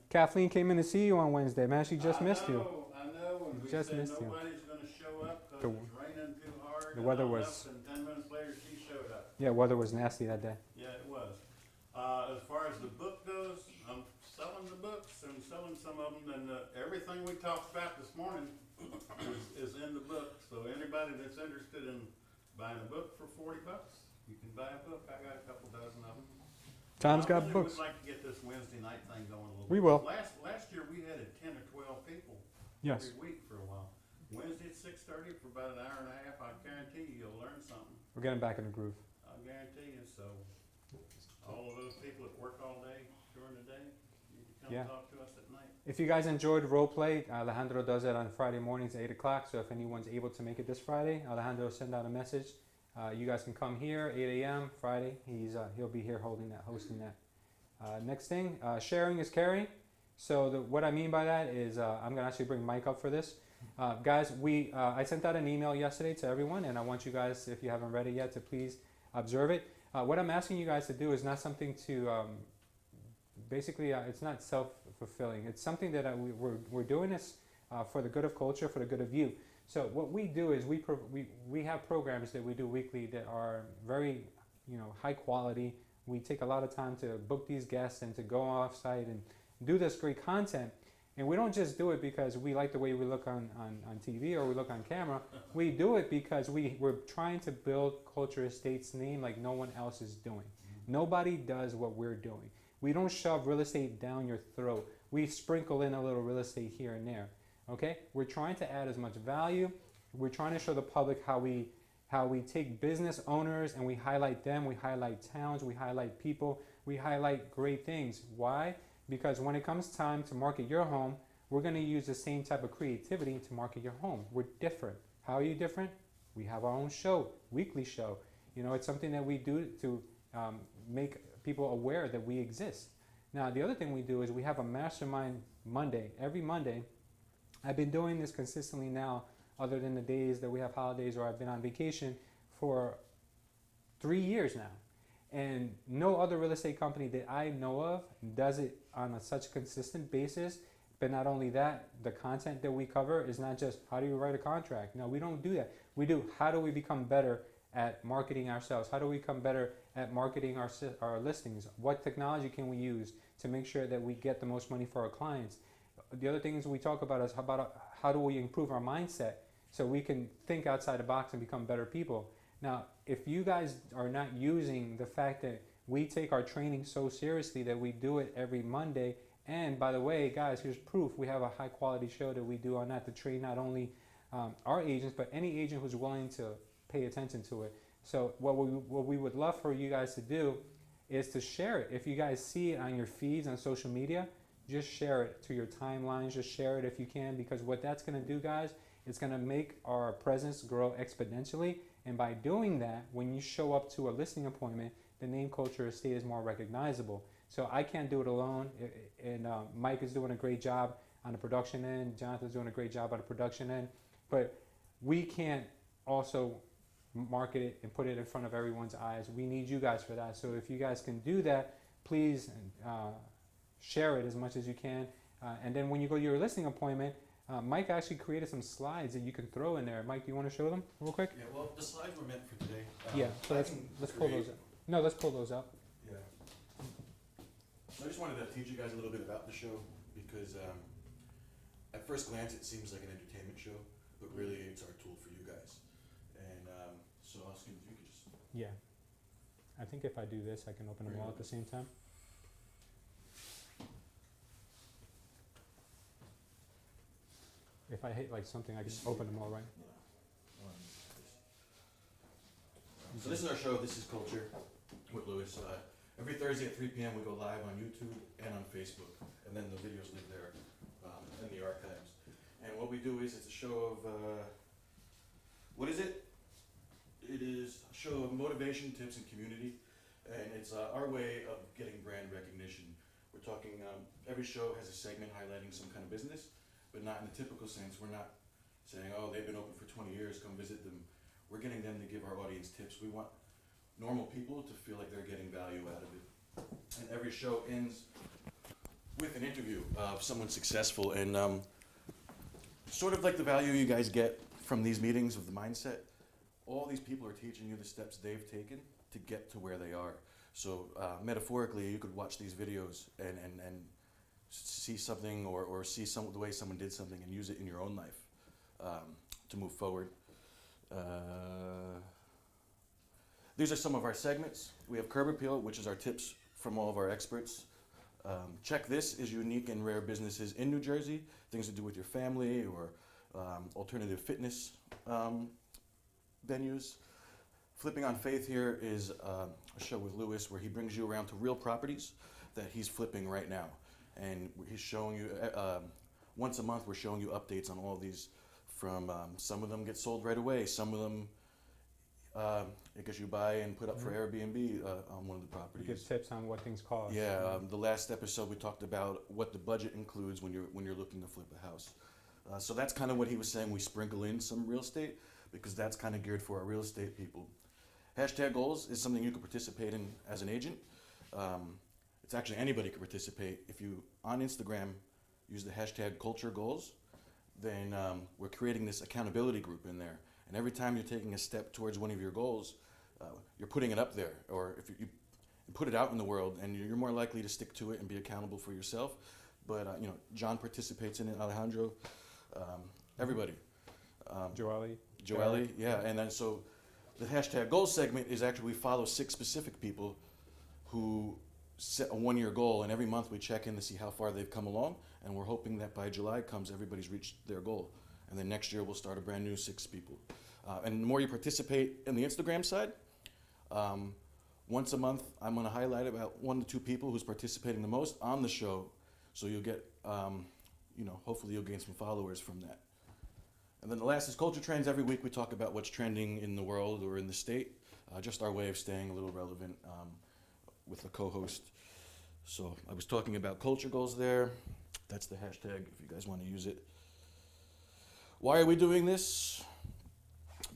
B: Kathleen came in to see you on Wednesday, man. She just missed you.
A: I know. And we
B: Just
A: said
B: missed you.
A: nobody's going to show up because
B: The-
A: it's raining too hard.
B: the
A: and
B: weather
A: I
B: was-
A: left, and 10 minutes later, she showed up.
B: Yeah, weather was nasty that day.
A: Yeah, it was. As far as the book goes, I'm selling the books and selling some of them, and everything we talked about this morning is in the book. So anybody that's interested in buying a book for $40, you can buy a book. I got a couple dozen of them.
B: Tom's
A: I
B: got
A: really
B: books.
A: would like to get this Wednesday night thing going a little
B: We
A: bit.
B: will.
A: Last year we had 10 or 12 people
B: Yes.
A: every week for a while. Wednesday at 6:30 for about an hour and a half. I guarantee you'll learn something.
B: We're getting back in the groove.
A: I guarantee you. So all of those people that work all day during the day, you can come
B: Yeah.
A: talk to us at night.
B: If you guys enjoyed role play, Alejandro does it on Friday mornings at 8 o'clock. So if anyone's able to make it this Friday, Alejandro will send out a message. You guys can come here 8 a.m. Friday. He'll be here hosting that. Next thing, sharing is caring. So what I mean by that is I'm gonna actually bring Mike up for this. Guys, I sent out an email yesterday to everyone, and I want you guys, if you haven't read it yet, to please observe it. What I'm asking you guys to do is not something to basically it's not self-fulfilling. It's something that we're doing this for the good of culture, for the good of you. So what we do is we have programs that we do weekly that are very high quality. We take a lot of time to book these guests and to go off site and do this great content. And we don't just do it because we like the way we look on TV or we look on camera. We do it because we're trying to build Culture Estate's name like no one else is doing. Nobody does what we're doing. We don't shove real estate down your throat. We sprinkle in a little real estate here and there. Okay? We're trying to add as much value. We're trying to show the public how we take business owners and we highlight them. We highlight towns. We highlight people. We highlight great things. Why? Because when it comes time to market your home, we're going to use the same type of creativity to market your home. We're different. How are you different? We have our own show, weekly show. It's something that we do to make people aware that we exist. Now, the other thing we do is we have a Mastermind Monday. Every Monday, I've been doing this consistently now, other than the days that we have holidays or I've been on vacation, for 3 years now. And no other real estate company that I know of does it on such a consistent basis. But not only that, the content that we cover is not just how do you write a contract. No, we don't do that. We do how do we become better at marketing ourselves? How do we become better at marketing our listings? What technology can we use to make sure that we get the most money for our clients? The other things we talk about is how do we improve our mindset so we can think outside the box and become better people. Now, if you guys are not using the fact that we take our training so seriously that we do it every Monday, and by the way, guys, here's proof. We have a high quality show that we do on that to train not only our agents, but any agent who's willing to pay attention to it. So what we would love for you guys to do is to share it. If you guys see it on your feeds on social media, just share it to your timelines. Just share it if you can, because what that's going to do, guys, it's going to make our presence grow exponentially. And by doing that, when you show up to a listing appointment, the name Culture Estate is more recognizable. So I can't do it alone, and Mike is doing a great job on the production end. Jonathan's doing a great job on the production end. But we can't also market it and put it in front of everyone's eyes. We need you guys for that. So if you guys can do that, please share it as much as you can. And then when you go to your listing appointment, Mike actually created some slides that you can throw in there. Mike, do you want to show them real quick?
F: Yeah, well, the slides were meant for today.
B: Yeah, so let's pull those up. No, let's pull those up.
F: Yeah. So I just wanted to teach you guys a little bit about the show because at first glance it seems like an entertainment show, but really it's our tool for you guys. And so I was going to, if you could just...
B: Yeah. I think if I do this, I can open them all at the same time. if I hit like something, I can open them all, right?
F: So this is our show, This is Culture, with Lewis. Every Thursday at 3 p.m. we go live on YouTube and on Facebook, and then the videos live there in the archives. And what we do is it's a show of, what is it? It is a show of motivation, tips, and community, and it's our way of getting brand recognition. We're talking, every show has a segment highlighting some kind of business, but not in the typical sense. We're not saying, oh, they've been open for 20 years, come visit them. We're getting them to give our audience tips. We want normal people to feel like they're getting value out of it. And every show ends with an interview of someone successful, and sort of like the value you guys get from these meetings of the mindset. All these people are teaching you the steps they've taken to get to where they are. So metaphorically, you could watch these videos and see something or see the way someone did something and use it in your own life to move forward. These are some of our segments. We have Curb Appeal, which is our tips from all of our experts. Check This is unique and rare businesses in New Jersey, things to do with your family or alternative fitness venues. Flipping on Faith here is a show with Lewis where he brings you around to real properties that he's flipping right now. And he's showing you, once a month, we're showing you updates on all these from, some of them get sold right away, some of them, because you buy and put up for Airbnb on one of the properties.
B: Give tips on what things cost.
F: Yeah, the last episode we talked about what the budget includes when you're looking to flip a house. So that's kind of what he was saying. We sprinkle in some real estate because that's kind of geared for our real estate people. Hashtag goals is something you can participate in as an agent. It's actually anybody can participate. If you, on Instagram, use the hashtag culture goals, then we're creating this accountability group in there. And every time you're taking a step towards one of your goals, you're putting it up there. Or if you put it out in the world, and you're more likely to stick to it and be accountable for yourself. But, you know, John participates in it, Alejandro, everybody. Joelle, yeah. And then so the hashtag goals segment is actually we follow 6 specific people who set a 1-year goal, and every month we check in to see how far they've come along, and we're hoping that by July comes, everybody's reached their goal. And then next year we'll start a brand new 6 people. And the more you participate in the Instagram side, once a month I'm gonna highlight about 1 to 2 people who's participating the most on the show, so you'll get, you know, hopefully you'll gain some followers from that. And then the last is culture trends. Every week we talk about what's trending in the world or in the state, just our way of staying a little relevant with the co-host. So I was talking about culture goals there. That's the hashtag if you guys want to use it. Why are we doing this?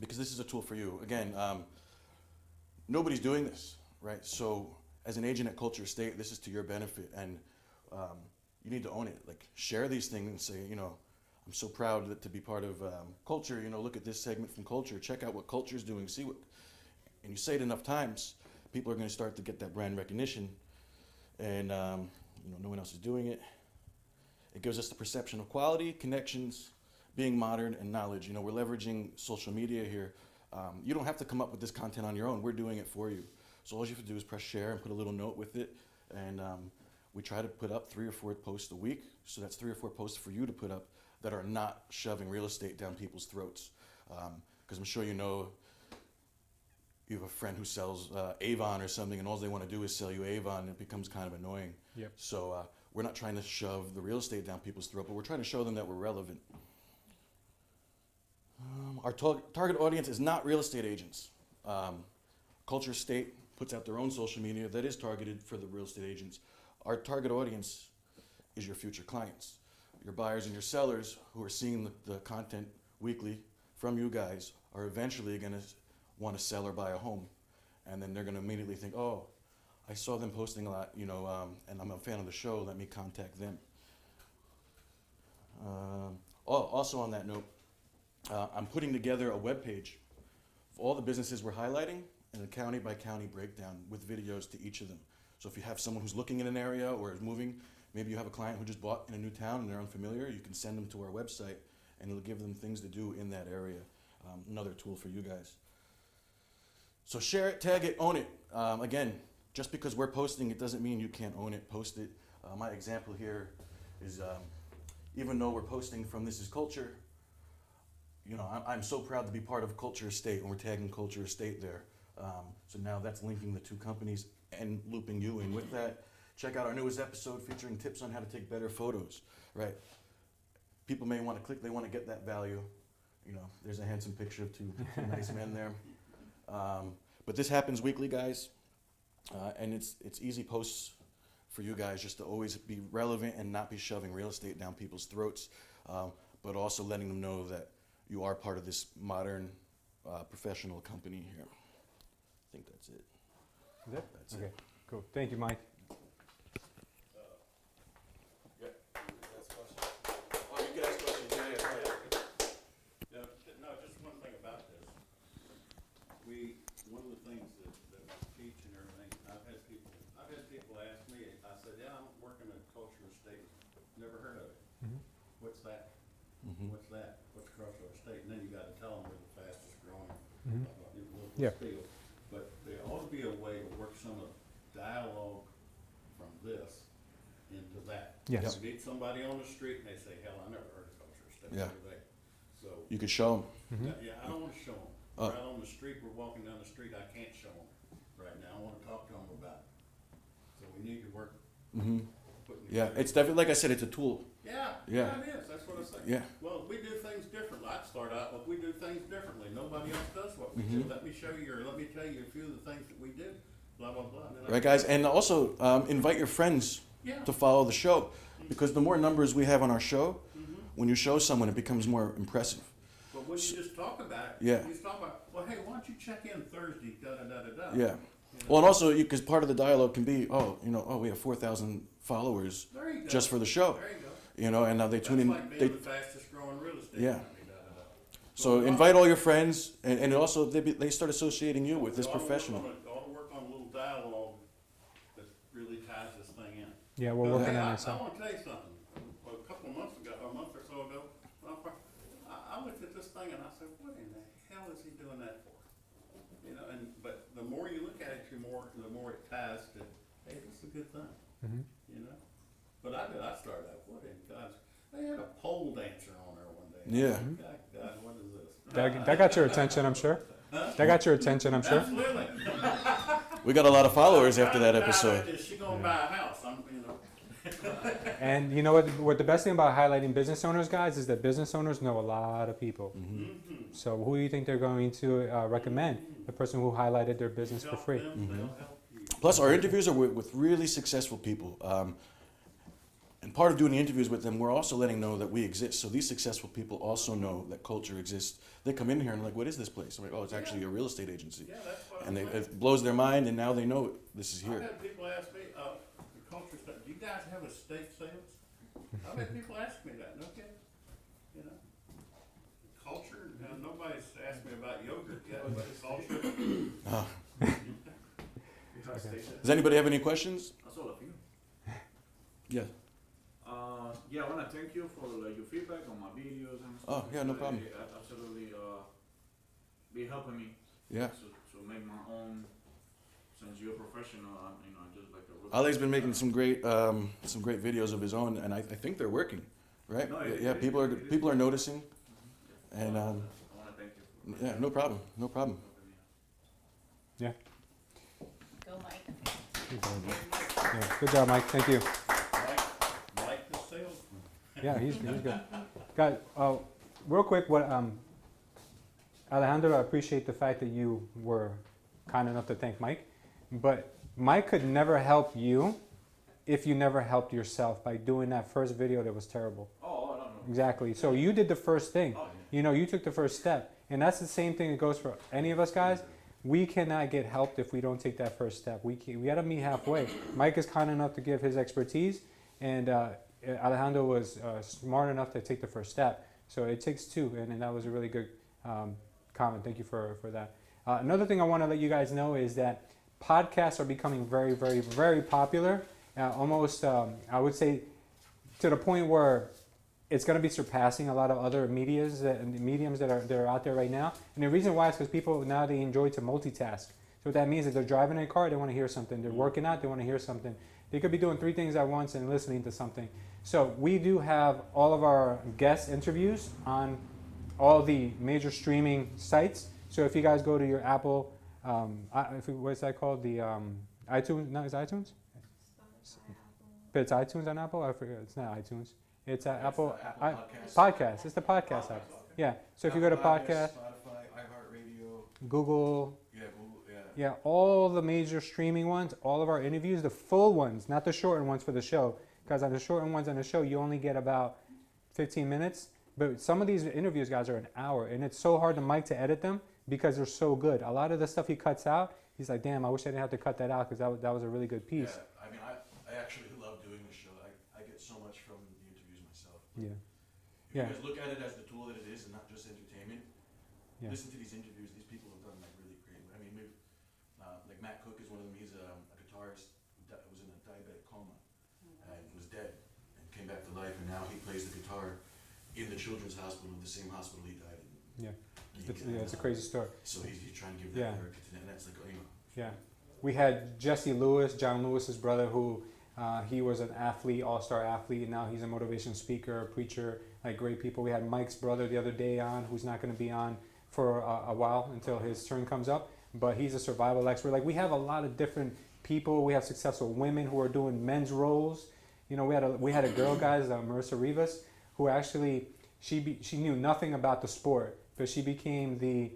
F: Because this is a tool for you. Again, nobody's doing this, right? So as an agent at Culture Estate, this is to your benefit, and you need to own it. Like, share these things and say, you know, I'm so proud to be part of Culture. You know, look at this segment from Culture. Check out what Culture's doing. See what, and you say it enough times, people are going to start to get that brand recognition, and you know, no one else is doing it. It gives us the perception of quality, connections, being modern, and knowledge. You know, we're leveraging social media here. You don't have to come up with this content on your own. We're doing it for you. So all you have to do is press share and put a little note with it, and we try to put up 3 or 4 posts a week. So that's 3 or 4 posts for you to put up that are not shoving real estate down people's throats. Because I'm sure you know, you have a friend who sells Avon or something, and all they want to do is sell you Avon, and it becomes kind of annoying.
B: Yep.
F: So we're not trying to shove the real estate down people's throat, but we're trying to show them that we're relevant. Our target audience is not real estate agents. Culture Estate puts out their own social media that is targeted for the real estate agents. Our target audience is your future clients. Your buyers and your sellers who are seeing the content weekly from you guys are eventually going to want to sell or buy a home. And then they're going to immediately think, oh, I saw them posting a lot, you know, and I'm a fan of the show, let me contact them. Also on that note, I'm putting together a webpage of all the businesses we're highlighting and a county by county breakdown with videos to each of them. So if you have someone who's looking in an area or is moving, maybe you have a client who just bought in a new town and they're unfamiliar, you can send them to our website and it'll give them things to do in that area. Another tool for you guys. So share it, tag it, own it. Again, just because we're posting, it doesn't mean you can't own it, post it. My example here is, even though we're posting from This is Culture, you know, I'm so proud to be part of Culture Estate, and we're tagging Culture Estate there. So now that's linking the two companies and looping you in with that. Check out our newest episode featuring tips on how to take better photos, right? People may want to click, they want to get that value. You know, there's a handsome picture of two nice men there. But this happens weekly, guys, and it's easy posts for you guys just to always be relevant and not be shoving real estate down people's throats, but also letting them know that you are part of this modern professional company here. I think that's it.
B: Is it?
F: That's
B: Okay,
F: it.
B: cool. Thank you, Mike.
F: Yeah. That's question. Oh, you can ask questions. Yeah.
A: No, just one thing about this. One of the things that we teach and everything, I've had people ask me, I said, yeah, I'm working at Culture Estate, never heard of it.
B: Mhm.
A: What's that?
F: Mm-hmm.
A: What's that? What's Culture Estate? And then you gotta tell them we're the fastest growing,
B: Mhm.
A: little field. But there ought to be a way to work some of the dialogue from this into that.
B: Yes.
A: You meet somebody on the street and they say, hell, I never heard of Culture Estate.
F: Yeah.
A: What are they? So,
F: You could show them.
B: Mhm.
A: yeah, I don't wanna show them.
F: Oh.
A: Right on the street, we're walking down the street, I can't show them right now. I wanna talk to them about it. So we need to work.
F: Mm-hmm.
A: putting
F: Yeah,
A: together-
F: it's definitely, like I said, it's a tool.
A: Yeah,
F: Yeah.
A: it is, that's what I say.
F: Yeah.
A: Well, we do things differently. I'd start out with, we do things differently. Nobody else does what we do.
F: Mhm.
A: Let me show you, or let me tell you a few of the things that we did, blah, blah, blah. And then I-
F: Right, guys? And also, invite your friends
A: Yeah.
F: to follow the show. Because the more numbers we have on our show,
A: Mhm.
F: when you show someone, it becomes more impressive.
A: But when you just talk about it,
F: Yeah.
A: you just talk about, well, hey, why don't you check in Thursday, da-da-da-da-da.
F: Yeah.
A: You know?
F: Well, and also, because part of the dialogue can be, we have 4,000 followers
A: There you go.
F: just for the show.
A: There you go.
F: You know, and now they
A: That's
F: tune in.
A: like being the fastest growing real estate
F: Yeah.
A: company, da-da-da.
F: So invite all your friends, and also they start associating you with this
A: We ought to work
F: professional.
A: on ought to work on a little dialogue that really ties this thing in.
B: Yeah, we're
A: But,
B: working
A: hey,
B: on
A: I
B: this.
A: want to tell you something. A couple of months ago, a month or so ago, I looked at this thing and I said, what in the hell is he doing that for? You know, but the more you look at it, the more it ties to, hey, this is a good thing.
B: Mhm.
A: You know? But I started out, what in God's, they had a pole dancer on there one day.
F: Yeah.
A: God, what is this?
B: That got your attention, I'm sure.
A: Huh?
B: That got your attention, I'm sure.
A: Absolutely.
F: We got a lot of followers after that episode.
A: Is she gonna buy a house? You know.
B: And you know what the best thing about highlighting business owners, guys, is that business owners know a lot of people.
A: Mhm.
B: So who do you think they're going to recommend? The person who highlighted their business for
A: Help
B: free.
A: them, they'll help you.
F: Plus, our interviews are with really successful people. And part of doing the interviews with them, we're also letting know that we exist. So these successful people also know that culture exists. They come in here and like, what is this place? I'm like, oh, it's actually a real estate agency.
A: Yeah, that's what
F: And
A: I'm saying.
F: it blows their mind, and now they know this is
A: I've
F: here.
A: had people ask me, the culture stuff, do you guys have estate sales? I've had people ask me that, no kidding. You know? Culture, nobody's asked me about yogurt yet, but culture.
F: Does anybody have any questions?
D: That's all of you.
F: Yeah.
D: Yeah, I want to thank you for your feedback on my videos and
F: Oh,
D: stuff.
F: yeah, no problem.
D: It absolutely be helping me
F: Yeah.
D: to make my own. Since you're a professional, I just like a.
F: Ali's been making some great videos of his own, and I think they're working, right?
D: No,
F: Yeah, people are noticing, and
D: I want to thank you. For
F: yeah, no problem.
D: helping me.
B: Yeah.
H: Go, Mike.
B: Yeah. Good job, Mike. Thank you.
A: Like the salesman.
B: Yeah, he's good. Guys, real quick, Alejandro, I appreciate the fact that you were kind enough to thank Mike, but Mike could never help you if you never helped yourself by doing that first video that was terrible.
D: Oh, I don't know.
B: Exactly. So you did the first thing.
D: Oh, yeah.
B: You know, you took the first step. And that's the same thing that goes for any of us guys. We cannot get helped if we don't take that first step. We got to meet halfway. Mike is kind enough to give his expertise, and Alejandro was smart enough to take the first step. So it takes two, and that was a really good comment. Thank you for that. Another thing I want to let you guys know is that podcasts are becoming very, very, very popular. Almost, I would say, to the point where it's going to be surpassing a lot of other mediums that are out there right now. And the reason why is because people now they enjoy to multitask. So what that means is they're driving in a car, they want to hear something. They're working out, they want to hear something. They could be doing 3 things at once and listening to something. So we do have all of our guest interviews on all the major streaming sites. So if you guys go to your Apple, what's that called? The iTunes? No, is it iTunes? But it's iTunes on Apple? I forget. It's not iTunes. It's Apple Podcast. It's the podcast app. Yeah. So if you go to podcast,
F: Spotify, iHeartRadio,
B: Google,
F: Google,
B: yeah, all the major streaming ones, all of our interviews, the full ones, not the shortened ones for the show, because on the shortened ones on the show, you only get about 15 minutes. But some of these interviews, guys, are an hour, and it's so hard to Mike to edit them because they're so good. A lot of the stuff he cuts out, he's like, damn, I wish I didn't have to cut that out because that was a really good piece.
F: Yeah, I mean, I actually love doing the show. I get so much from the interviews myself.
B: Yeah.
F: If you guys look at it as the tool that it is and not just entertainment, listen to these interviews. These people have done like really great. I mean, we've like Matt Cook is one of them. He's a guitarist who was in a diabetic coma and was dead and came back to life, and now he plays the guitar in the children's hospital, the same hospital he died in.
B: Yeah. It's a crazy story.
F: So he's trying to give that therapy to them, and that's like, you know.
B: Yeah. We had Jesse Lewis, John Lewis's brother, who he was an athlete, all-star athlete, and now he's a motivation speaker, a preacher, like great people. We had Mike's brother the other day on, who's not going to be on for a while until his turn comes up, but he's a survival expert. Like, we have a lot of different people. We have successful women who are doing men's roles. You know, we had a girl, guys, Marissa Rivas, who actually, she knew nothing about the sport, but she became the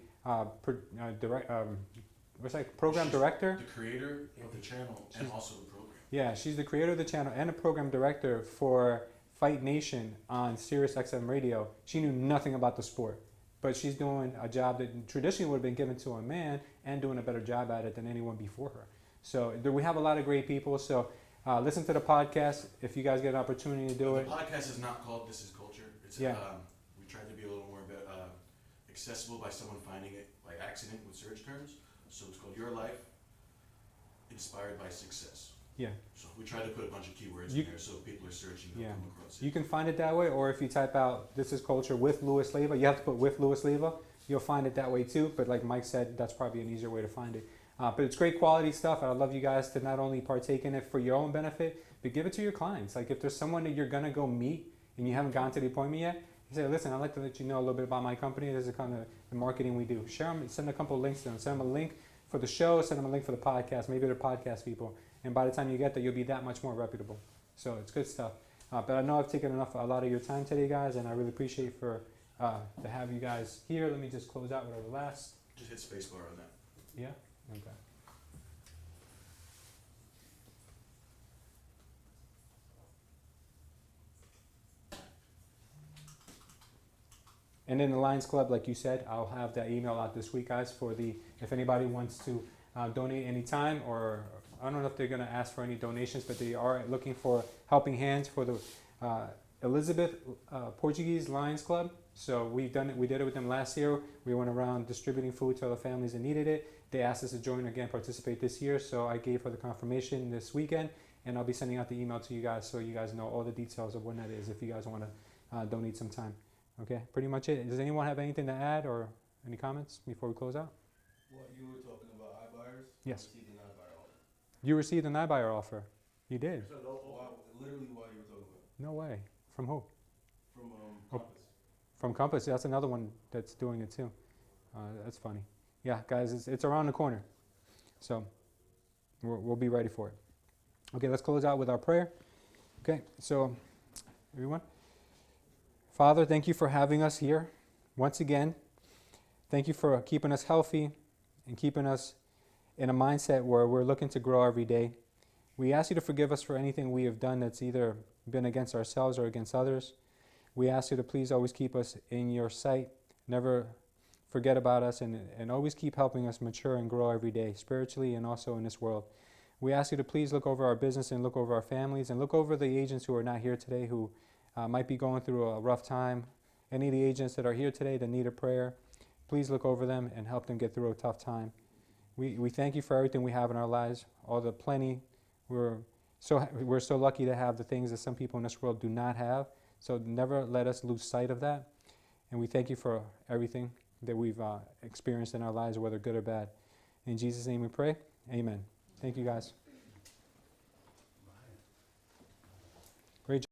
B: program director?
F: The creator of the channel and also the program.
B: Yeah, she's the creator of the channel and a program director for Fight Nation on Sirius XM Radio. She knew nothing about the sport, but she's doing a job that traditionally would have been given to a man and doing a better job at it than anyone before her. So we have a lot of great people. So listen to the podcast if you guys get an opportunity to do it.
F: The podcast is not called This Is Culture. It's we tried to be a little more accessible by someone finding it by accident with search terms. So it's called Your Life Inspired by Success.
B: Yeah.
F: So we try to put a bunch of keywords in there so people are searching, they'll come across it.
B: You can find it that way, or if you type out This Is Culture with Louis Leva, you have to put with Louis Leva, you'll find it that way too. But like Mike said, that's probably an easier way to find it. But it's great quality stuff, and I'd love you guys to not only partake in it for your own benefit, but give it to your clients. Like if there's someone that you're going to go meet and you haven't gotten to the appointment yet, you say, listen, I'd like to let you know a little bit about my company. This is kind of the marketing we do. Share them, send a couple of links to them. Send them a link for the show, send them a link for the podcast. Maybe they're podcast people. And by the time you get there, you'll be that much more reputable. So it's good stuff. But I know I've taken a lot of your time today, guys, and I really appreciate to have you guys here. Let me just close out with our last.
F: Just hit spacebar on that.
B: Yeah? Okay. And in the Lions Club, like you said, I'll have that email out this week, guys, for if anybody wants to donate any time, or I don't know if they're going to ask for any donations, but they are looking for helping hands for the Elizabeth Portuguese Lions Club. So we did it with them last year. We went around distributing food to other families that needed it. They asked us to join again, participate this year. So I gave her the confirmation this weekend, and I'll be sending out the email to you guys so you guys know all the details of when that is if you guys want to donate some time. Okay, pretty much it. Does anyone have anything to add or any comments before we close out?
C: What you were talking about, iBuyers?
B: Yes.
C: Received an iBuyer offer.
B: You received an iBuyer offer. You did.
C: Literally while you were talking about it.
B: No way. From who?
C: From Compass.
B: From Compass. That's another one that's doing it too. That's funny. Yeah, guys, it's around the corner. So we'll be ready for it. Okay, let's close out with our prayer. Okay, so everyone. Father, thank you for having us here once again. Thank you for keeping us healthy and keeping us in a mindset where we're looking to grow every day. We ask you to forgive us for anything we have done that's either been against ourselves or against others. We ask you to please always keep us in your sight. Never forget about us, and always keep helping us mature and grow every day, spiritually and also in this world. We ask you to please look over our business and look over our families and look over the agents who are not here today who might be going through a rough time. Any of the agents that are here today that need a prayer, please look over them and help them get through a tough time. We thank you for everything we have in our lives, all the plenty. We're so lucky to have the things that some people in this world do not have. So never let us lose sight of that. And we thank you for everything that we've experienced in our lives, whether good or bad. In Jesus' name we pray. Amen. Thank you, guys.